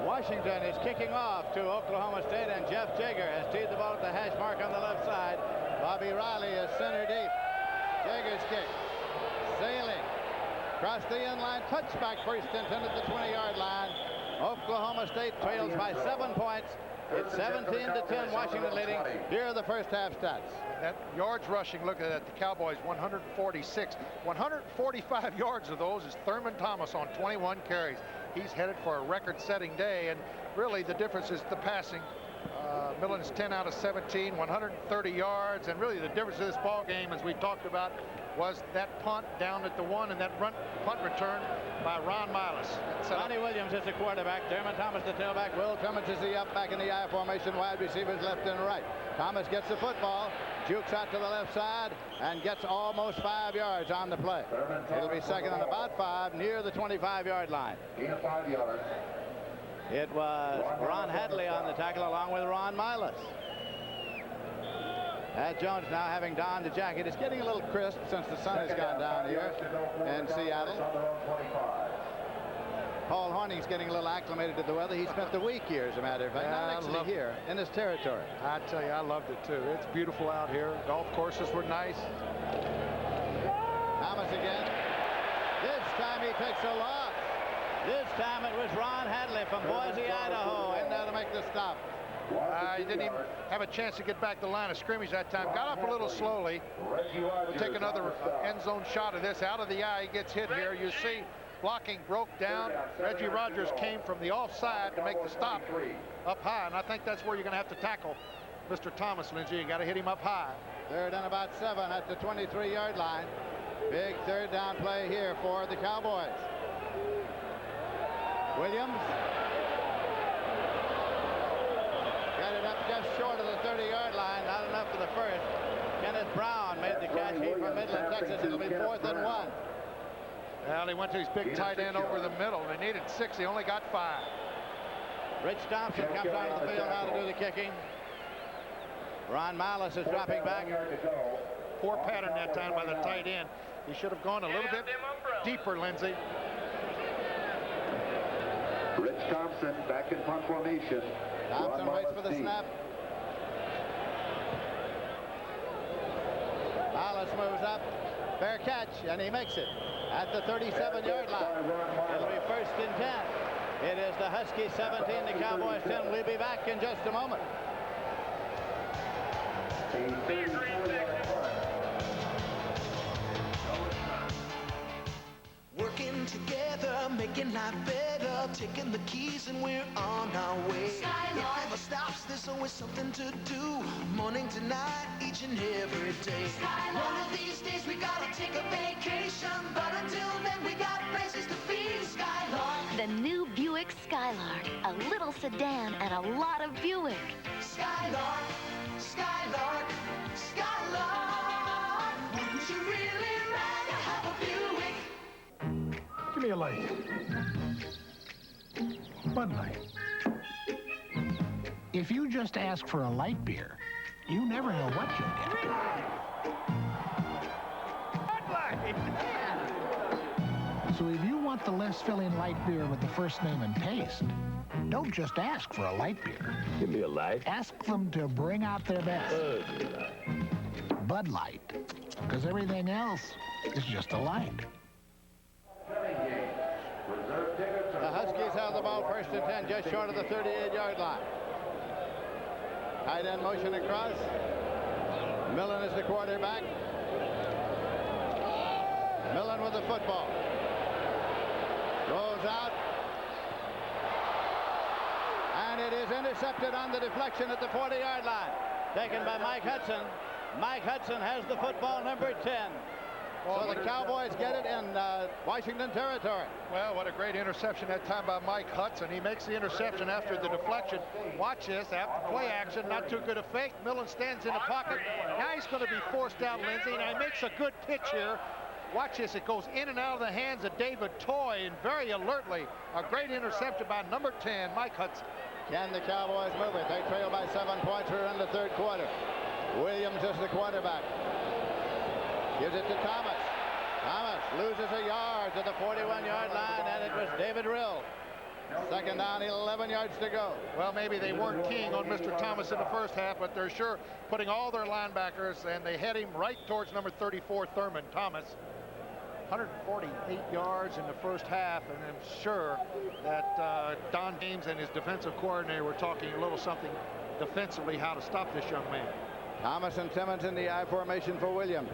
Washington is kicking off to Oklahoma State, and Jeff Jager has teed the ball at the hash mark on the left side. Bobby Riley is center deep. Jager's kick. Sailing. Across the end line, touchback first and 10 at the 20-yard line. Oklahoma State trails by 7 points. It's 17-10, Washington leading. Here are the first half stats. That yards rushing, look at that, the Cowboys 146. 145 yards of those is Thurman Thomas on 21 carries. He's headed for a record-setting day, and really the difference is the passing. Millen's 10 out of 17, 130 yards, and really the difference of this ball game, as we talked about, was that punt down at the 1 and that punt return by Ron Miles. Lonnie Williams is the quarterback. Thurman Thomas the tailback. Will Cummins is the up back in the I formation. Wide receivers left and right. Thomas gets the football, jukes out to the left side, and gets almost 5 yards on the play. It'll be second and about 5 near the 25-yard line. 5 yards. It was Ron Hadley on the tackle along with Ron Milas. Ed Jones now having donned the jacket. It's getting a little crisp since the sun has gone down here in Seattle. Paul Horning's getting a little acclimated to the weather. He spent the week here, as a matter of fact, not actually here, in his territory. I tell you, I loved it too. It's beautiful out here. Golf courses were nice. Thomas again. This time he takes a loss. This time it was Ron Hadley from Boise, Idaho, in there to make the stop. He didn't even have a chance to get back the line of scrimmage that time. Got up a little slowly. We'll take another end zone shot of this. Out of the eye, he gets hit here. You see blocking broke down. Reggie Rogers came from the offside to make the stop up high, and I think that's where you're going to have to tackle Mr. Thomas, Lindsey. You got to hit him up high. Third and about 7 at the 23-yard line. Big third down play here for the Cowboys. Williams got it up just short of the 30-yard line. Not enough for the first. Kenneth Brown made the catch. He from Midland, Texas. It'll be 4th and 1. Well, he went to his big tight end over the middle. They needed 6. He only got 5. Rich Thompson comes onto the field now to do the kicking. Ron Milas is dropping back. Poor pattern that time by the tight end. He should have gone a little bit deeper, Lindsey. Rich Thompson back in punt formation. Thompson waits for the snap. Milas moves up. Fair catch, and he makes it at the 37-yard line. It'll be 1st and 10. It is the Huskies 17, the Cowboys 10. We'll be back in just a moment. Working together, making life better, taking the keys and we're on our way. It never stops, there's always something to do. Morning to night, each and every day. One of these days we gotta take a vacation, but until then we got places to be. Skylark. The new Buick Skylark, a little sedan and a lot of Buick. Skylark, Skylark, Skylark. Wouldn't you really rather have a Buick? Give me a light. Bud Light. If you just ask for a light beer, you never know what you'll get. Bud Light! So if you want the less filling light beer with the first name and taste, don't just ask for a light beer. Give me a light. Ask them to bring out their best. Bud Light. Because everything else is just a light. The Huskies have the ball 1st and 10, just short of the 38-yard line. Tight end motion across. Millen is the quarterback. Millen with the football. Rolls out. And it is intercepted on the deflection at the 40-yard line. Taken by Mike Hudson. Mike Hudson has the football, number 10. So the Cowboys get it in Washington territory. Well, what a great interception that time by Mike Hudson. He makes the interception after the deflection. Watch this, after play action, not too good a fake. Millen stands in the pocket. Now he's going to be forced out, Lindsey, and he makes a good pitch here. Watch this, it goes in and out of the hands of David Toy, and very alertly, a great interception by number 10, Mike Hudson. Can the Cowboys move it? They trail by 7 points. We're in the 3rd quarter. Williams is the quarterback. Gives it to Thomas. Thomas loses a yard to the 41-yard line, and it was David Rill. 2nd down, 11 yards to go. Well, maybe they weren't keying on Mr. Thomas in the first half, but they're sure putting all their linebackers, and they head him right towards number 34, Thurman Thomas. 148 yards in the first half, and I'm sure that Don James and his defensive coordinator were talking a little something defensively how to stop this young man. Thomas and Timmons in the I formation for Williams.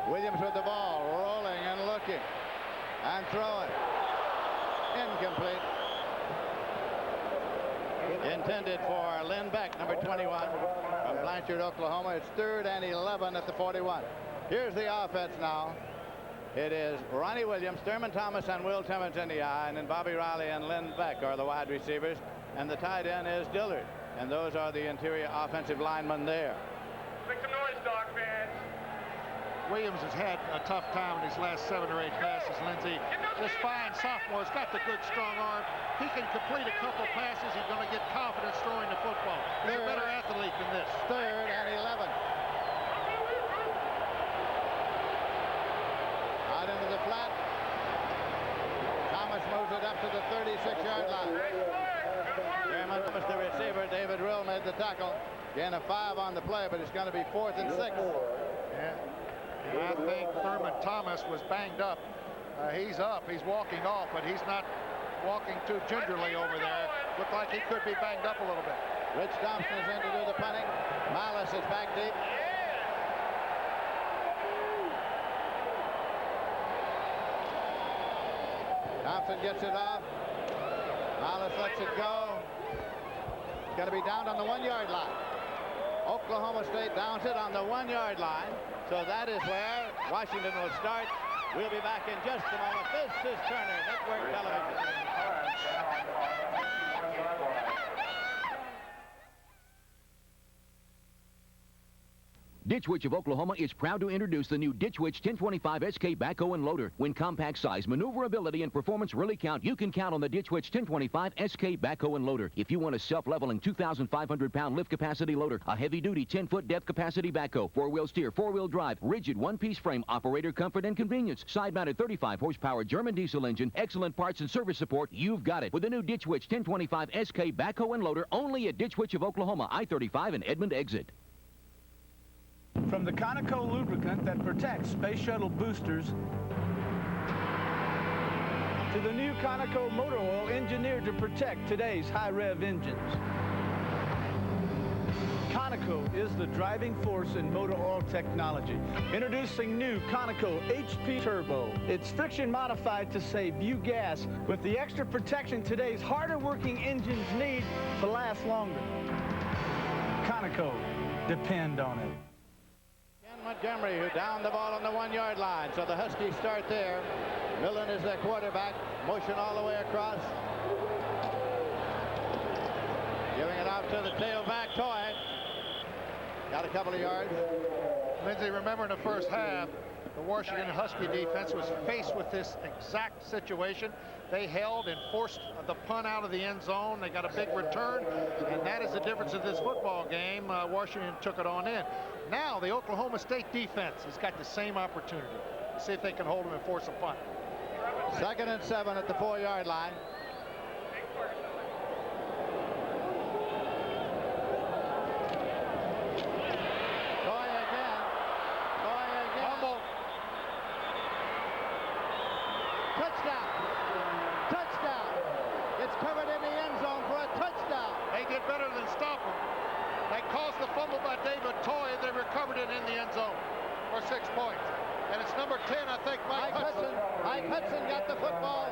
Williams with the ball, rolling and looking and throwing. Incomplete. Intended for Lynn Beck, number 21 from Blanchard, Oklahoma. It's 3rd and 11 at the 41. Here's the offense now. It is Ronnie Williams, Thurman Thomas, and Will Timmons in the I, and then Bobby Riley and Lynn Beck are the wide receivers, and the tight end is Dillard, and those are the interior offensive linemen there. Make some noise, dog fans. Williams has had a tough time in his last 7 or 8 passes, Lindsey. This fine sophomore's got the good, strong arm. He can complete a couple passes. He's going to get confidence throwing the football. He's a better athlete than this. 3rd and 11. Out into the flat. Thomas moves it up to the 36-yard line. Chairman Thomas, the receiver. David Rill made the tackle. Gain of 5 on the play, but it's going to be 4th and 6. Yeah. And I think Thurman Thomas was banged up. He's up. He's walking off, but he's not walking too gingerly over there. Looked like he could be banged up a little bit. Rich Thompson is in to do the punting. Malice is back deep. Thompson gets it off. Malice lets it go. It's going to be down on the 1-yard line. Oklahoma State downs it on the 1-yard line. So that is where Washington will start. We'll be back in just a moment. This is Turner Network Television. Ditch Witch of Oklahoma is proud to introduce the new Ditch Witch 1025 SK backhoe and loader. When compact size, maneuverability, and performance really count, you can count on the Ditch Witch 1025 SK backhoe and loader. If you want a self-leveling 2,500-pound lift capacity loader, a heavy-duty 10-foot depth capacity backhoe, 4-wheel steer, 4-wheel drive, rigid one-piece frame, operator comfort and convenience, side-mounted 35-horsepower German diesel engine, excellent parts and service support, you've got it. With the new Ditch Witch 1025 SK backhoe and loader, only at Ditch Witch of Oklahoma, I-35 and Edmond exit. From the Conoco lubricant that protects space shuttle boosters to the new Conoco motor oil engineered to protect today's high-rev engines. Conoco is the driving force in motor oil technology. Introducing new Conoco HP Turbo. It's friction modified to save you gas with the extra protection today's harder working engines need to last longer. Conoco, depend on it. Montgomery, who downed the ball on the 1-yard line. So the Huskies start there. Millen is their quarterback. Motion all the way across. Giving it off to the tailback, Toy. Got a couple of yards. Lindsey, remember in the first half, the Washington Husky defense was faced with this exact situation. They held and forced the punt out of the end zone. They got a big return, and that is the difference of this football game. Washington took it on in. Now the Oklahoma State defense has got the same opportunity to see if they can hold them and force a punt. 2nd and 7 at the 4-yard line. Toy again. Fumble. Touchdown. Touchdown. It's covered in the end zone for a touchdown. They did better than stop them. They caused the fumble by David Toy, and they recovered it in the end zone for 6 points. And it's number 10, I think, Mike Hudson. Mike Hudson got the football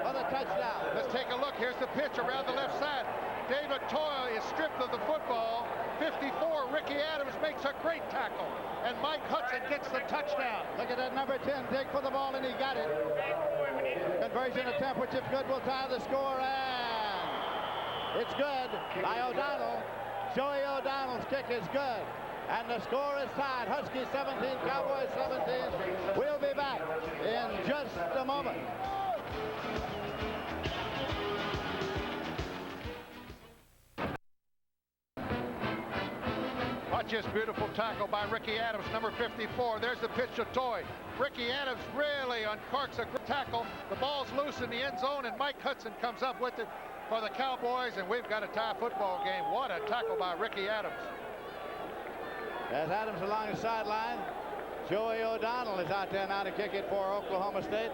for the touchdown. Let's take a look. Here's the pitch around the left side. David Toy is stripped of the football. 54, Ricky Adams makes a great tackle. And Mike Hudson gets the touchdown. Look at that number 10 dig for the ball, and he got it. Conversion attempt, which if good, will tie the score, and it's good by O'Donnell. Joey O'Donnell's kick is good. And the score is tied. Huskies 17, Cowboys 17. We'll be back in just a moment. Watch this beautiful tackle by Ricky Adams, number 54. There's the pitch to Toy. Ricky Adams really uncorks a good tackle. The ball's loose in the end zone, and Mike Hudson comes up with it for the Cowboys, and we've got a tie football game. What a tackle by Ricky Adams. As Adams along the sideline, Joey O'Donnell is out there now to kick it for Oklahoma State.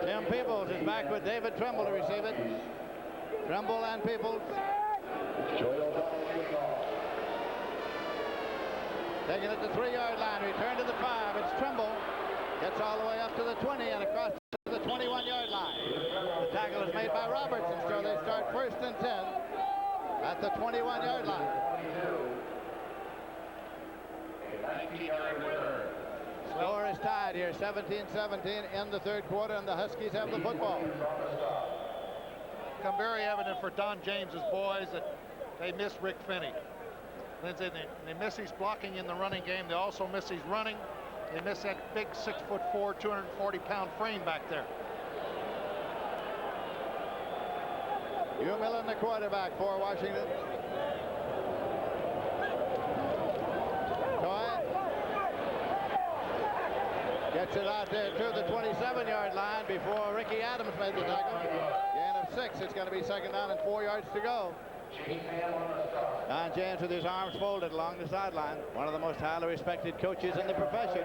Tim Peebles is back with David Tremble to receive it. Tremble and Peebles. Taking it to the 3-yard line. Return to the 5. It's Tremble. Gets all the way up to the 20 and across to the 21-yard line. The tackle is made by Robertson, so they start 1st and 10 at the 21-yard line. Score is tied here, 17-17 in the 3rd quarter, and the Huskies have the football. Become very evident for Don James's boys that they miss Rick Finney. Lindsay, they miss his blocking in the running game. They also miss his running. They miss that big 6'4", 240-pound frame back there. Hugh Millen, the quarterback for Washington. Toy gets it out there to the 27-yard line before Ricky Adams made the tackle. Gain of 6. It's going to be 2nd down and 4 yards to go. Don James with his arms folded along the sideline. One of the most highly respected coaches in the profession.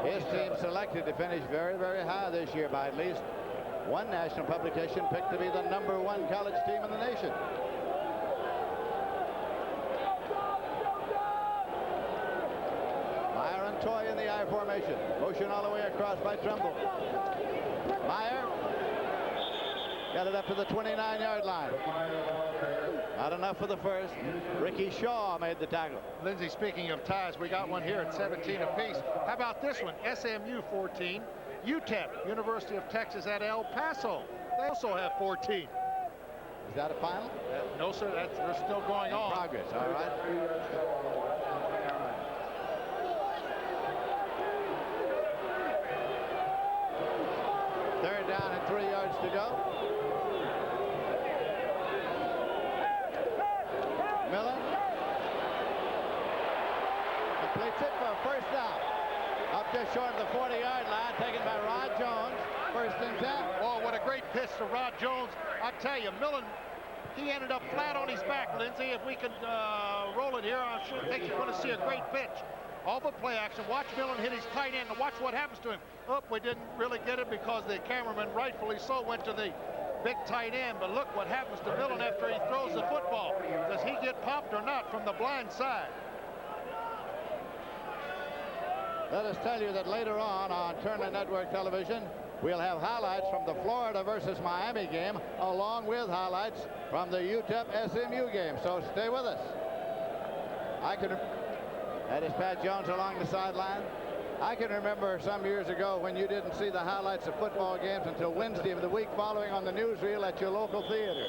His team selected to finish very, very high this year by at least one national publication picked to be the #1 college team in the nation. Meyer and Toy in the I formation. Motion all the way across by Tremble. Meyer got it up to the 29-yard line. Not enough for the first. Ricky Shaw made the tackle. Lindsay, speaking of ties, we got one here at 17 apiece. How about this one? SMU 14. UTEP, University of Texas at El Paso. They also have 14. Is that a final? No, sir. They're still going on. Progress, all right. Third down and 3 yards to go. Millen completes it for a 1st down. Up just short of the 40-yard line, taken by Rod Jones. 1st and 10. Oh, what a great pitch to Rod Jones. I tell you, Millen, he ended up flat on his back, Lindsay. If we can roll it here, I'm sure you're going to see a great pitch. All but play action. Watch Millen hit his tight end and watch what happens to him. Oh, we didn't really get it because the cameraman, rightfully so, went to the big tight end. But look what happens to Millen after he throws the football. Does he get popped or not from the blind side? Let us tell you that later on Turner Network Television, we'll have highlights from the Florida versus Miami game, along with highlights from the UTEP SMU game. So stay with us. That is Pat Jones along the sideline. I can remember some years ago when you didn't see the highlights of football games until Wednesday of the week following on the newsreel at your local theater.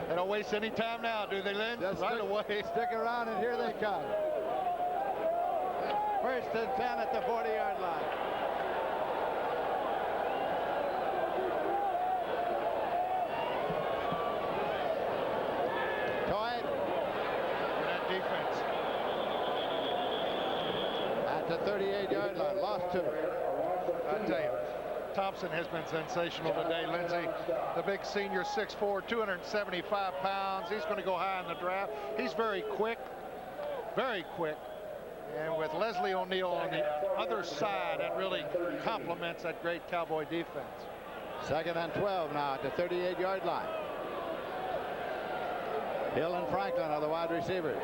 They don't waste any time now, do they, Lynn? Just right away. Stick around and here they come. 1st and 10 at the 40-yard line. Toy. That defense. At the 38-yard line. Lost 2. I tell you, Thompson has been sensational today, Lindsay. The big senior, 6'4", 275 pounds. He's going to go high in the draft. He's very quick. Very quick. And with Leslie O'Neal on the other side, that really complements that great Cowboy defense. 2nd and 12 now at the 38-yard line. Hill and Franklin are the wide receivers.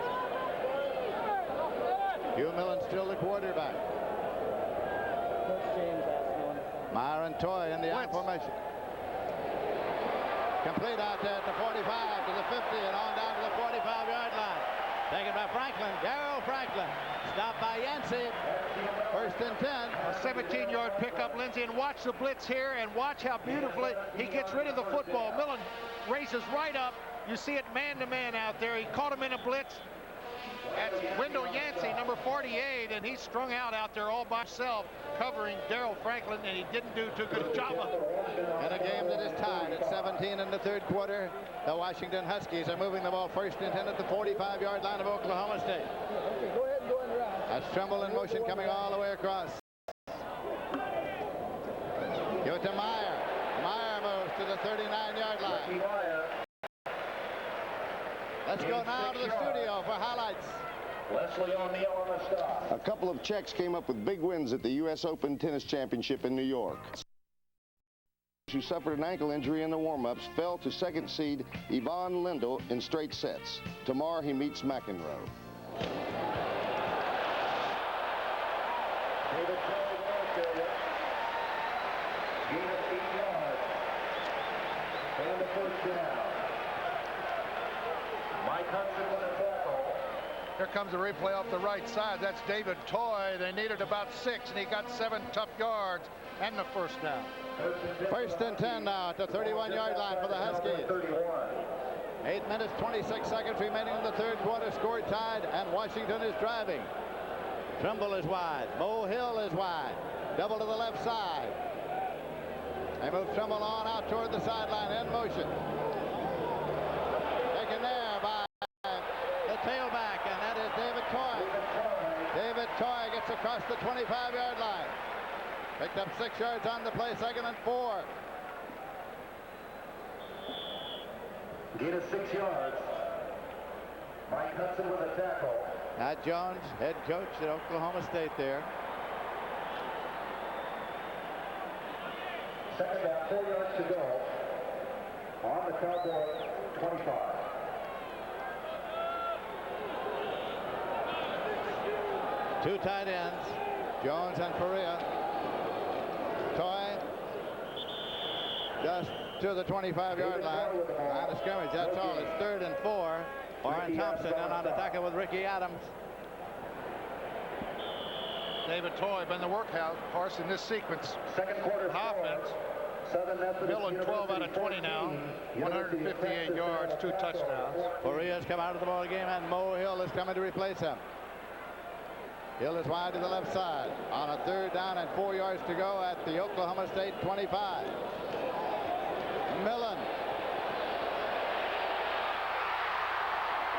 Hugh Millen still the quarterback. Meyer and Toy in the I formation. Complete out there at the 45 to the 50 and on down to the 45-yard line. Taken by Franklin, Darrell Franklin. Stopped by Yancey. 1st and 10. A 17-yard pickup, Lindsay, and watch the blitz here and watch how beautifully he gets rid of the football. Millen races right up. You see it man-to-man out there. He caught him in a blitz. That's Wendell Yancey, number 48, and he's strung out there all by himself, covering Darrell Franklin, and he didn't do too good a job of it. In a game that is tied at 17 in the 3rd quarter, the Washington Huskies are moving the ball 1st and 10 at the 45-yard line of Oklahoma State. Okay, go ahead and go in the round. That's Tremble in motion coming all the way across. Give it to Meyer. Meyer moves to the 39-yard line. Let's go now to the studio for highlights. Leslie O'Neill on the stop. A couple of Czechs came up with big wins at the U.S. Open Tennis Championship in New York. Who suffered an ankle injury in the warm-ups, fell to second seed Yvonne Lindell in straight sets. Tomorrow he meets McEnroe. David Toy goes there. Gain of 8 yards. And the first down. Mike Hudson with a tackle. Here comes a replay off the right side. That's David Toy. They needed about 6, and he got 7 tough yards and the first down. First and 10 now at the 31-yard line for the Huskies. 8 minutes, 26 seconds remaining in the third quarter. Score tied, and Washington is driving. Trimble is wide. Mo Hill is wide. Double to the left side. They move Trimble on out toward the sideline in motion. Taken there by the tailback, and that is David Toy. David Toy gets across the 25-yard line. Picked up 6 yards on the play, 2nd and 4. Gain of 6 yards. Mike Hudson with a tackle. Matt Jones, head coach at Oklahoma State there. Second down, 4 yards to go. On the Cowboy 25. Two tight ends, Jones and Faria. Toy just to the 25-yard line of scrimmage. That's all. It's 3rd and 4. Warren Thompson in on the tackle with Ricky Adams. David Toy been the workhorse in this sequence. Second quarter offense. Millen 12 out of 20 now, 158 yards, 2 touchdowns. Faria's come out of the ball game, and Mo Hill is coming to replace him. Hill is wide to the left side on a 3rd down and 4 yards to go at the Oklahoma State 25. Millen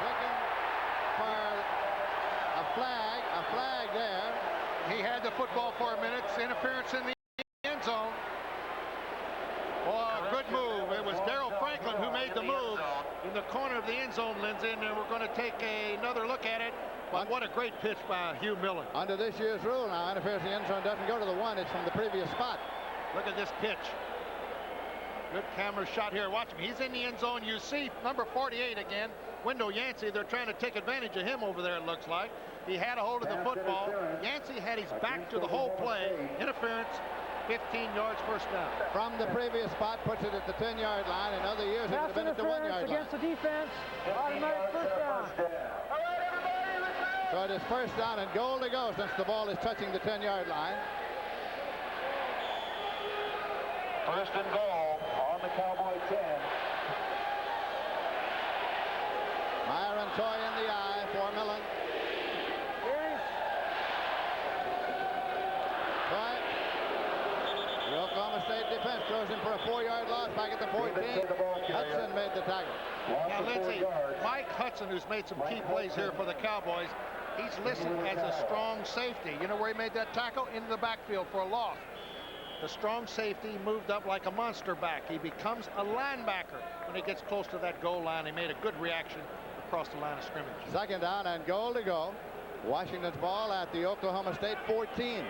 looking for a flag there. He had the football for a minute. Interference in the end zone. Oh, good move. It was Darrell Franklin who made the move in the corner of the end zone, Lindsay, and we're going to take another look at it. But what a great pitch by Hugh Millen. Under this year's rule now, interference in the end zone doesn't go to the 1. It's from the previous spot. Look at this pitch. Good camera shot here. Watch him. He's in the end zone. You see number 48 again, Wendell Yancey. They're trying to take advantage of him over there, it looks like. He had a hold of the football. Yancey had his back to the whole play. Interference, 15 yards, first down. From the previous spot, puts it at the 10-yard line. In other years, it would have been at the 1-yard line. Against the defense, automatic first down. So it is first down and goal to go since the ball is touching the 10-yard line. First and goal on the Cowboy 10. Myron Toy in the eye for Millen. Toy. The Oklahoma State defense throws him for a 4-yard loss back at the 14. Hudson made the tackle. Now, Lindsay, Mike Hudson, who's made some key plays here for the Cowboys, he's listed as a strong safety. You know where he made that tackle? Into the backfield for a loss. The strong safety moved up like a monster back. He becomes a linebacker when he gets close to that goal line. He made a good reaction across the line of scrimmage. 2nd down and goal to go. Washington's ball at the Oklahoma State 14.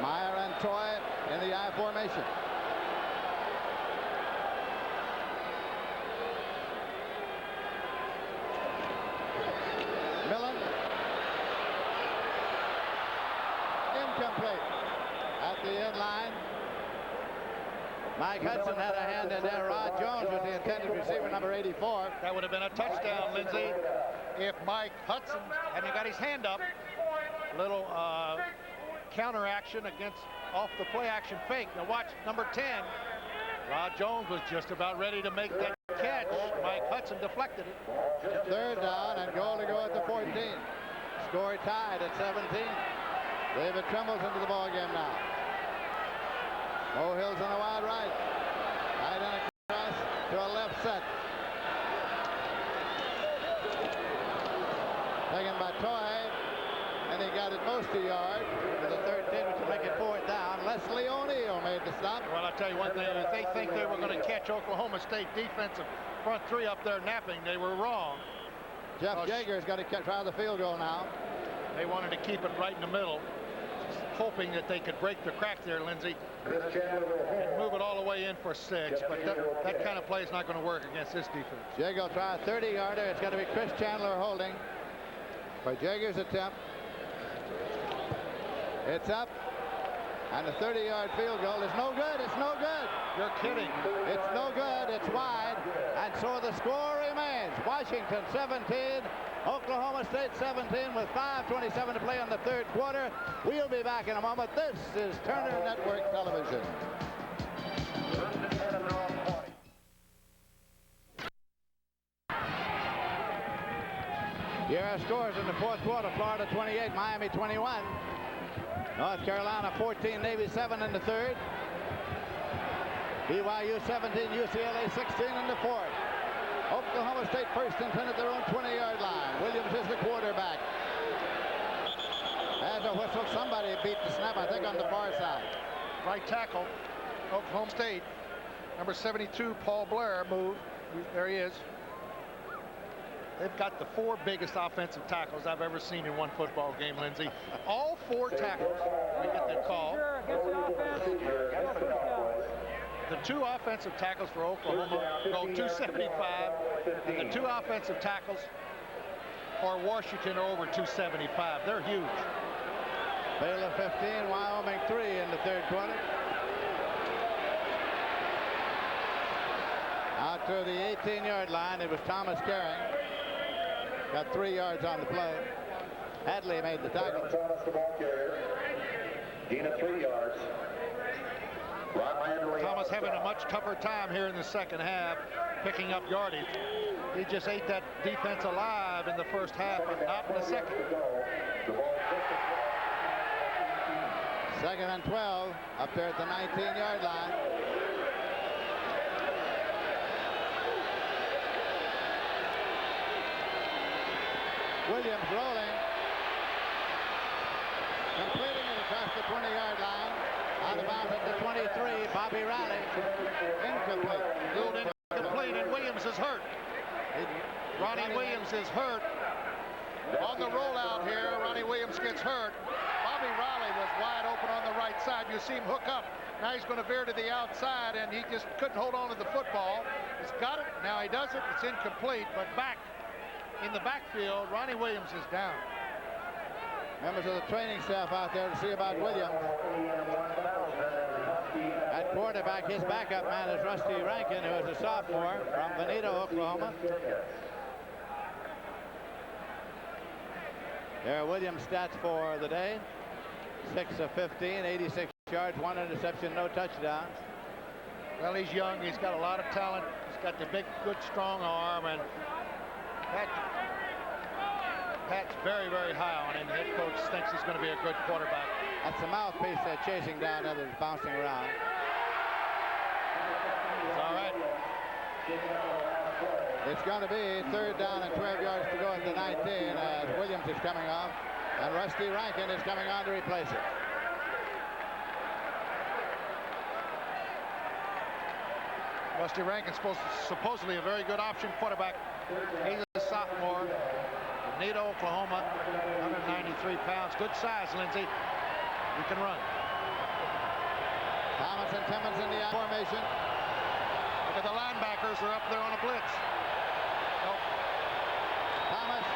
Meyer and Toy in the I formation. Millen. Incomplete. At the end line. Mike Hudson had a hand in there. Rod Jones was the intended receiver, number 84. That would have been a touchdown, Lindsay, if Mike Hudson hadn't got his hand up. Little counter action against off the play action fake. Now watch number 10. Rod Jones was just about ready to make that catch. Mike Hudson deflected it. 3rd down and goal to go at the 14. Score tied at 17. David Trimble's into the ball game now. Mo Hill's on a wide right. Tight end across to a left set. Taken by Toy, and he got it most a yard to the 13, which will make it 4th down. Leslie O'Neill made the stop. Well, I'll tell you one thing. If they think they were going to catch Oklahoma State defensive front three up there napping, they were wrong. Jeff Jager's got to try the field goal now. They wanted to keep it right in the middle, hoping that they could break the crack there, Lindsey, and move it all the way in for 6. But that kind of play is not going to work against this defense. Jager will try a 30-yarder. It's going to be Chris Chandler holding for Jager's attempt. It's up. And the 30-yard field goal is no good. It's no good. You're kidding. It's no good. It's wide. And so the score remains. Washington 17, Oklahoma State 17 with 5:27 to play in the third quarter. We'll be back in a moment. This is Turner Network Television. Here are scores in the fourth quarter. Florida 28, Miami 21. North Carolina 14, Navy 7 in the third. BYU 17, UCLA 16 in the fourth. Oklahoma State first and 10 at their own 20-yard line. Williams is the quarterback. As a whistle, somebody beat the snap, I think, on the far side. Right tackle, Oklahoma State. Number 72, Paul Blair, moved. There he is. They've got the 4 biggest offensive tackles I've ever seen in one football game, Lindsey. All 4 tackles, we get the call. The 2 offensive tackles for Oklahoma go 275, and the 2 offensive tackles for Washington are over 275. They're huge. Baylor 15, Wyoming 3 in the third quarter. Out to the 18-yard line, it was Thomas Caring. Got 3 yards on the play. Hadley made the tackle. Thomas, the ball carrier. Gain of 3 yards. Thomas having a much tougher time here in the second half, picking up yardage. He just ate that defense alive in the first half, but not in the second. Second and 12, up there at the 19-yard line. Williams rolling, completing it across the 20-yard line. Out of bounds at the 23, Bobby Riley, incomplete. Incomplete, and Williams is hurt. Ronnie Williams is hurt. On the rollout here, Ronnie Williams gets hurt. Bobby Riley was wide open on the right side. You see him hook up. Now he's going to veer to the outside, and he just couldn't hold on to the football. He's got it. Now he does it. It's incomplete, but back in the backfield, Ronnie Williams is down. Members of the training staff out there to see about Williams. At quarterback, his backup man is Rusty Rankin, who is a sophomore from Bonita, Oklahoma. There are Williams' stats for the day. 6 of 15, 86 yards, 1 interception, no touchdowns. Well, he's young. He's got a lot of talent. He's got the big, good, strong arm, and Pat's very, very high on him. The head coach thinks he's going to be a good quarterback. That's the mouthpiece they're chasing down, others bouncing around. It's all right. It's going to be 3rd down and 12 yards to go at the 19 as Williams is coming off, and Rusty Rankin is coming on to replace it. Rusty Rankin supposedly a very good option quarterback. He's a sophomore. Bonita, Oklahoma, 193 pounds. Good size, Lindsey. He can run. Thomas and Timmons in the formation. Look at the linebackers. They're up there on a blitz. Nope. Thomas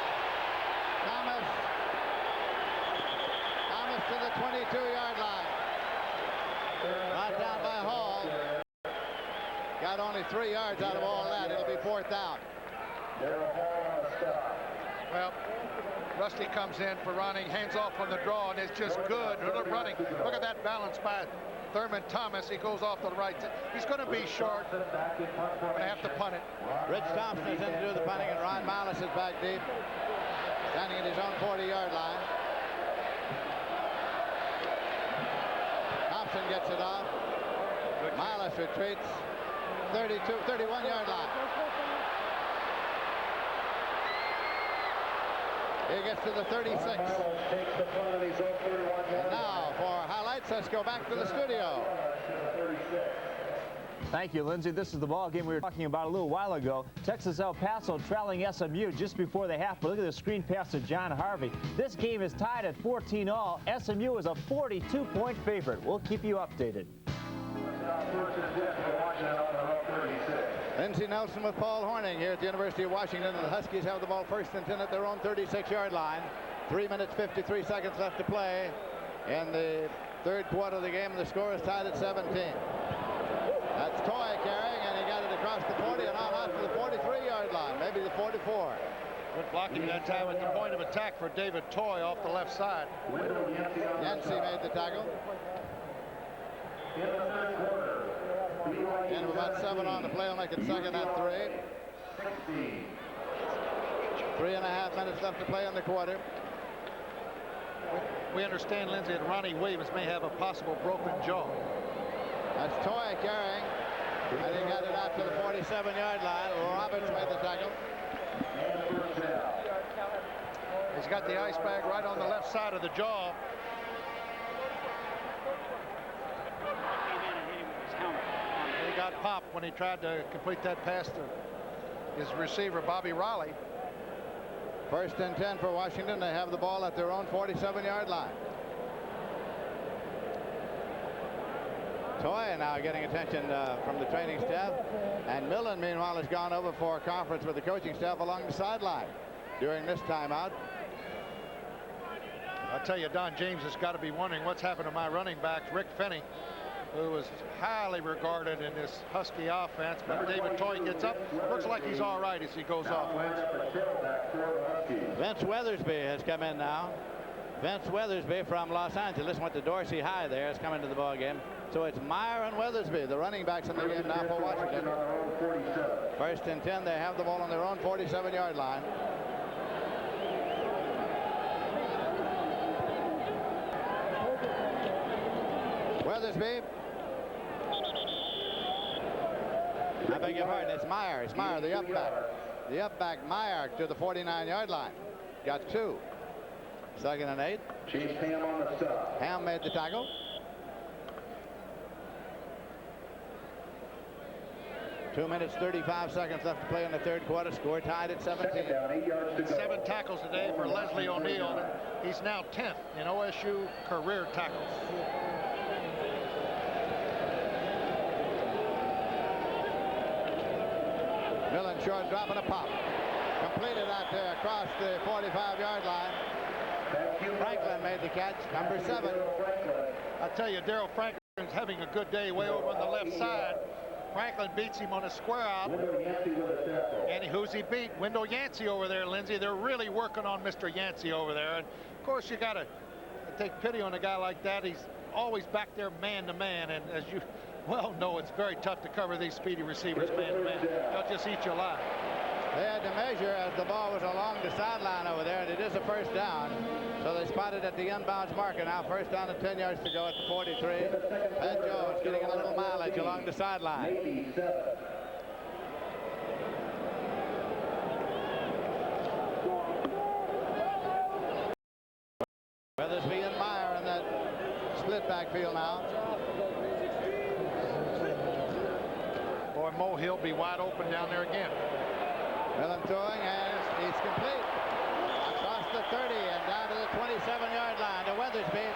to the 22-yard line. Brought down by Hall. Got only 3 yards out of all that. It'll be 4th down. Well, Rusty comes in for running, hands off on the draw, and it's just good running. Look at that balance by Thurman Thomas. He goes off to the right. He's going to be short. Going to have to punt it. Rich Thompson is in to do the punting, and Ron Miles is back deep, standing at his own 40-yard line. Thompson gets it off. Miles retreats. 31-yard line. He gets to the 36. And now for highlights, let's go back to the studio. Thank you, Lindsey. This is the ball game we were talking about a little while ago. Texas El Paso trailing SMU just before the half. But look at the screen pass to John Harvey. This game is tied at 14-all. SMU is a 42-point favorite. We'll keep you updated. Lindsey Nelson with Paul Horning here at the University of Washington. And the Huskies have the ball first and 10 at their own 36-yard line. 3 minutes, 53 seconds left to play in the third quarter of the game. The score is tied at 17. That's Toy carrying, and he got it across the 40 and on out to the 43-yard line, maybe the 44. Good blocking that time at the point of attack for David Toy off the left side. Yancey made the tackle. And with about 7 on the play, will make it second at 3. 3.5 minutes left to play in the quarter. We understand, Lindsey, that Ronnie Williams may have a possible broken jaw. That's Toy carrying, and he got it out to the 47-yard line. Roberts made the tackle. He's got the ice bag right on the left side of the jaw. He got popped when he tried to complete that pass to his receiver, Bobby Raleigh. First and 10 for Washington. They have the ball at their own 47-yard line. Toy now getting attention from the training staff. And Millen, meanwhile, has gone over for a conference with the coaching staff along the sideline during this timeout. I'll tell you, Don James has got to be wondering what's happened to my running back, Rick Finney, who was highly regarded in this Husky offense. But David Toy gets up. Looks like he's all right as he goes off, Lance. Vince Weathersby has come in now. Vince Weathersby from Los Angeles went to Dorsey High there. Has come into the ball game. So it's Meyer and Weathersby, the running backs in the game now for Washington. First and 10. They have the ball on their own 47-yard line. Weathersby. I beg your pardon. It's Meyer. It's Meyer, the up back. The up back, Meyer, to the 49-yard line. Got 2. Second and 8. Chase Ham on the stop. Ham made the tackle. Two minutes, 35 seconds left to play in the third quarter. Score tied at 17. Down, 8 yards to go. 7 tackles today for Leslie O'Neal. He's now 10th in OSU career tackles. Millen short drop and a pop. Completed out there across the 45-yard line. Franklin made the catch, number 7. I tell you, Daryl Franklin's having a good day way over on the left side. Franklin beats him on a square out. And who's he beat? Wendell Yancey over there, Lindsey. They're really working on Mr. Yancey over there. And of course, you got to take pity on a guy like that. He's always back there man to man. And as you well know, it's very tough to cover these speedy receivers man to man. They'll just eat you alive. They had to measure as the ball was along the sideline over there, and it is a first down. So they spotted at the inbounds marker now. First down and 10 yards to go at the 43. Pat Jones getting a little mileage along the sideline. Weathersby and Meyer in that split backfield now. Boy, Mo Hill be wide open down there again. Millen throwing, and he's complete. Across the 30 and down to the 27-yard line to Weathersby.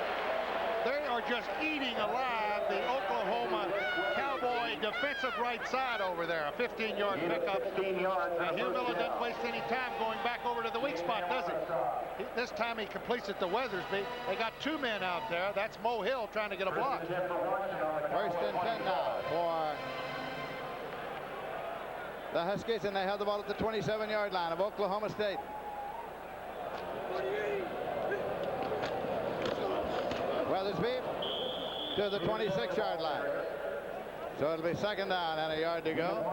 They are just eating alive the Oklahoma Cowboy defensive right side over there. A 15-yard pickup. Hugh Miller doesn't waste any time going back over to the weak spot, does he? This time he completes it to Weathersby. They got 2 men out there. That's Mo Hill trying to get a block. First and 10 now for the Huskies, and they have the ball at the 27-yard line of Oklahoma State. Weathersby to the 26-yard line. So it'll be second down and a yard to go.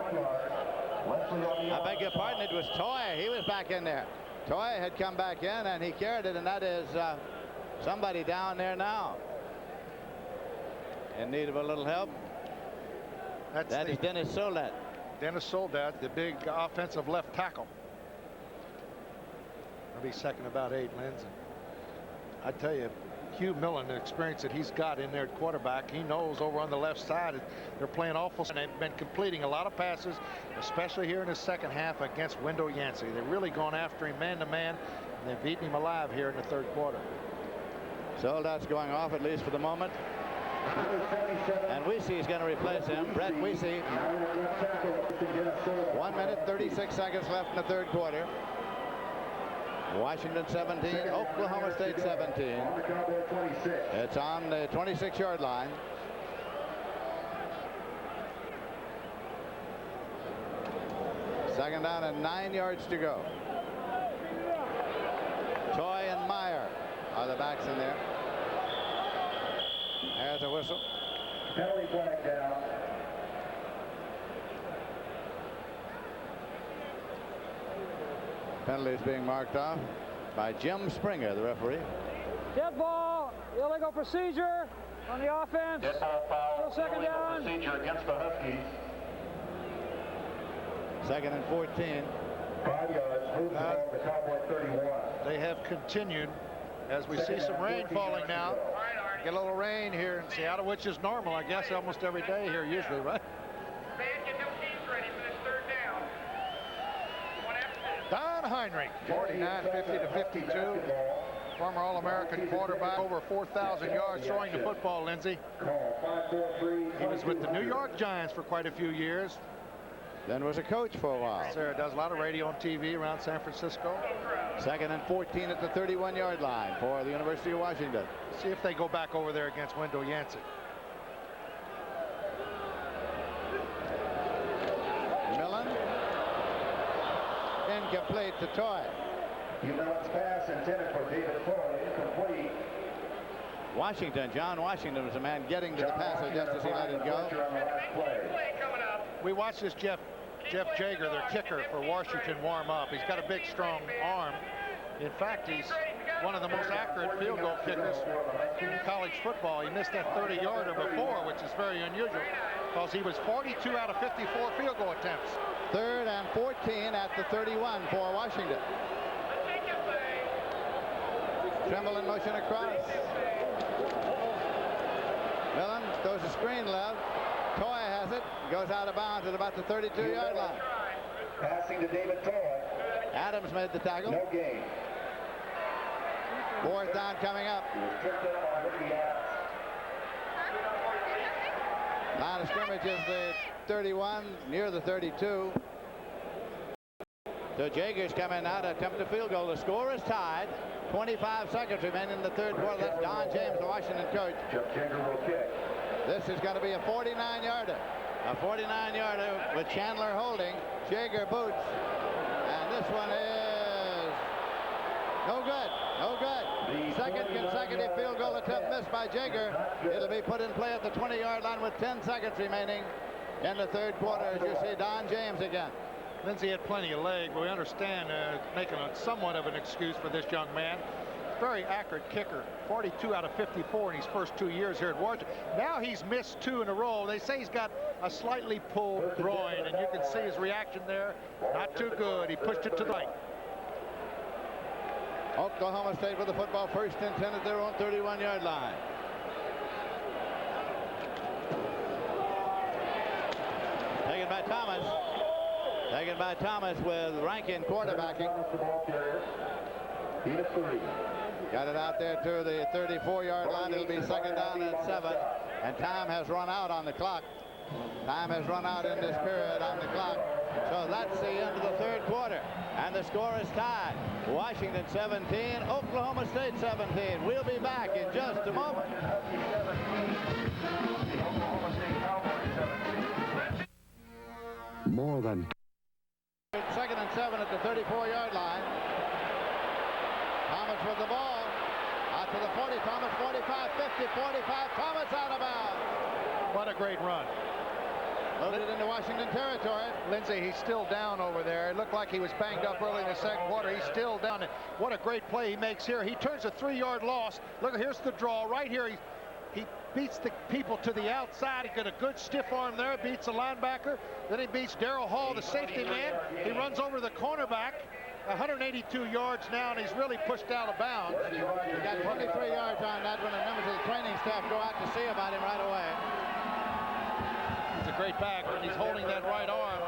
I beg your pardon, it was Toy. He was back in there. Toy had come back in, and he carried it, and that is somebody down there now in need of a little help. That is Dennis Solet. Dennis Soldat, the big offensive left tackle. It'll be second about 8, Lindsey. I tell you, Hugh Millen, the experience that he's got in there at quarterback. He knows over on the left side they're playing awful, and they've been completing a lot of passes, especially here in the second half against Wendell Yancey. They're really gone after him man to man, and they've beaten him alive here in the third quarter. Soldat's going off, at least for the moment. And Weesey is going to replace him. Brett Weesey. 1 minute, 36 seconds left in the third quarter. Washington 17, Oklahoma State 17. It's on the 26-yard line. Second down and 9 yards to go. Toy and Meyer are the backs in there. There's a whistle. Penalty flag down. Penalty is being marked off by Jim Springer, the referee. Dead ball, illegal procedure on the offense. Dead ball foul. Second down. Procedure against the Huskies. Second and 14. 5 yards. Moves the ball to Cowboy 31. They have continued as we see some rain falling now. Get a little rain here in Seattle, which is normal, I guess, almost every day here usually, right? Don Heinrich, 49, 50 to 52. Former All-American quarterback, over 4,000 yards throwing the football, Lindsey. He was with the New York Giants for quite a few years. Then was a coach for a while. Sarah does a lot of radio and TV around San Francisco. Second and 14 at the 31-yard line for the University of Washington. See if they go back over there against Wendell Yancey. Millen. Incomplete to Toy. Millen's pass intended for David Toy, incomplete. Washington, John Washington was the man getting to the passer just as he let it go. We watched this Jeff Jager, their kicker for Washington, warm up. He's got a big, strong arm. In fact, he's one of the most accurate field goal kickers in college football. He missed that 30-yarder before, which is very unusual, because he was 42 out of 54 field goal attempts. Third and 14 at the 31 for Washington. Trimble in motion across. Millen throws a screen left. Toy has it. Goes out of bounds at about the 32-yard line. Passing to David Toy. Adams made the tackle. No gain. Fourth down coming up. Line of scrimmage is the 31, near the 32. So Jager's coming out to attempt a field goal. The score is tied. 25 seconds remain in the third quarter. That's Don James, the Washington coach. Jager will kick. This is going to be a 49-yarder. A 49-yarder with Chandler holding. Jager boots. And this one is no good. No good. Second consecutive field goal attempt missed by Jager. It'll be put in play at the 20-yard line with 10 seconds remaining in the third quarter, as you see Don James again. Lindsey had plenty of leg, but we understand making somewhat of an excuse for this young man. Very accurate kicker, 42 out of 54 in his first 2 years here at Washington. Now he's missed 2 in a row. They say he's got a slightly pulled groin, and you can see his reaction there. Not too good. He pushed it to the right. Oklahoma State with the football, first and 10 at their own 31-yard line. Taken by Thomas. Taken by Thomas with Rankin quarterbacking. Got it out there to the 34-yard line. It'll be second down at 7. And time has run out on the clock. Time has run out in this period on the clock. So that's the end of the third quarter. And the score is tied. Washington 17, Oklahoma State 17. We'll be back in just a moment. More than Second and 7 at the 34-yard line. Thomas with the ball. Out to the 40. Thomas 45, 50, 45. Thomas out of bounds. What a great run. Loaded into Washington territory. Lindsey, he's still down over there. It looked like he was banged up early in the second quarter. He's still down. What a great play he makes here. He turns a 3-yard loss. Look, here's the draw right here. He beats the people to the outside. He got a good stiff arm there. Beats the linebacker. Then he beats Darrell Hall, the safety man. He runs over the cornerback. 182 yards now, and he's really pushed out of bounds. He got 23 yards on that one, and members of the training staff go out to see about him right away. He's a great back, and he's holding that right arm.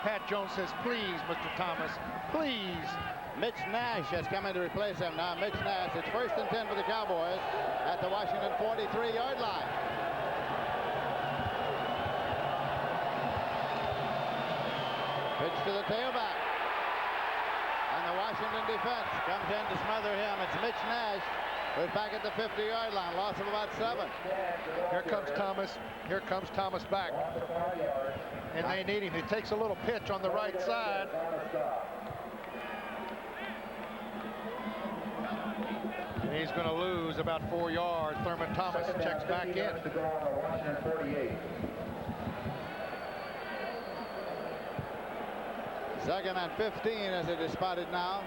Pat Jones says, please, Mr. Thomas, please. Mitch Nash has come in to replace him now. Mitch Nash, it's 1st and 10 for the Cowboys at the Washington 43-yard line. Pitch to the tailback. And the Washington defense comes in to smother him. It's Mitch Nash who's back at the 50-yard line. Loss of about 7. Here comes Thomas. Here comes Thomas back. And they need him. He takes a little pitch on the right side. And he's going to lose about 4 yards. Thurman Thomas checks back in. Second and 15 as it is spotted now.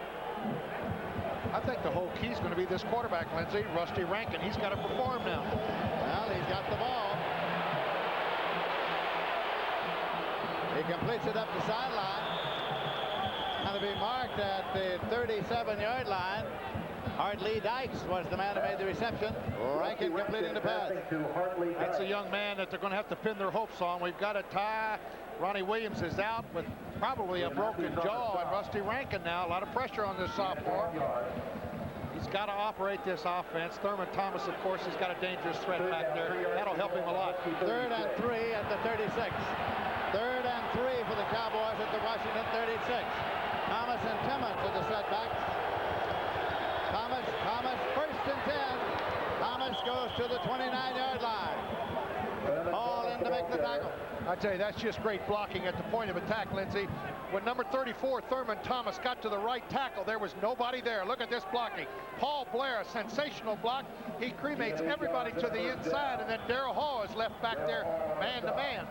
I think the whole key is going to be this quarterback, Lindsey, Rusty Rankin. He's got to perform now. Well, he's got the ball. He completes it up the sideline. Going to be marked at the 37-yard line. Hartley Dykes was the man who made the reception. Rankin completing the pass. That's a young man that they're going to have to pin their hopes on. We've got a tie. Ronnie Williams is out with probably a broken jaw, and Rusty Rankin now. A lot of pressure on this sophomore. He's got to operate this offense. Thurman Thomas, of course, has got a dangerous threat back there. That'll help him a lot. 3rd and 3 at the 36. 3rd and 3 for the Cowboys at the Washington 36. Thomas and Timmons are the setbacks. Thomas, 1st and 10. Thomas goes to the 29-yard line. All in to make the tackle. I tell you, that's just great blocking at the point of attack, Lindsey. When number 34, Thurman Thomas, got to the right tackle, there was nobody there. Look at this blocking. Paul Blair, a sensational block. He cremates everybody to the inside, and then Darrell Hall is left back there man-to-man.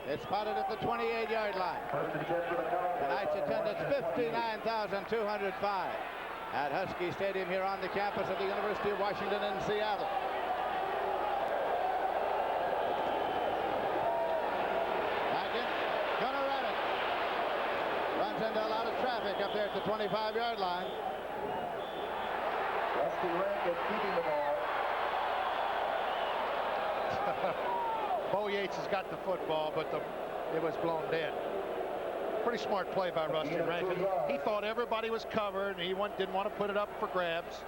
It's spotted at the 28-yard line. Tonight's attendance, 59,205 at Husky Stadium here on the campus of the University of Washington in Seattle. Into a lot of traffic up there at the 25-yard line. Rusty Rankin keeping the ball. Bo Yates has got the football, but it was blown dead. Pretty smart play by Rusty Rankin. He thought everybody was covered, and he didn't want to put it up for grabs.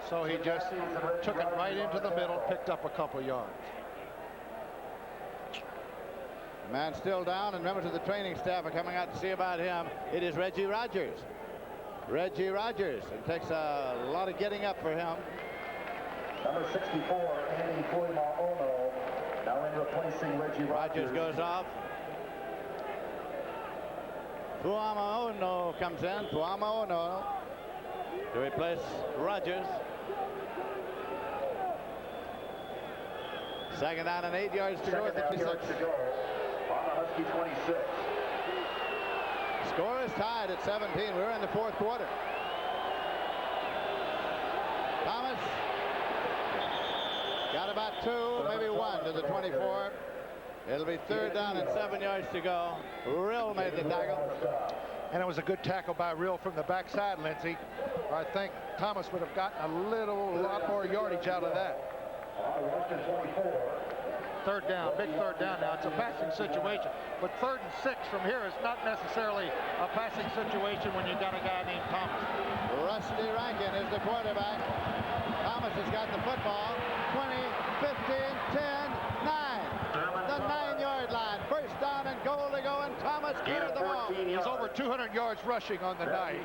So he just took it right into the middle, picked up a couple yards. Man still down, and members of the training staff are coming out to see about him. It is Reggie Rogers. Reggie Rogers. It takes a lot of getting up for him. Number 64, Andy Fuimaono, now in replacing Reggie Rogers. Rogers goes off. Fuimaono comes in. Fuimaono to replace Rogers. 2nd down and 8 yards to go at the 26. On the Husky 26. Score is tied at 17. We're in the 4th quarter. Thomas got about 2, maybe 1 to the 24. It'll be 3rd down and 7 yards to go. Rill made the tackle. And it was a good tackle by Rill from the backside, Lindsey. I think Thomas would have gotten a lot more yardage out of that. 3rd down, big 3rd down now. It's a passing situation, but 3rd and 6 from here is not necessarily a passing situation when you got a guy named Thomas. Rusty Rankin is the quarterback. Thomas has got the football. 20, 15, 10, 9. The 9-yard line. 1st down and goal to go, and Thomas cleared the ball. He's over 200 yards rushing on the night.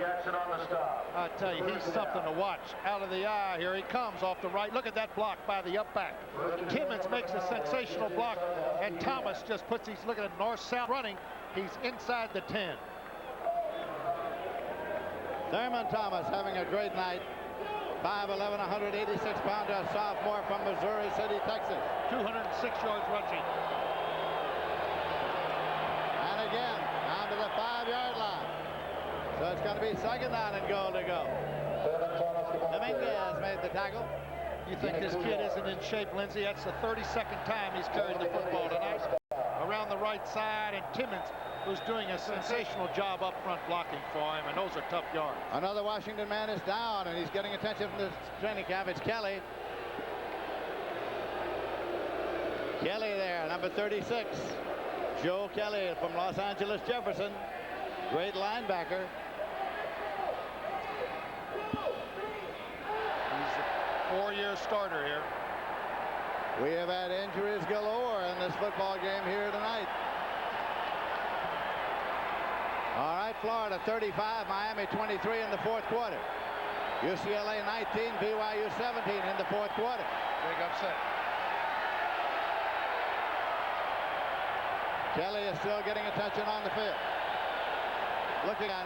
I tell you, he's something to watch. Out of the eye, here he comes off the right. Look at that block by the up back. Timmons makes a sensational block, and Thomas just puts these, look at it, north-south running. He's inside the 10. Thurman Thomas having a great night. 5'11", 186-pounder sophomore from Missouri City, Texas. 206 yards rushing. And again, down to the 5-yard line. So it's going to be 2nd down and goal to go. Dominguez made the tackle. You think this kid isn't in shape, Lindsey? That's the 32nd time he's carried the football tonight. Around the right side, and Timmons who's doing a sensational job up front blocking for him, and those are tough yards. Another Washington man is down, and he's getting attention from the training camp. It's Kelly. Kelly there, number 36. Joe Kelly from Los Angeles Jefferson. Great linebacker. He's a 4-year starter here. We have had injuries galore in this football game here tonight. All right, Florida 35, Miami 23 in the fourth quarter. UCLA 19, BYU 17 in the fourth quarter. Big upset. Kelly is still getting attention on the field. Looking on.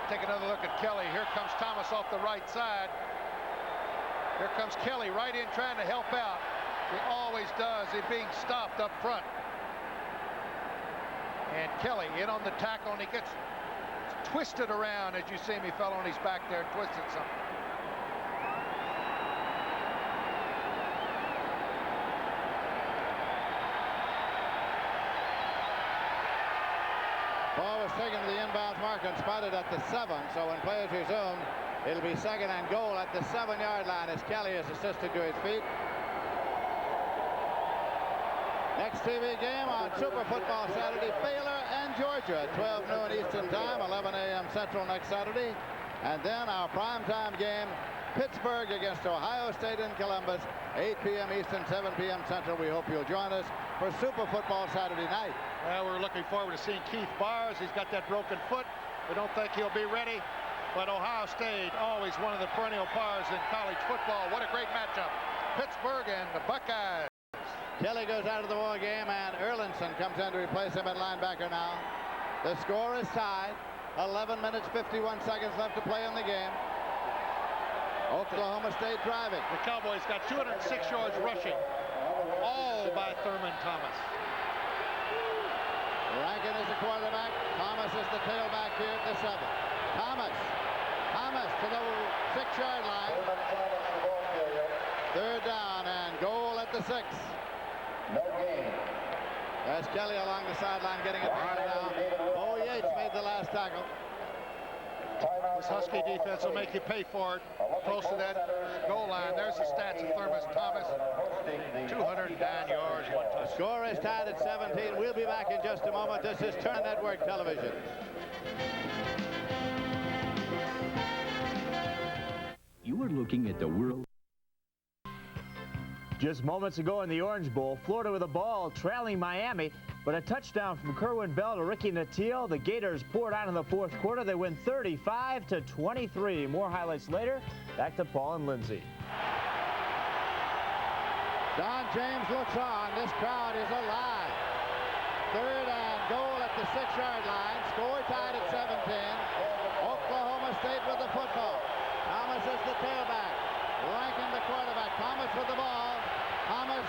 Take another look at Kelly. Here comes Thomas off the right side. Here comes Kelly right in trying to help out. He always does. He's being stopped up front. And Kelly in on the tackle, and he gets twisted around. As you see him, he fell on his back there and twisted something. Ball was taken to the inbound mark and spotted at the 7, so when players resume, it'll be second and goal at the 7-yard line as Kelly is assisted to his feet. Next TV game on Super Football Saturday, Baylor and Georgia at 12 noon Eastern Time, 11 a.m. Central next Saturday. And then our primetime game, Pittsburgh against Ohio State in Columbus, 8 p.m. Eastern, 7 p.m. Central. We hope you'll join us for Super Football Saturday night. Well, we're looking forward to seeing Keith Byars. He's got that broken foot. We don't think he'll be ready. But Ohio State, always one of the perennial powers in college football. What a great matchup. Pittsburgh and the Buckeyes. Kelly goes out of the ball game, and Erlinson comes in to replace him at linebacker now. The score is tied. 11 minutes, 51 seconds left to play in the game. Oklahoma State driving. The Cowboys got 206 yards rushing, all by Thurman Thomas. Rankin is the quarterback. Thomas is the tailback here at the 7. Thomas to the 6-yard line. Third down and goal at the 6. No gain. There's Kelly along the sideline getting it now. Bo Yates made the last tackle. This Husky defense will make you pay for it. Close to that goal line. There's the stats of Thurman Thomas. 209 yards, 1 touchdown. The score is tied at 17. We'll be back in just a moment. This is Turner Network Television. You are looking at the world. Just moments ago in the Orange Bowl, Florida with a ball trailing Miami, but a touchdown from Kerwin Bell to Ricky Nattiel. The Gators poured out in the fourth quarter. They win 35-23. More highlights later. Back to Paul and Lindsay. Don James looks on. This crowd is alive. Third and goal at the 6-yard line. Score tied at 17. Oklahoma State with the football. Thomas is the tailback. Rankin the quarterback. Thomas with the ball. Thomas,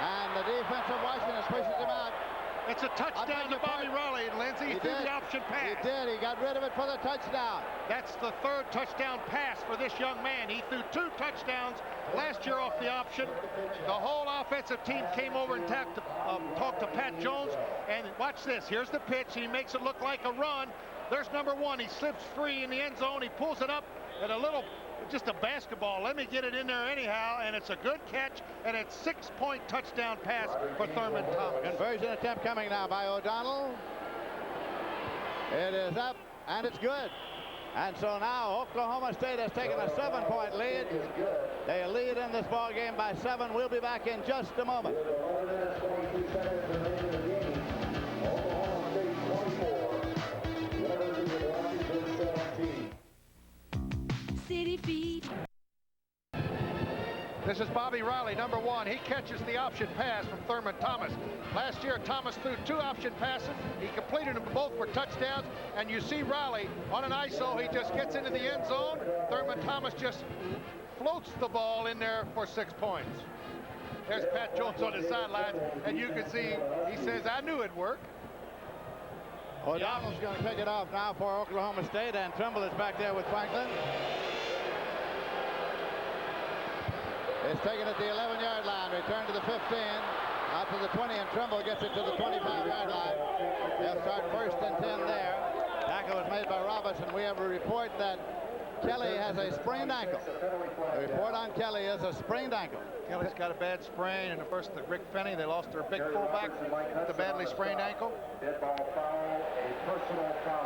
and the defense of Washington pushes him out. It's a touchdown to Bobby Riley, and Lindsay. He threw the option pass. He did. He got rid of it for the touchdown. That's the 3rd touchdown pass for this young man. He threw 2 touchdowns last year off the option. The whole offensive team came over and talked to Pat Jones. And watch this. Here's the pitch. He makes it look like a run. There's number 1. He slips free in the end zone. He pulls it up at just a basketball. Let me get it in there anyhow, and it's a good catch, and it's 6-point touchdown pass for Thurman Thomas. Conversion attempt coming now by O'Donnell. It is up, and it's good. And so now Oklahoma State has taken a 7-point lead. They lead in this ball game by 7. We'll be back in just a moment. City Beat. This is Bobby Riley, number 1. He catches the option pass from Thurman Thomas. Last year, Thomas threw 2 option passes. He completed them both for touchdowns. And you see Riley on an ISO. He just gets into the end zone. Thurman Thomas just floats the ball in there for 6 points. There's Pat Jones on the sidelines, and you can see he says, I knew it'd work. O'Donnell's going to pick it off now for Oklahoma State, and Trimble is back there with Franklin. It's taken at the 11-yard line, return to the 15. Out out to the 20, and Trimble gets it to the 25-yard line. They'll start 1st and 10 there. Tackle was made by Robinson. We have a report that Kelly has a sprained ankle. The report on Kelly is a sprained ankle. Kelly's got a bad sprain, and first the Rick Fenny, they lost their big fullback with a badly sprained ankle.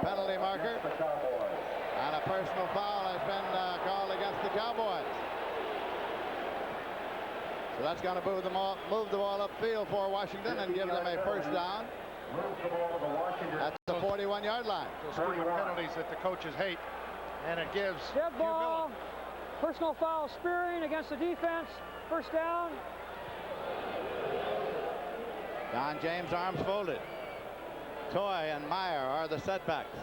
Penalty marker. And a personal foul has been called against the Cowboys. So that's going to move the ball upfield for Washington and give them a 1st down at the 41-yard line. Those stupid penalties that the coaches hate, and it gives dead ball. Personal foul, spearing against the defense. 1st down. Don James, arms folded. Toy and Meyer are the setbacks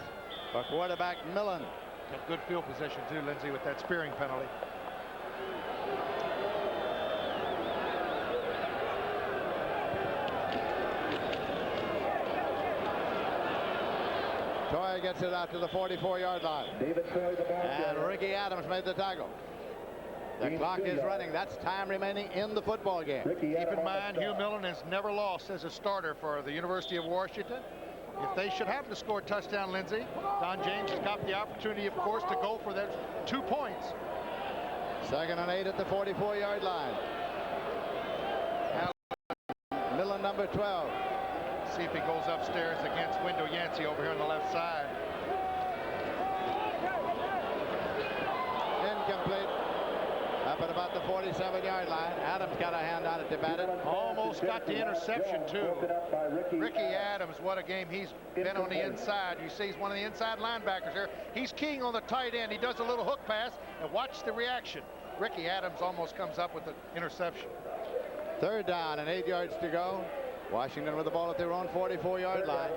for quarterback Millen. Got good field position too, Lindsey, with that spearing penalty. Toy gets it out to the 44-yard line. And Ricky Adams made the tackle. The clock is running. That's time remaining in the football game. Keep in mind, Hugh Millen has never lost as a starter for the University of Washington. If they should happen to score a touchdown, Lindsey, Don James has got the opportunity, of course, to go for those 2 points. 2nd and 8 at the 44-yard line. Millen, number 12. See if he goes upstairs against Wendell Yancey over here on the left side. Incomplete. Up at about the 47-yard line. Adams got a hand on it to bat it. Almost got the interception, too. Ricky Adams, what a game he's been on the inside. You see he's one of the inside linebackers here. He's keying on the tight end. He does a little hook pass, and watch the reaction. Ricky Adams almost comes up with the interception. 3rd down and 8 yards to go. Washington with the ball at their own 44-yard line.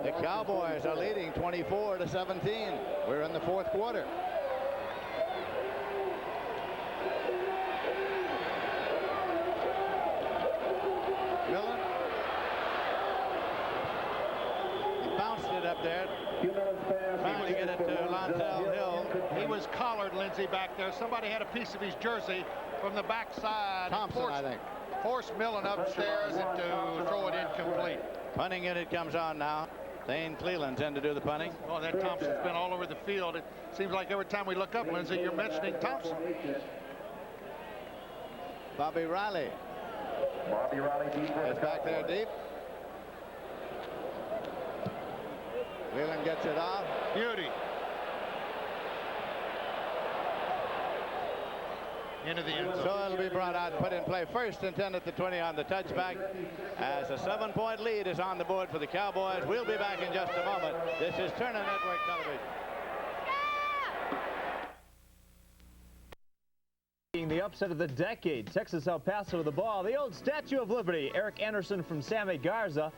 The Cowboys are leading 24-17. We're in the 4th quarter. Millen. He bounced it up there. Trying to get it to Lontel Hill. He was collared, Lindsey, back there. Somebody had a piece of his jersey from the backside. Thompson, I think. Forced Millen upstairs and to throw it incomplete. Punting unit comes on now. Thane Cleland's in to do the punting. Oh, that Thompson's been all over the field. It seems like every time we look up, Lindsey, you're mentioning Thompson. Bobby Riley. It's back there deep. Cleland gets it off. Beauty. Into the end zone. So it'll be brought out and put in play. 1st and 10 at the 20 on the touchback, as a 7-point lead is on the board for the Cowboys. We'll be back in just a moment. This is Turner Network Television. The upset of the decade. Texas El Paso with the ball. The old Statue of Liberty. Eric Anderson from Sammy Garza.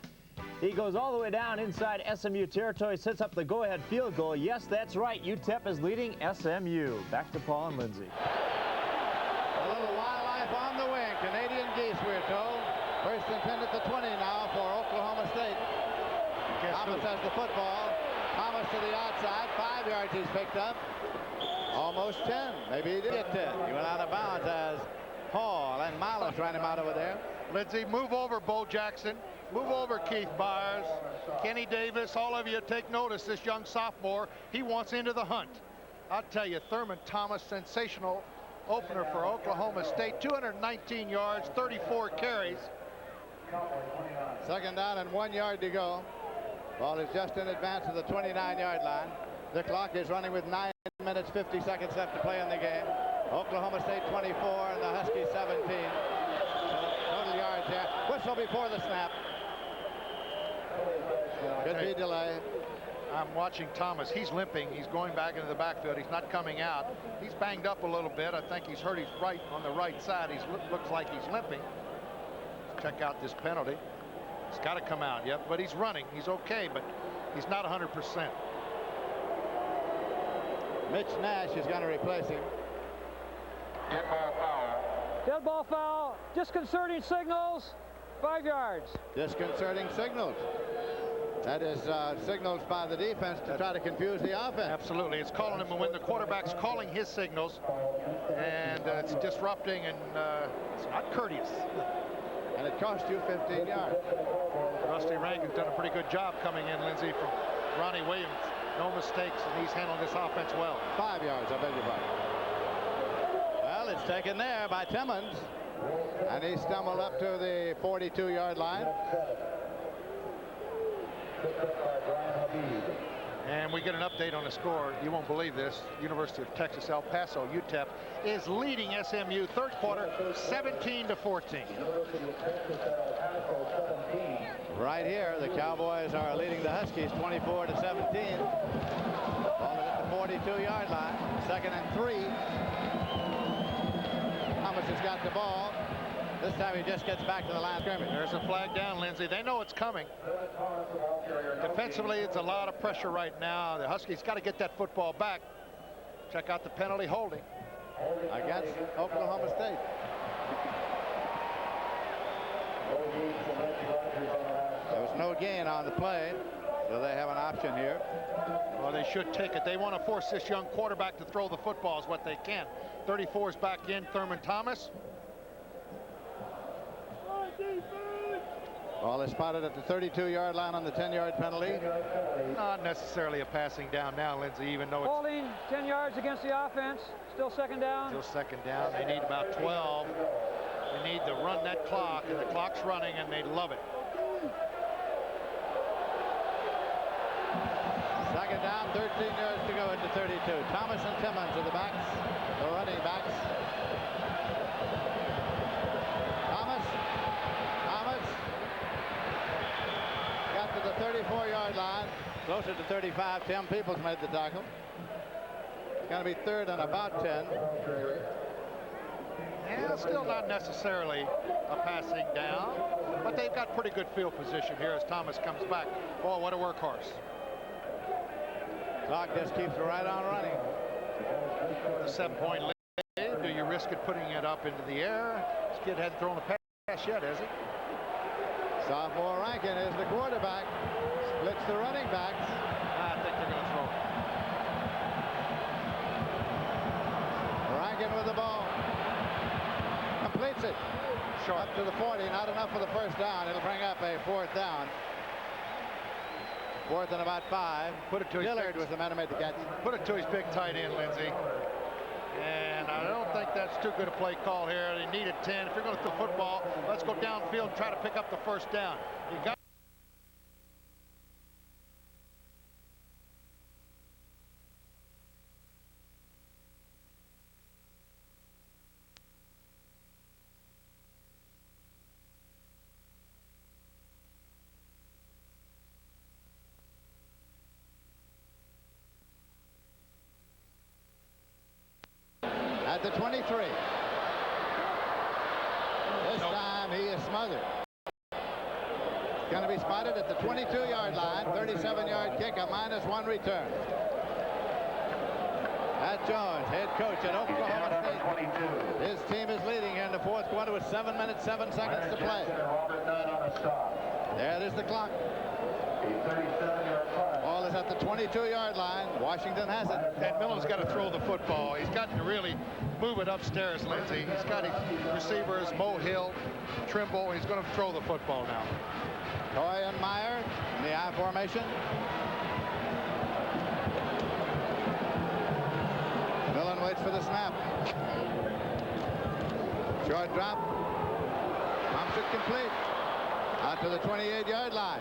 He goes all the way down inside SMU territory, sets up the go-ahead field goal. Yes, that's right. UTEP is leading SMU. Back to Paul and Lindsey. A little wildlife on the wing. Canadian geese, we're told. 1st and 10 at the 20 now for Oklahoma State. Thomas has the football. Thomas to the outside. 5 yards he's picked up. Almost 10. Maybe he did get 10. He went out of bounds as Hall and Miles ran him out over there. Lindsey, move over, Bo Jackson. Move over, Keith Byers. Kenny Davis, all of you take notice. This young sophomore, he wants into the hunt. I'll tell you, Thurman Thomas, sensational opener for Oklahoma State. 219 yards, 34 carries. 2nd down and 1 yard to go. Ball is just in advance of the 29-yard line. The clock is running with 9 minutes, 50 seconds left to play in the game. Oklahoma State 24 and the Huskies 17. Total yards here. Whistle before the snap. Could be delay. I'm watching Thomas. He's limping. He's going back into the backfield. He's not coming out. He's banged up a little bit. I think he's hurt his right on the right side. He looks like he's limping. Let's check out this penalty. He's got to come out. Yep, but he's running. He's okay, but he's not 100%. Mitch Nash is going to replace him. Dead ball foul. Disconcerting signals. 5 yards. Disconcerting signals. That is signals by the defense to try to confuse the offense. Absolutely. It's calling him when the quarterback's calling his signals, and it's disrupting, and it's not courteous. And and it cost you 15 yards. Rusty Rankin's done a pretty good job coming in, Lindsey, from Ronnie Williams. No mistakes, and he's handled this offense well. 5 yards, I beg your pardon. Well, it's taken there by Timmons, and he stumbled up to the 42-yard line. And we get an update on the score. You won't believe this. University of Texas El Paso, UTEP, is leading SMU third quarter 17-14. Right here, the Cowboys are leading the Huskies 24-17. Ball at the 42-yard line. 2nd and 3. Thomas has got the ball. This time he just gets back to the line of scrimmage. There's a flag down, Lindsey. They know it's coming. Defensively, it's a lot of pressure right now. The Huskies got to get that football back. Check out the penalty holding against Oklahoma State. There was no gain on the play, so they have an option here. Well, they should take it. They want to force this young quarterback to throw the football as what they can. 34 is back in, Thurman Thomas. Ball is spotted at the 32-yard line on the 10-yard penalty. Not necessarily a passing down now, Lindsey, even though it's holding 10 yards against the offense. Still 2nd down. Still 2nd down. They need about 12. They need to run that clock, and the clock's running, and they love it. 2nd down, 13 yards to go into 32. Thomas and Timmons are the backs, the running backs. Thomas got to the 34-yard line, closer to 35. Tim Peoples made the tackle. It's going to be 3rd and about 10. Yeah, still not necessarily a passing down, but they've got pretty good field position here as Thomas comes back. Boy, what a workhorse. Clock just keeps right on running. The 7-point lead. Do you risk it putting it up into the air? This kid hasn't thrown a pass yet, has he? Sophomore Rankin is the quarterback. Splits the running backs. I think they're going to throw it. Rankin with the ball. Completes it. Short. Up to the 40. Not enough for the 1st down. It'll bring up a 4th down. 4th and about 5. Put it to Dillard was the man who made the catch. Put it to his big tight end, Lindsey. And I don't think that's too good a play call here. They needed 10. If you're going to throw football, let's go downfield and try to pick up the 1st down. You got at the 23. This time he is smothered. Going to be spotted at the 22-yard line. 37-yard kick, a -1 return. Pat Jones, head coach at Oklahoma State. His team is leading here in the 4th quarter with 7 minutes, 7 seconds to play. There it is, the clock. Ball is at the 22-yard line. Washington has it. And Millen's got to throw the football. He's got to really move it upstairs, Lindsey. He's got his receivers, Mo Hill, Trimble. He's going to throw the football now. Toy and Meyer in the I formation. Millen waits for the snap. Short drop. Pumps it complete. Out to the 28-yard line.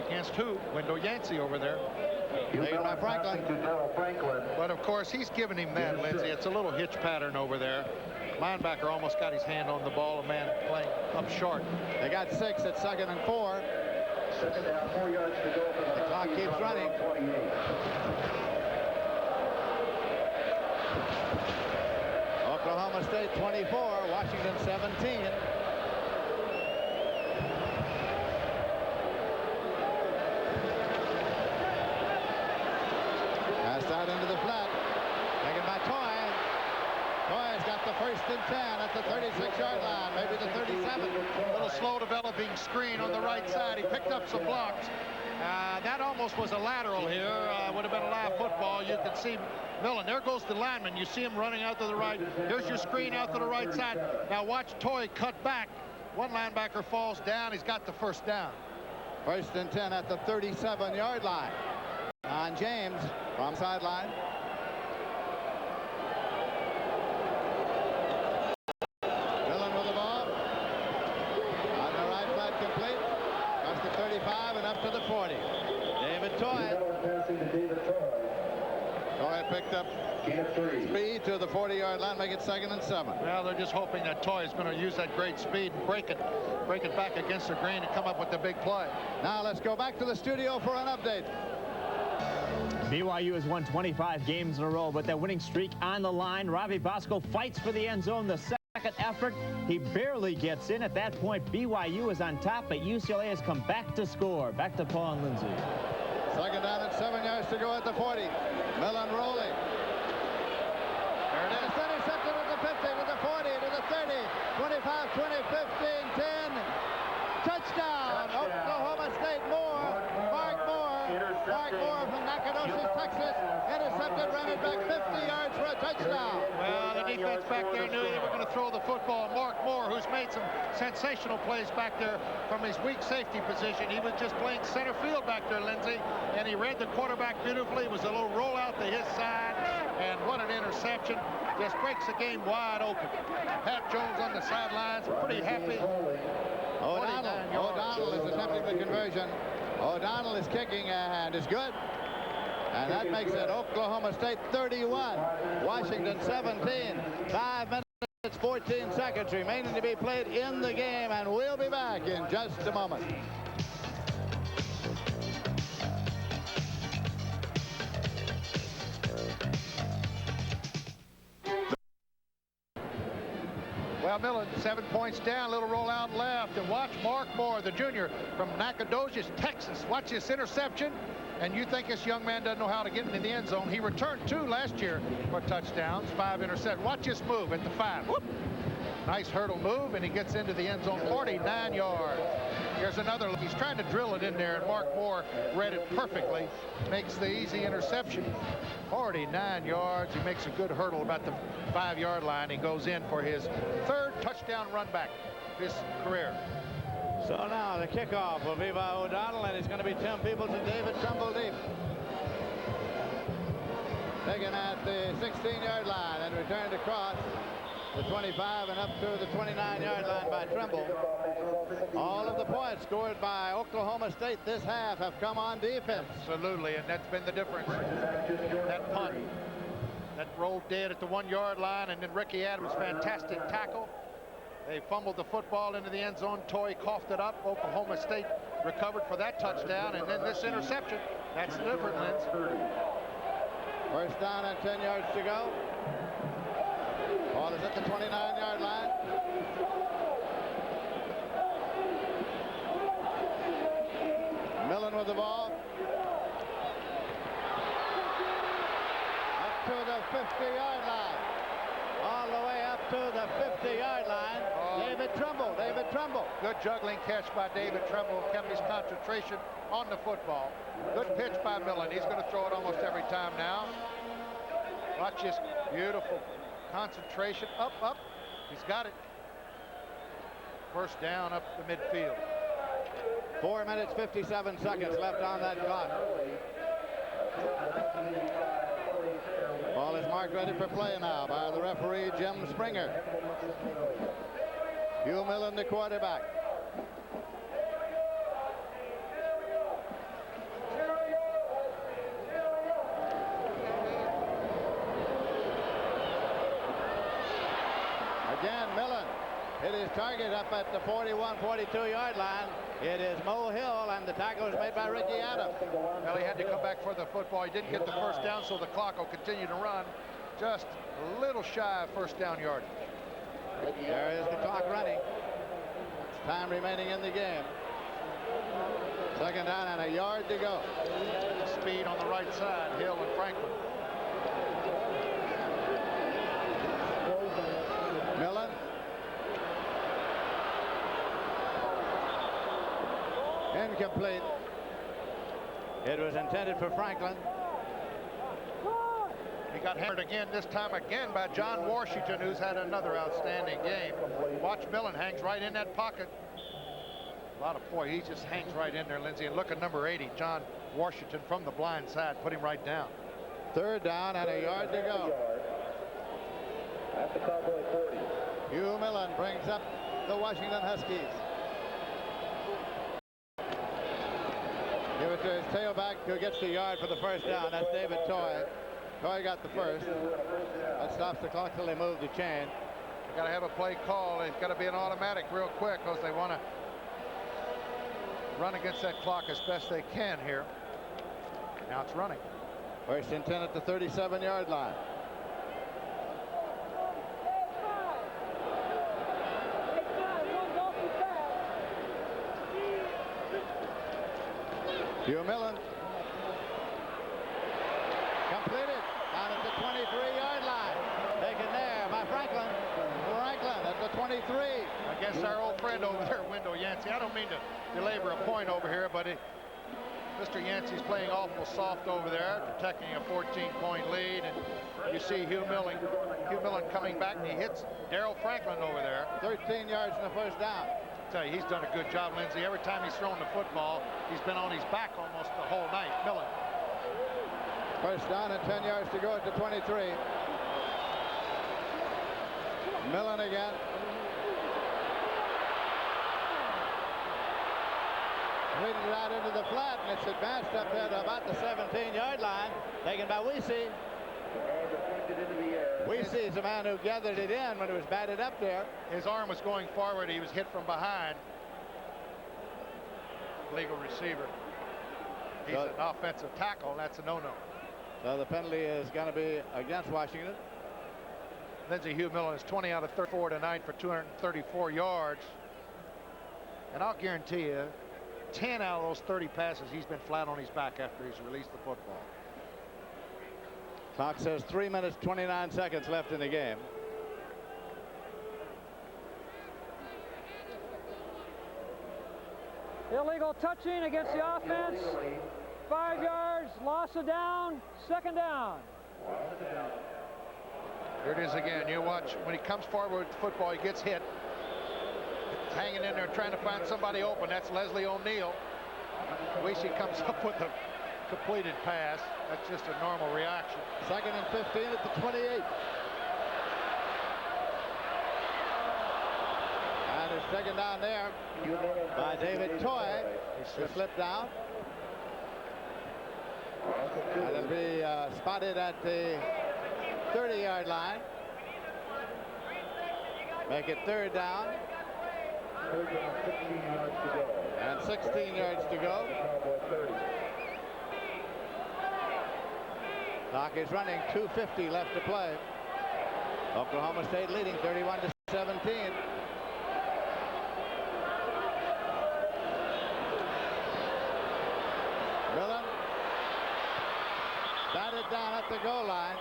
Against who? Wendell Yancey over there. Taken by Franklin. But of course, he's giving him that, Lindsey. It's a little hitch pattern over there. Linebacker almost got his hand on the ball. A man playing up short. They got 6 at 2nd and 4. 2nd down, 4 yards to go. The clock keeps running. Oklahoma State 24, Washington 17. Passed out into the flat. Taken by Toy. Toy's got the 1st and 10 at the 36-yard line, maybe the 37. A little slow developing screen on the right side. He picked up some blocks. That almost was a lateral here. Would have been a live football. You can see Millen. There goes the lineman. You see him running out to the right. Here's your screen out to the right side. Now watch Toy cut back. One linebacker falls down. He's got the first down. 1st and 10 at the 37-yard line. On James from sideline. Millen with the ball. On the right flat complete. Across the 35 and up to the 40. David Toy. Toy picked up speed to the 40-yard line, make it 2nd and 7. Well, they're just hoping that Toy is going to use that great speed and break it back against the grain and come up with the big play. Now let's go back to the studio for an update. BYU has won 25 games in a row, but that winning streak on the line. Ravi Bosco fights for the end zone. The second effort, he barely gets in. At that point, BYU is on top, but UCLA has come back to score. Back to Paul and Lindsay. 2nd down and 7 yards to go at the 40. Millen rolling. There it is. Intercepted at the 50, to the 40, to the 30, 25, 20, 15, 10. Touchdown, Oklahoma State. Mark Moore from Nacogdoches, Texas. Intercepted, ran it back 50 yards for a touchdown. Well, the defense back there knew they were going to throw the football. Mark Moore, who's made some sensational plays back there from his weak safety position. He was just playing center field back there, Lindsey, and he read the quarterback beautifully. It was a little rollout to his side, and what an interception. Just breaks the game wide open. Pat Jones on the sidelines, pretty happy. O'Donnell is attempting the conversion. O'Donnell is kicking and is good. And that makes it Oklahoma State 31, Washington 17. 5 minutes, 14 seconds remaining to be played in the game, and we'll be back in just a moment. Well, Millen, 7 points down, little rollout left, and watch Mark Moore, the junior from Nacogdoches, Texas. Watch this interception, and you think this young man doesn't know how to get into the end zone. He returned 2 last year for touchdowns, 5 interceptions. Watch this move at the 5. Whoop. Nice hurdle move, and he gets into the end zone, 49 yards. Here's another look. He's trying to drill it in there, and Mark Moore read it perfectly. Makes the easy interception. 49 yards. He makes a good hurdle about the 5-yard line. He goes in for his 3rd touchdown run back this career. So now the kickoff will be by O'Donnell, and it's going to be Tim Peoples and David Trumbull deep. Taken at the 16-yard line and returned across the 25 and up to the 29-yard line by Trumbull. All of the points scored by Oklahoma State this half have come on defense. Absolutely, and that's been the difference. That punt that rolled dead at the 1-yard line, and then Ricky Adams, fantastic tackle. They fumbled the football into the end zone. Toy coughed it up. Oklahoma State recovered for that touchdown, and then this interception. That's the difference, Linz. 1st down and 10 yards to go. Ball is at the 29-yard line. Millen with the ball. Up to the 50-yard line. All the way up to the 50-yard line. David Trumbull. Good juggling catch by David Trumbull. Kept his concentration on the football. Good pitch by Millen. He's going to throw it almost every time now. Watch this beautiful concentration. Up. He's got it. 1st down up the midfield. 4 minutes, 57 seconds left on that clock. Ball is marked ready for play now by the referee, Jim Springer. Hugh Millen, the quarterback. Again, Millen hit his target up at the 41, 42-yard line. It is Mo Hill, and the tackle is made by Ricky Adams. Well, he had to come back for the football. He didn't get the 1st down, so the clock will continue to run. Just a little shy of 1st down yardage. There is the clock running. It's time remaining in the game. 2nd down and a yard to go. Speed on the right side, Hill and Franklin. Millen. Incomplete. It was intended for Franklin. He got hammered again, this time again by John Washington, who's had another outstanding game. Watch Millen hangs right in that pocket. A lot of boy, he just hangs right in there, Lindsey. And look at number 80, John Washington from the blind side, put him right down. Third down and a yard to go. At the Cowboy 40. Hugh Millen brings up the Washington Huskies. Give it to his tailback who gets the yard for the first down. That's David Toy. Toy got the first. That stops the clock till they move the chain. You got to have a play call. It's got to be an automatic real quick because they want to run against that clock as best they can here. Now it's running. First and 10 at the 37-yard line. Hugh Millen. Completed down at the 23-yard line. Taken there by Franklin. Franklin at the 23. Against our old friend over there, Wendell Yancey. I don't mean to belabor a point over here, but Mr. Yancey's playing awful soft over there, protecting a 14-point lead. And you see Hugh Millen coming back, and he hits Darrell Franklin over there. 13 yards in the first down. I tell you, he's done a good job, Lindsey. Every time he's thrown the football, he's been on his back almost the whole night. Millen. First down and 10 yards to go at the 23. Millen again. Leading it out into the flat, and it's advanced up there to about the 17-yard line. Taken by Weesey. Weesey is the man who gathered it in when it was batted up there. His arm was going forward. He was hit from behind. Legal receiver. He's an offensive tackle, and that's a no-no. So the penalty is going to be against Washington. Lindsey, Hugh Millen is 20 out of 34 tonight for 234 yards. And I'll guarantee you, 10 out of those 30 passes, he's been flat on his back after he's released the football. Clock says 3 minutes, 29 seconds left in the game. Illegal touching against the offense. 5 yards, loss of down, second down. Here it is again. You watch when he comes forward with the football, he gets hit. He's hanging in there trying to find somebody open. That's Leslie O'Neal. Weesey comes up with a completed pass. That's just a normal reaction. Second and 15 at the 28. And it's taken down there by David Toy. He slipped down. And it'll be spotted at the 30-yard line. Make it third down. And 16 yards to go. Clock is running, 2:50 left to play. Oklahoma State leading 31-17. Millen batted down at the goal line.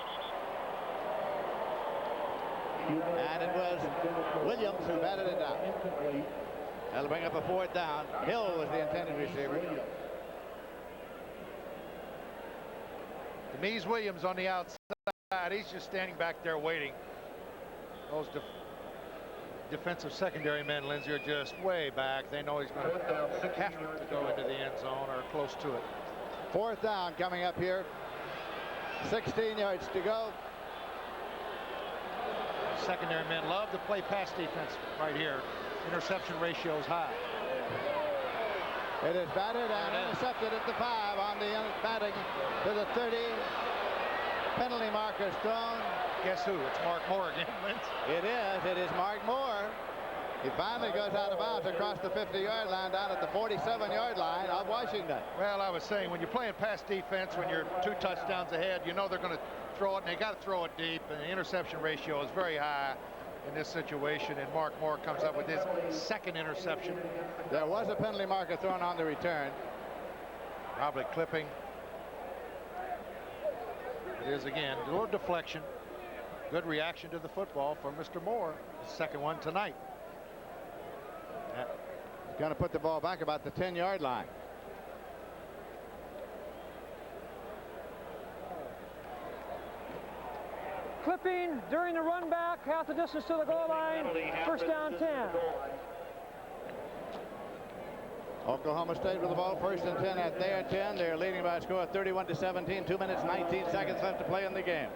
And it was Williams who batted it down. That'll bring up a fourth down. Hill was the intended receiver. Demise Williams on the outside. He's just standing back there waiting. Those defensive secondary men, Lindsey, are just way back. They know he's going to have to go into the end zone or close to it. Fourth down coming up here. 16 yards to go. Secondary men love to play pass defense right here. Interception ratio is high. It is batted and intercepted at the 5 on the batting to the 30. Penalty marker thrown. Guess who? It's Mark Moore again, Lindsey. It is. It is Mark Moore. He finally goes out of bounds across the 50-yard line down at the 47-yard line of Washington. Well, I was saying, when you're playing pass defense, when you're 2 touchdowns ahead, you know they're going to throw it, and they got to throw it deep, and the interception ratio is very high in this situation, and Mark Moore comes up with his second interception. There was a penalty marker thrown on the return. Probably clipping. It is again, a little deflection. Good reaction to the football from Mr. Moore. His second one tonight. He's going to put the ball back about the 10-yard line. clipping during the run back, half the distance to the goal line, first down 10. Oklahoma State with the ball, first and 10 at their 10. They're leading by a score of 31-17. 2 minutes, 19 seconds left to play in the game.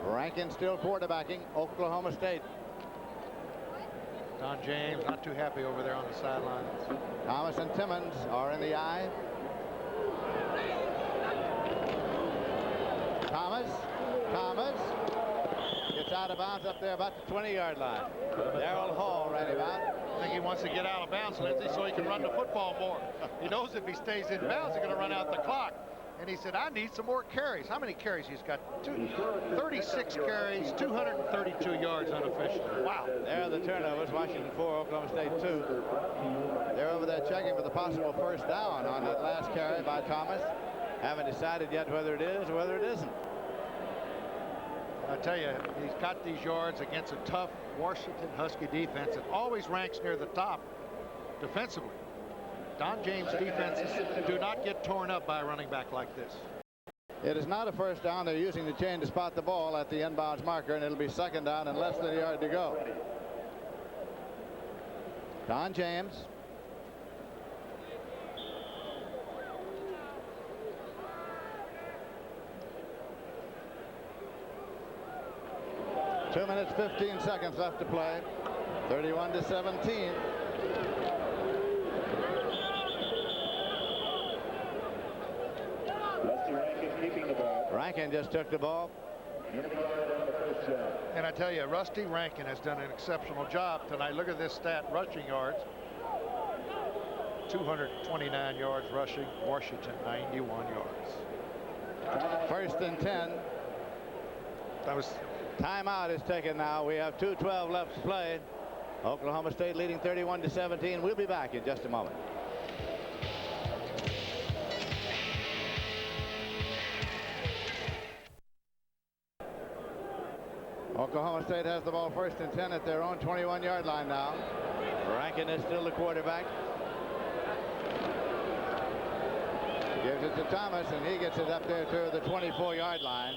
Rankin still quarterbacking Oklahoma State. Don James not too happy over there on the sidelines. Thomas and Timmons are in the eye. Thomas gets out of bounds up there about the 20-yard line. Darrell Hall right about. I think he wants to get out of bounds, Lindsey, so he can run the football more. He knows if he stays in bounds, he's going to run out the clock. And he said, I need some more carries. How many carries he's got? 36 carries, 232 yards unofficially. Wow. There are the turnovers. Washington 4, Oklahoma State 2. They're over there checking for the possible first down on that last carry by Thomas. Haven't decided yet whether it is or whether it isn't. I tell you, he's got these yards against a tough Washington Husky defense that always ranks near the top defensively. Don James defenses do not get torn up by a running back like this. It is not a first down. They're using the chain to spot the ball at the inbounds marker, and it'll be second down and less than a yard to go. Don James. Two minutes, 15 seconds left to play. 31-17. Rankin just took the ball. And I tell you, Rusty Rankin has done an exceptional job tonight. Look at this stat, rushing yards. 229 yards rushing. Washington, 91 yards. First and 10. That was... Timeout is taken now. We have 2:12 left to play. Oklahoma State leading 31-17. We'll be back in just a moment. Oklahoma State has the ball first and 10 at their own 21-yard line now. Rankin is still the quarterback. Gives it to Thomas, and he gets it up there to the 24-yard line.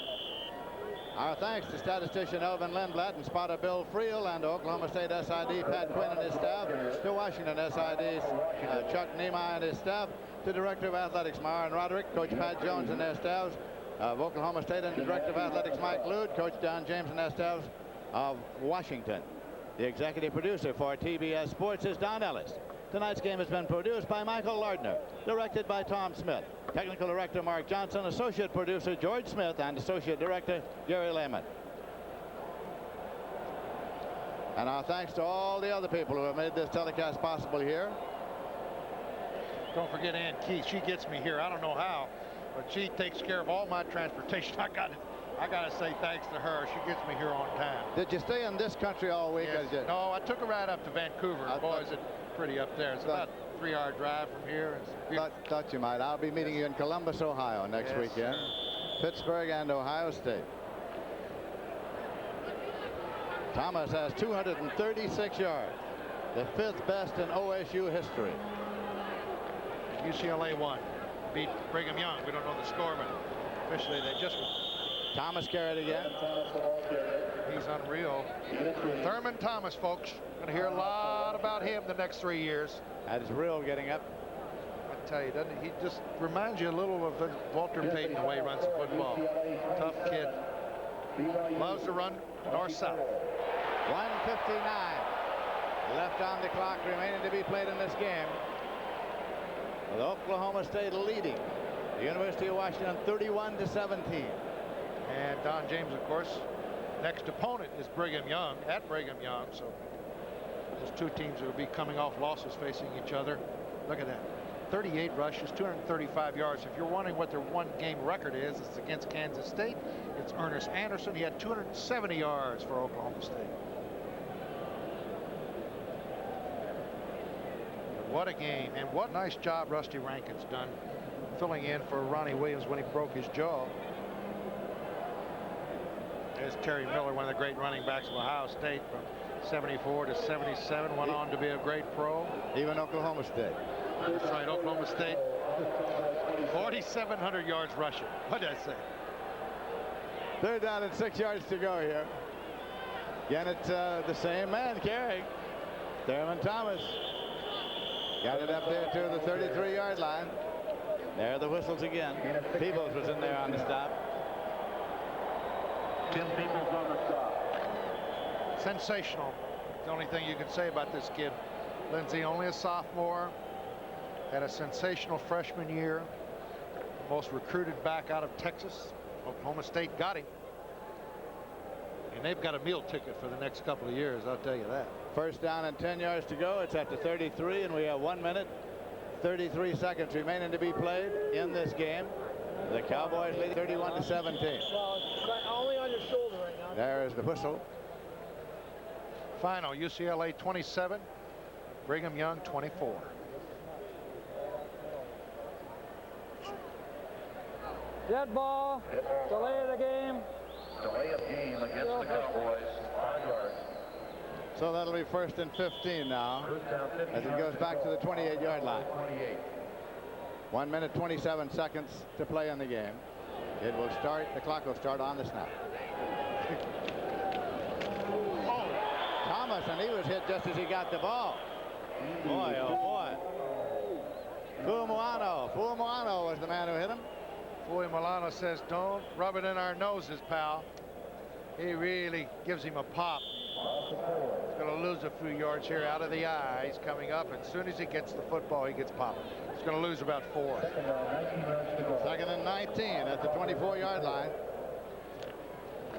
Our thanks to statistician Elvin Lindblad and spotter Bill Friel, and to Oklahoma State SID Pat Quinn and his staff, to Washington SID's Chuck Niemeyer and his staff, to Director of Athletics Myron Roderick, Coach Pat Jones and their staffs of Oklahoma State, and the Director of Athletics Mike Lude, Coach Don James and their staffs of Washington. The executive producer for TBS Sports is Don Ellis. Tonight's game has been produced by Michael Lardner, directed by Tom Smith, technical director Mark Johnson, associate producer George Smith, and associate director Gary Lehman. And our thanks to all the other people who have made this telecast possible here. Don't forget Ann Keith. She gets me here. I don't know how, but she takes care of all my transportation. I got to say thanks to her. She gets me here on time. Did you stay in this country all week? Yes. No, I took a ride up to Vancouver. Boys, it's pretty up there. It's about a 3-hour drive from here. Thought you might. I'll be meeting you in Columbus, Ohio next weekend. Pittsburgh and Ohio State. Thomas has 236 yards, the 5th best in OSU history. UCLA won. Beat Brigham Young. We don't know the score, but officially they just won. Thomas carried again. He's unreal. Thurman Thomas, folks. Going to hear a lot about him the next 3 years. That is real getting up. I tell you, doesn't he? He just reminds you a little of Walter Payton, the way he runs the football. Tough kid. Loves to run north-south. 1:59 left on the clock remaining to be played in this game. With Oklahoma State leading the University of Washington 31-17. And Don James, of course, next opponent is Brigham Young at Brigham Young. So those two teams will be coming off losses facing each other. Look at that. 38 rushes, 235 yards. If you're wondering what their one-game record is, it's against Kansas State. It's Ernest Anderson. He had 270 yards for Oklahoma State. What a game, and what a nice job Rusty Rankin's done filling in for Ronnie Williams when he broke his jaw. There's Terry Miller, one of the great running backs of Ohio State from 74 to 77, went on to be a great pro. Even Oklahoma State. That's right, Oklahoma State. 4,700 yards rushing. What did I say? Third down and 6 yards to go here. Again, it's the same man carrying. Thurman Thomas. Got it up there to the 33-yard line. There are the whistles again. Peebles was in there on the stop. Tim Peebles on the stop. Sensational. The only thing you can say about this kid. Lindsey, only a sophomore. Had a sensational freshman year. Most recruited back out of Texas. Oklahoma State got him. And they've got a meal ticket for the next couple of years, I'll tell you that. First down and 10 yards to go. It's at the 33, and we have 1 minute, 33 seconds remaining to be played in this game. The Cowboys lead 31-17. Well, it's only on your shoulder right now. There is the whistle. Final, UCLA 27, Brigham Young 24. Dead ball. Delay of the game. Delay of game against the Cowboys. 5 yards. So that'll be first and 15 now as it goes back to the 28-yard line. 1 minute, 27 seconds to play in the game. It will start, the clock will start on the snap. Thomas, and he was hit just as he got the ball. Boy, oh boy. Fuumuano was the man who hit him. Fuumuano says, don't rub it in our noses, pal. He really gives him a pop. He's going to lose a few yards here out of the eye. He's coming up, and as soon as he gets the football, he gets popped. He's going to lose about 4. Second and 19 at the 24-yard line.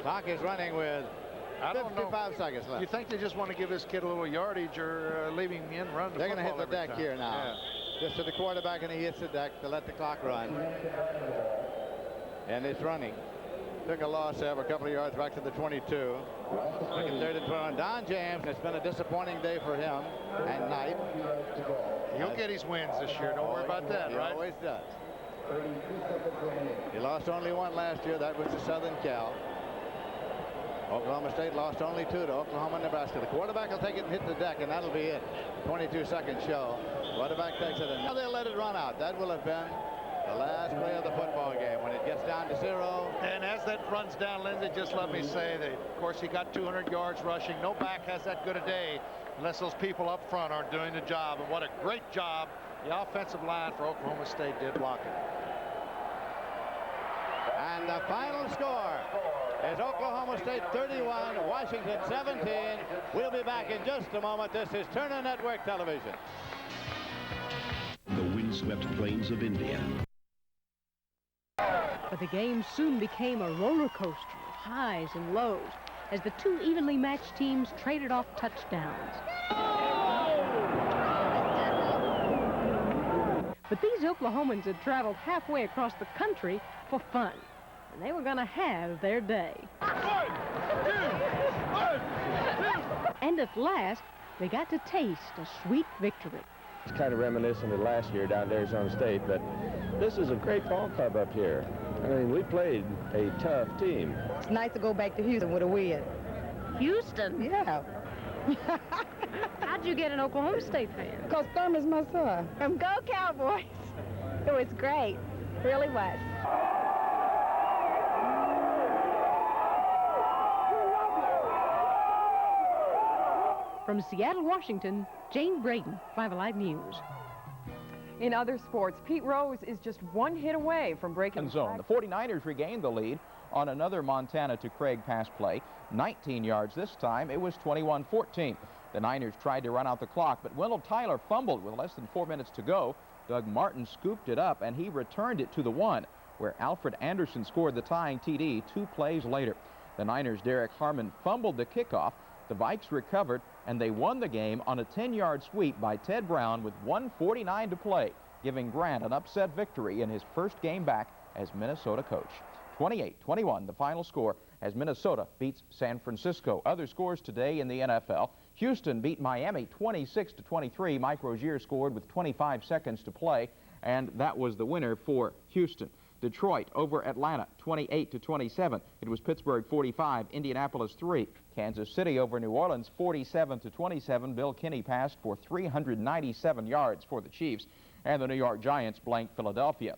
Clock is running with 55 seconds left. You think they just want to give this kid a little yardage or leave him in, run the They're going to hit the deck time. here now. Yeah. Just to the quarterback, and he hits the deck to let the clock run. And it's running. Took a loss there, a couple of yards back to the 22. Looking third and 12. Don James, it's been a disappointing day for him and Knight. He'll get his wins this year. Don't worry about that, right? He always does. He lost only one last year. That was to Southern Cal. Oklahoma State lost only 2 to Oklahoma and Nebraska. The quarterback will take it and hit the deck, and that'll be it. 22-second show. Quarterback takes it, and now they'll let it run out. That will have been the last play of the football game when it gets down to 0. And as that runs down, Lindsey, just let me say that, of course, he got 200 yards rushing. No back has that good a day unless those people up front aren't doing the job. And what a great job the offensive line for Oklahoma State did blocking. And the final score is Oklahoma State 31, Washington 17. We'll be back in just a moment. This is Turner Network Television. The windswept plains of India. But the game soon became a roller coaster of highs and lows as the two evenly matched teams traded off touchdowns. But these Oklahomans had traveled halfway across the country for fun, and they were going to have their day. 1, 2, 1, 2. And at last, they got to taste a sweet victory. It's kind of reminiscent of last year down at Arizona State, but this is a great ball club up here. I mean, we played a tough team. It's nice to go back to Houston with a win. Houston? Yeah. How'd you get an Oklahoma State fan? Because Thurman's my son. Go Cowboys. It was great. It really was. From Seattle, Washington, Jane Braden, 5 Alive News. In other sports, Pete Rose is just one hit away from breaking zone. The 49ers regained the lead on another Montana to Craig pass play. 19 yards this time. It was 21-14. The Niners tried to run out the clock, but Wendell Tyler fumbled with less than 4 minutes to go. Doug Martin scooped it up, and he returned it to the 1, where Alfred Anderson scored the tying TD 2 plays later. The Niners' Derek Harmon fumbled the kickoff. The Vikes recovered, and they won the game on a 10-yard sweep by Ted Brown with 1:49 to play, giving Grant an upset victory in his first game back as Minnesota coach. 28-21, the final score as Minnesota beats San Francisco. Other scores today in the NFL. Houston beat Miami 26-23. Mike Rozier scored with 25 seconds to play, and that was the winner for Houston. Detroit over Atlanta 28-27. It was Pittsburgh 45, Indianapolis 3. Kansas City over New Orleans 47-27. Bill Kinney passed for 397 yards for the Chiefs, and the New York Giants blanked Philadelphia.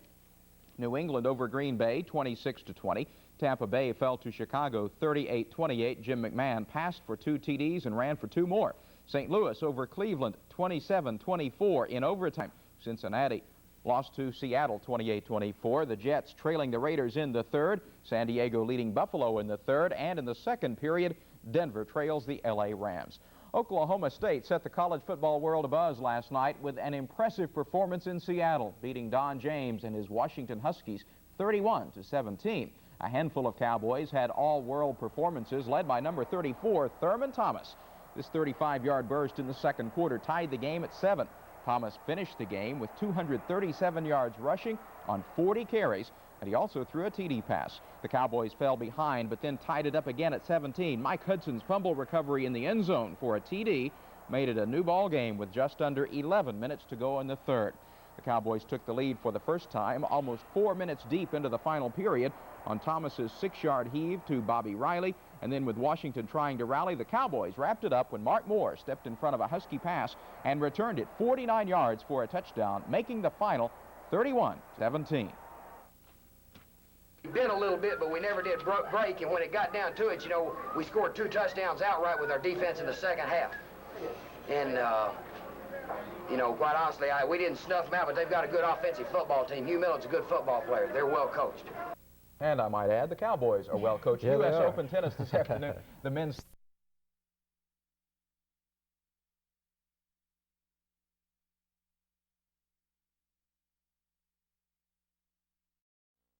New England over Green Bay 26-20. Tampa Bay fell to Chicago 38-28. Jim McMahon passed for 2 TDs and ran for 2 more. St. Louis over Cleveland 27-24 in overtime. Cincinnati lost to Seattle 28-24. The Jets trailing the Raiders in the 3rd. San Diego leading Buffalo in the 3rd. And in the 2nd period, Denver trails the LA Rams. Oklahoma State set the college football world abuzz last night with an impressive performance in Seattle, beating Don James and his Washington Huskies 31-17. A handful of Cowboys had all-world performances led by number 34, Thurman Thomas. This 35-yard burst in the 2nd quarter tied the game at 7. Thomas finished the game with 237 yards rushing on 40 carries, and he also threw a TD pass. The Cowboys fell behind, but then tied it up again at 17. Mike Hudson's fumble recovery in the end zone for a TD made it a new ball game with just under 11 minutes to go in the 3rd. The Cowboys took the lead for the first time almost 4 minutes deep into the final period on Thomas's 6-yard heave to Bobby Riley, and then with Washington trying to rally, the Cowboys wrapped it up when Mark Moore stepped in front of a Husky pass and returned it 49 yards for a touchdown, making the final 31-17. We bent a little bit, but we never did break, and when it got down to it, you know, we scored 2 touchdowns outright with our defense in the 2nd half. And, you know, quite honestly, we didn't snuff them out, but they've got a good offensive football team. Hugh Millen's a good football player. They're well coached. And I might add, the Cowboys are well coached. Yeah, U.S. Open tennis this afternoon. The men's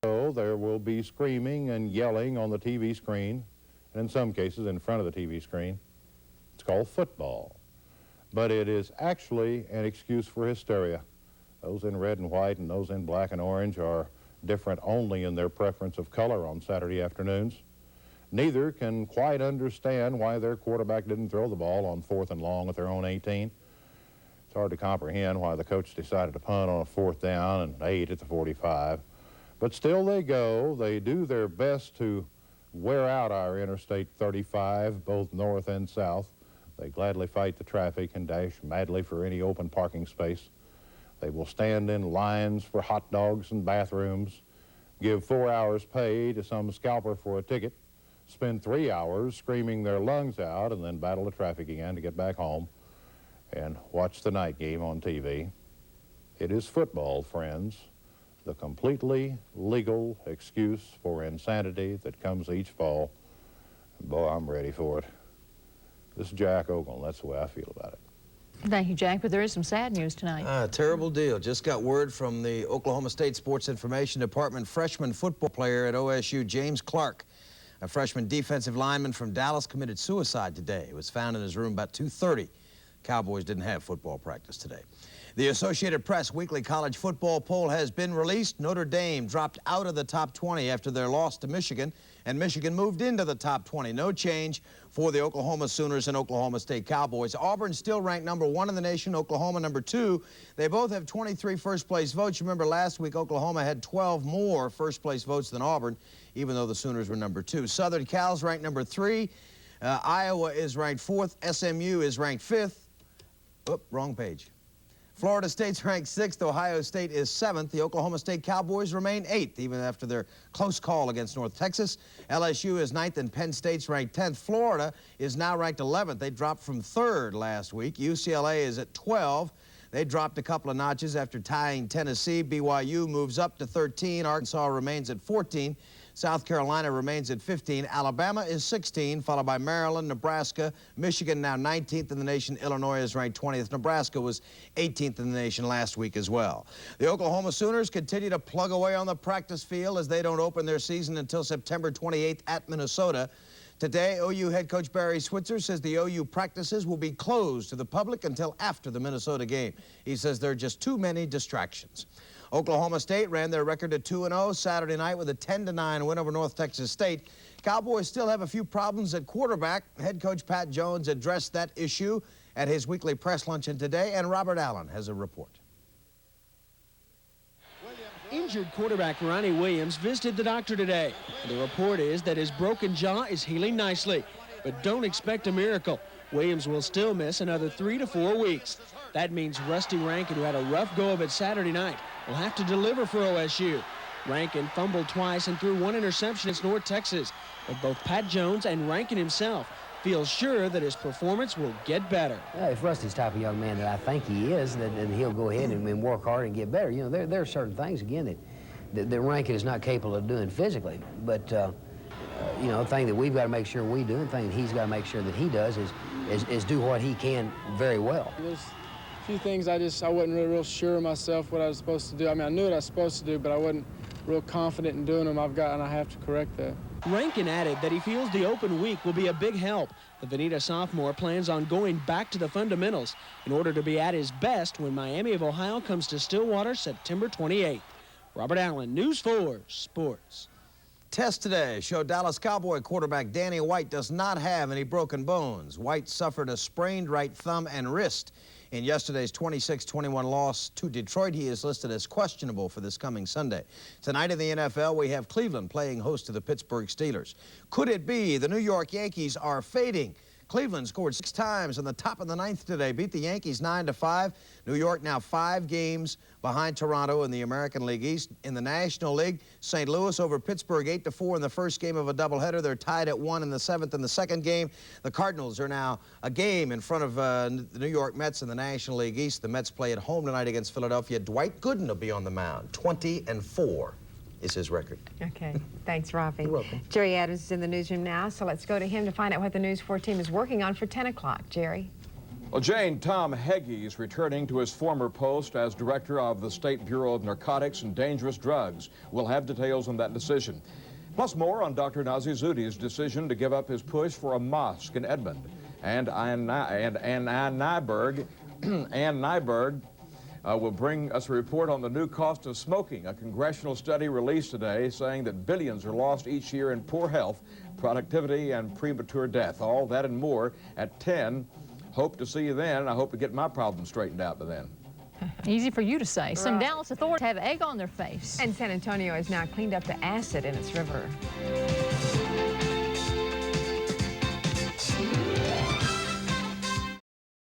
So there will be screaming and yelling on the TV screen, and in some cases in front of the TV screen. It's called football. But it is actually an excuse for hysteria. Those in red and white and those in black and orange are different only in their preference of color on Saturday afternoons. Neither can quite understand why their quarterback didn't throw the ball on 4th and long at their own 18. It's hard to comprehend why the coach decided to punt on a 4th down and 8 at the 45. But still they go. They do their best to wear out our Interstate 35, both north and south. They gladly fight the traffic and dash madly for any open parking space. They will stand in lines for hot dogs and bathrooms, give 4 hours pay to some scalper for a ticket, spend 3 hours screaming their lungs out, and then battle the traffic again to get back home and watch the night game on TV. It is football, friends, the completely legal excuse for insanity that comes each fall. Boy, I'm ready for it. This is Jack Ogle. That's the way I feel about it. Thank you, Jack, but there is some sad news tonight. Terrible deal. Just got word from the Oklahoma State Sports Information Department. Freshman football player at OSU, James Clark, a freshman defensive lineman from Dallas, committed suicide today. He was found in his room about 2:30. Cowboys didn't have football practice today. The Associated Press weekly college football poll has been released. Notre Dame dropped out of the top 20 after their loss to Michigan, and Michigan moved into the top 20. No change for the Oklahoma Sooners and Oklahoma State Cowboys. Auburn still ranked number 1 in the nation, Oklahoma number 2. They both have 23 first-place votes. You remember last week Oklahoma had 12 more first-place votes than Auburn, even though the Sooners were number 2. Southern Cal's ranked number 3. Iowa is ranked 4th. SMU is ranked 5th. Oop, wrong page. Florida State's ranked 6th. Ohio State is 7th. The Oklahoma State Cowboys remain 8th, even after their close call against North Texas. LSU is 9th, and Penn State's ranked 10th. Florida is now ranked 11th. They dropped from 3rd last week. UCLA is at 12. They dropped a couple of notches after tying Tennessee. BYU moves up to 13. Arkansas remains at 14. South Carolina remains at 15. Alabama is 16, followed by Maryland, Nebraska, Michigan now 19th in the nation. Illinois is ranked 20th. Nebraska was 18th in the nation last week as well. The Oklahoma Sooners continue to plug away on the practice field as they don't open their season until September 28th at Minnesota. Today, OU head coach Barry Switzer says the OU practices will be closed to the public until after the Minnesota game. He says there are just too many distractions. Oklahoma State ran their record to 2-0 Saturday night with a 10-9 win over North Texas State. Cowboys still have a few problems at quarterback. Head coach Pat Jones addressed that issue at his weekly press luncheon today, and Robert Allen has a report. Injured quarterback Ronnie Williams visited the doctor today. The report is that his broken jaw is healing nicely, but don't expect a miracle. Williams will still miss another 3 to 4 weeks. That means Rusty Rankin, who had a rough go of it Saturday night, will have to deliver for OSU. Rankin fumbled twice and threw one interception against North Texas. But both Pat Jones and Rankin himself feels sure that his performance will get better. If Rusty's the type of young man that I think he is, then he'll go ahead and work hard and get better. You know, there are certain things, again, that Rankin is not capable of doing physically. But, you know, the thing that we've got to make sure we do, and the thing that he's got to make sure that he does is do what he can very well. There's a few things I wasn't really real sure of myself what I was supposed to do. I mean, I knew what I was supposed to do, but I wasn't real confident in doing them. And I have to correct that. Rankin added that he feels the open week will be a big help. The Veneta sophomore plans on going back to the fundamentals in order to be at his best when Miami of Ohio comes to Stillwater September 28th. Robert Allen, News 4 Sports. Tests today show Dallas Cowboy quarterback Danny White does not have any broken bones. White suffered a sprained right thumb and wrist. In yesterday's 26-21 loss to Detroit, he is listed as questionable for this coming Sunday. Tonight in the NFL, we have Cleveland playing host to the Pittsburgh Steelers. Could it be the New York Yankees are fading? Cleveland scored 6 times in the top of the 9th today, beat the Yankees 9-5. New York now 5 games behind Toronto in the American League East. In the National League, St. Louis over Pittsburgh 8-4 in the first game of a doubleheader. They're tied at 1 in the 7th in the second game. The Cardinals are now a game in front of the New York Mets in the National League East. The Mets play at home tonight against Philadelphia. Dwight Gooden will be on the mound. 20-4 is his record. Okay, thanks, Rafi. You're welcome. Jerry Adams is in the newsroom now, so let's go to him to find out what the News 4 team is working on for 10 o'clock. Jerry? Well, Jane, Tom Heggie is returning to his former post as director of the State Bureau of Narcotics and Dangerous Drugs. We'll have details on that decision. Plus more on Dr. Nazi Zudi's decision to give up his push for a mosque in Edmond. And Ann Nyberg will bring us a report on the new cost of smoking. A congressional study released today saying that billions are lost each year in poor health, productivity, and premature death. All that and more at 10. Hope to see you then. I hope to get my problem straightened out by then. Easy for you to say. Some Dallas authorities have egg on their face. And San Antonio has now cleaned up the acid in its river.